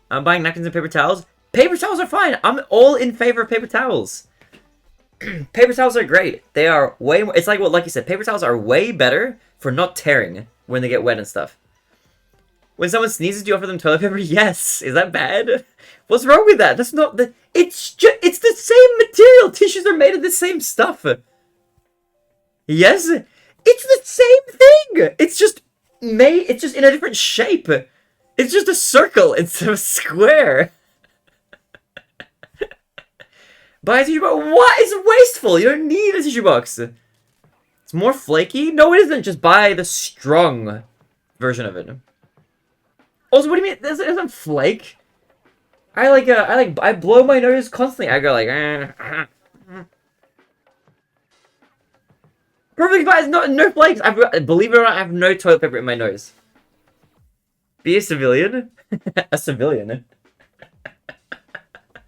I'm buying napkins and paper towels. Paper towels are fine. I'm all in favor of paper towels. Paper towels are great. They are way more. It's like what Lucky said. Paper towels are way better for not tearing when they get wet and stuff. When someone sneezes, do you offer them toilet paper? Yes. Is that bad? What's wrong with that? That's not the. It's the same material. Tissues are made of the same stuff. Yes, it's the same thing. It's just made. It's just in a different shape. It's just a circle instead of a square. Buy a tissue box. What? It's wasteful. You don't need a tissue box. It's more flaky. No, it isn't. Just buy the strong version of it. Also, what do you mean? It doesn't flake. I blow my nose constantly. I go like. Perfectly fine. No flakes. Believe it or not, I have no toilet paper in my nose. Be a civilian. A civilian.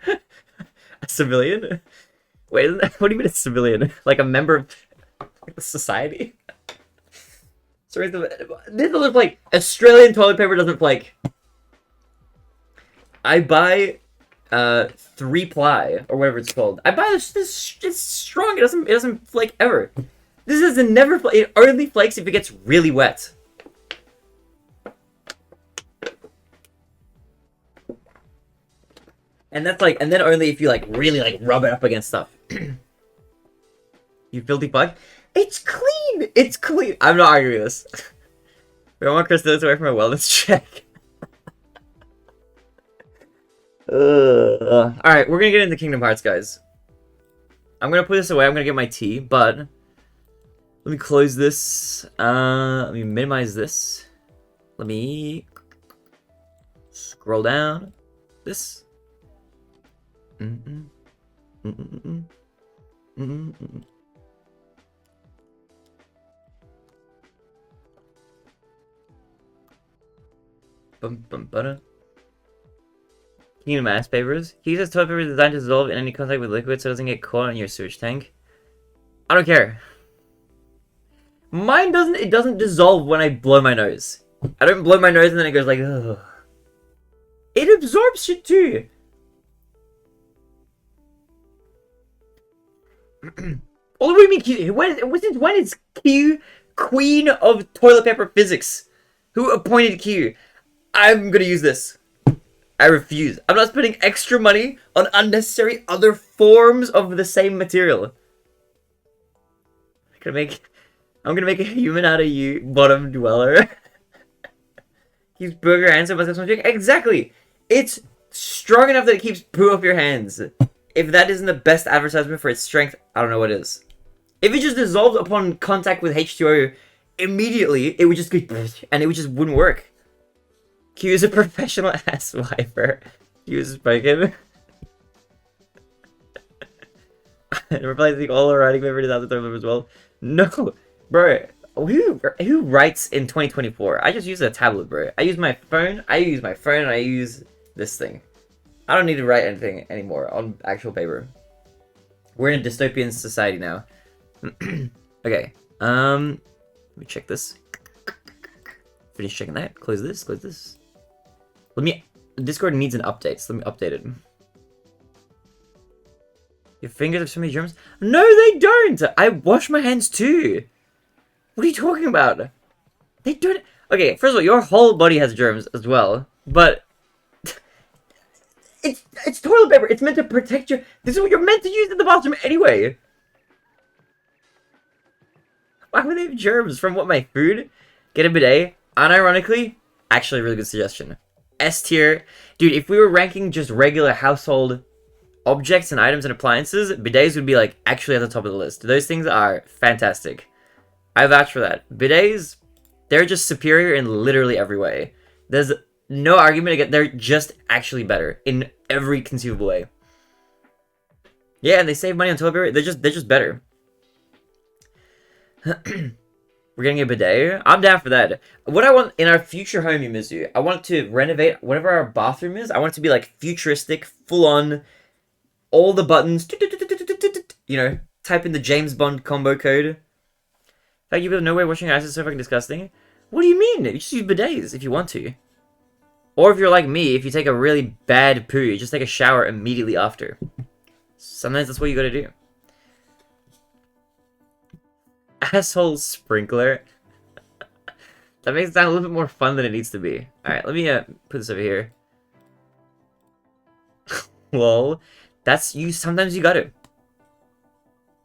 A civilian? Wait, what do you mean a civilian? Like a member of the society? Sorry, this doesn't flake. Australian toilet paper doesn't flake. I buy 3-ply or whatever it's called. I buy this. It's strong. It doesn't flake ever. This is never flake. It only flakes if it gets really wet. And that's like, and then only if you like really like rub it up against stuff. You filthy fuck. It's clean. It's clean. I'm not arguing this. We don't want Chris to away from a wellness check. All right, we're gonna get into Kingdom Hearts, guys. I'm gonna put this away. I'm gonna get my tea, but let me close this. Let me minimize this. Let me scroll down. This. Bum, bum, butter. Kingdom ass papers. He uses toilet paper is designed to dissolve in any contact with liquid so it doesn't get caught in your sewage tank. I don't care. Mine doesn't. It doesn't dissolve when I blow my nose. I don't blow my nose and then it goes like, ugh. It absorbs shit too. What do you mean Q? Since when is Q queen of toilet paper physics? Who appointed Q? I'm gonna use this. I refuse. I'm not spending extra money on unnecessary other forms of the same material. I'm gonna make a human out of you, bottom dweller. Keeps poo off your hands, so must have some drink. Exactly. It's strong enough that it keeps poo off your hands. If that isn't the best advertisement for its strength, I don't know what is. If it just dissolved upon contact with H2O immediately, it would just go and it just wouldn't work. Q is a professional ass wiper. Q is spoken. Replacing all writing paper is out the toilet as well. No, bro. Who writes in 2024? I just use a tablet, bro. I use my phone. I use this thing. I don't need to write anything anymore on actual paper. We're in a dystopian society now. Okay. Let me check this. Finish checking that. Close this. Close this. Discord needs an update, so let me update it. Your fingers have so many germs? No, they don't! I wash my hands too! What are you talking about? They don't... Okay, first of all, your whole body has germs as well, but... It's toilet paper! It's meant to protect you. This is what you're meant to use in the bathroom anyway! Why would they have germs from what, my food? Get a bidet? Unironically, actually a really good suggestion. S tier. Dude, if we were ranking just regular household objects and items and appliances, bidets would be like actually at the top of the list. Those things are fantastic. I vouch for that. Bidets, they're just superior in literally every way. There's no argument against. They're just actually better in every conceivable way. Yeah, and they save money on toilet paper. They're just better. We're getting a bidet. I'm down for that. What I want in our future home, Yumizu, I want to renovate whatever our bathroom is. I want it to be like futuristic, full on, all the buttons. You know, type in the James Bond combo code. Like you have no way washing your eyes is so fucking disgusting. What do you mean? You just use bidets if you want to. Or if you're like me, if you take a really bad poo, you just take a shower immediately after. Sometimes that's what you gotta do. Asshole sprinkler. That makes it sound a little bit more fun than it needs to be. Alright, let me put this over here. Lol. That's you. Sometimes you gotta.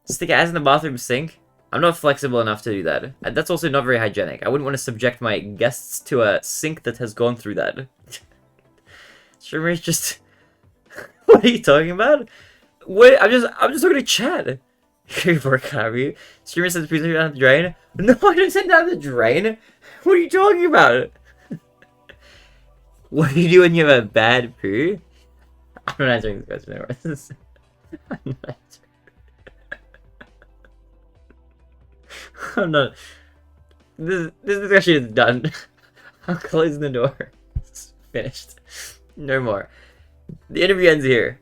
Stick your ass in the bathroom sink. I'm not flexible enough to do that. And that's also not very hygienic. I wouldn't want to subject my guests to a sink that has gone through that. Streamer's just... What are you talking about? Wait, I'm just talking to chat. Streamer says please leave it down the drain. No, I didn't send down the drain. What are you talking about? What do you do when you have a bad poo? I'm not answering this question anymore. I'm not answering. I'm not. This discussion is done. I'm closing the door. It's finished. No more. The interview ends here.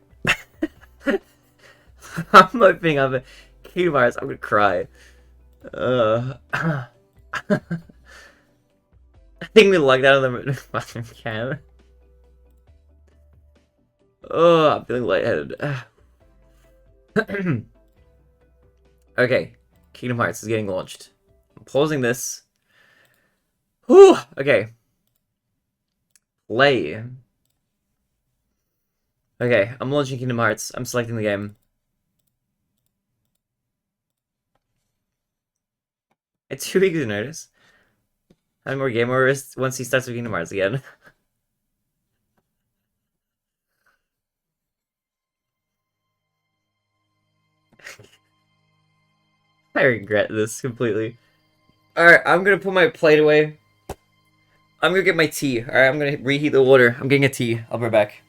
I'm opening up Kingdom Hearts. I'm gonna cry. I think we logged out of the bathroom cam. Oh, I'm feeling lightheaded. Okay, Kingdom Hearts is getting launched. I'm pausing this. Whew, okay. Play. Okay, I'm launching Kingdom Hearts. I'm selecting the game. It's 2 weeks of notice. Having more game over once he starts with Kingdom Hearts again. I regret this completely. Alright, I'm gonna put my plate away. I'm gonna get my tea. Alright, I'm gonna reheat the water. I'm getting a tea. I'll be right back.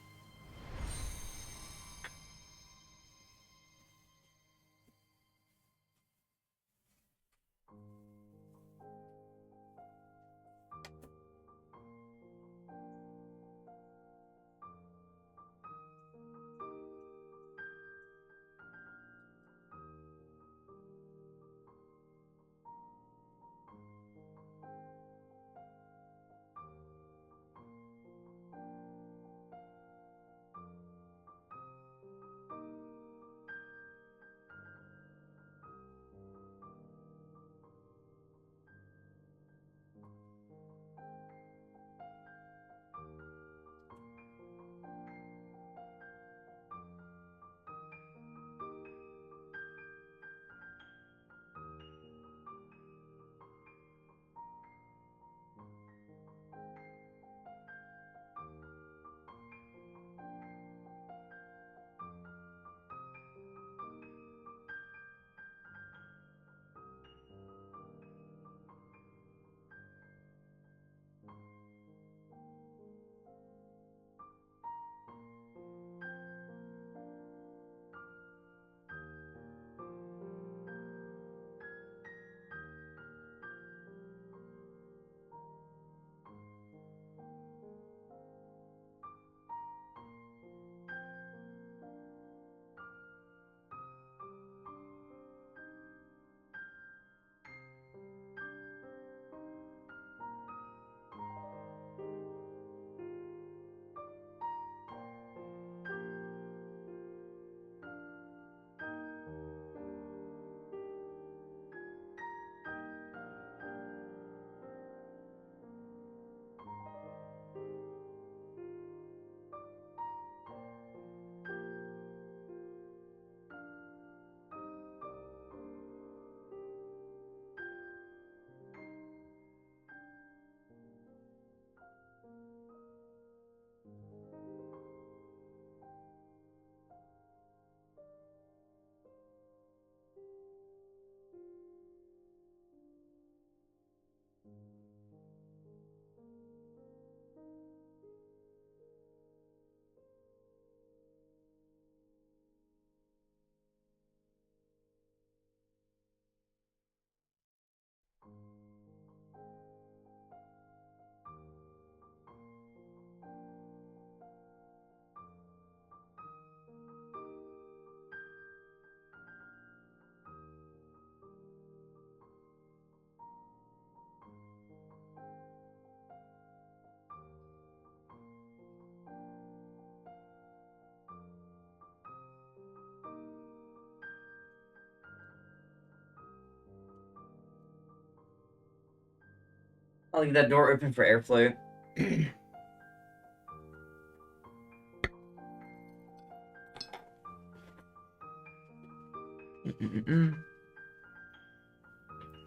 I'll leave that door open for airflow.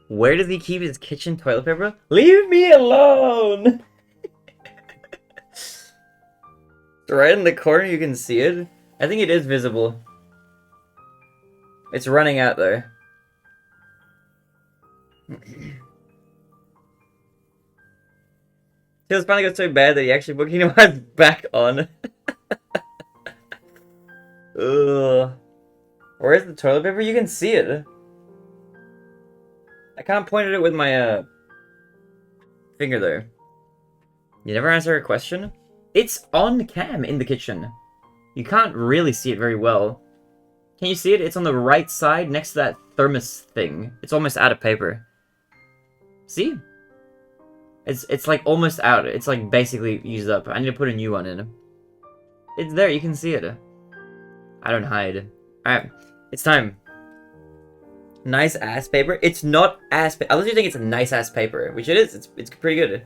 Where does he keep his kitchen toilet paper? Leave me alone! It's right in the corner, you can see it. I think it is visible. It's running out though. Tails finally got so bad that he actually put Kingdom Hearts back on. Ugh. Where's the toilet paper? You can see it. I can't point at it with my finger though. You never answer a question? It's on cam in the kitchen. You can't really see it very well. Can you see it? It's on the right side next to that thermos thing. It's almost out of paper. See? It's like almost out. It's like basically used up. I need to put a new one in. It's there, you can see it. I don't hide. Alright, it's time. Nice ass paper? It's not ass paper. Unless you think it's a nice ass paper, which it is. It's pretty good.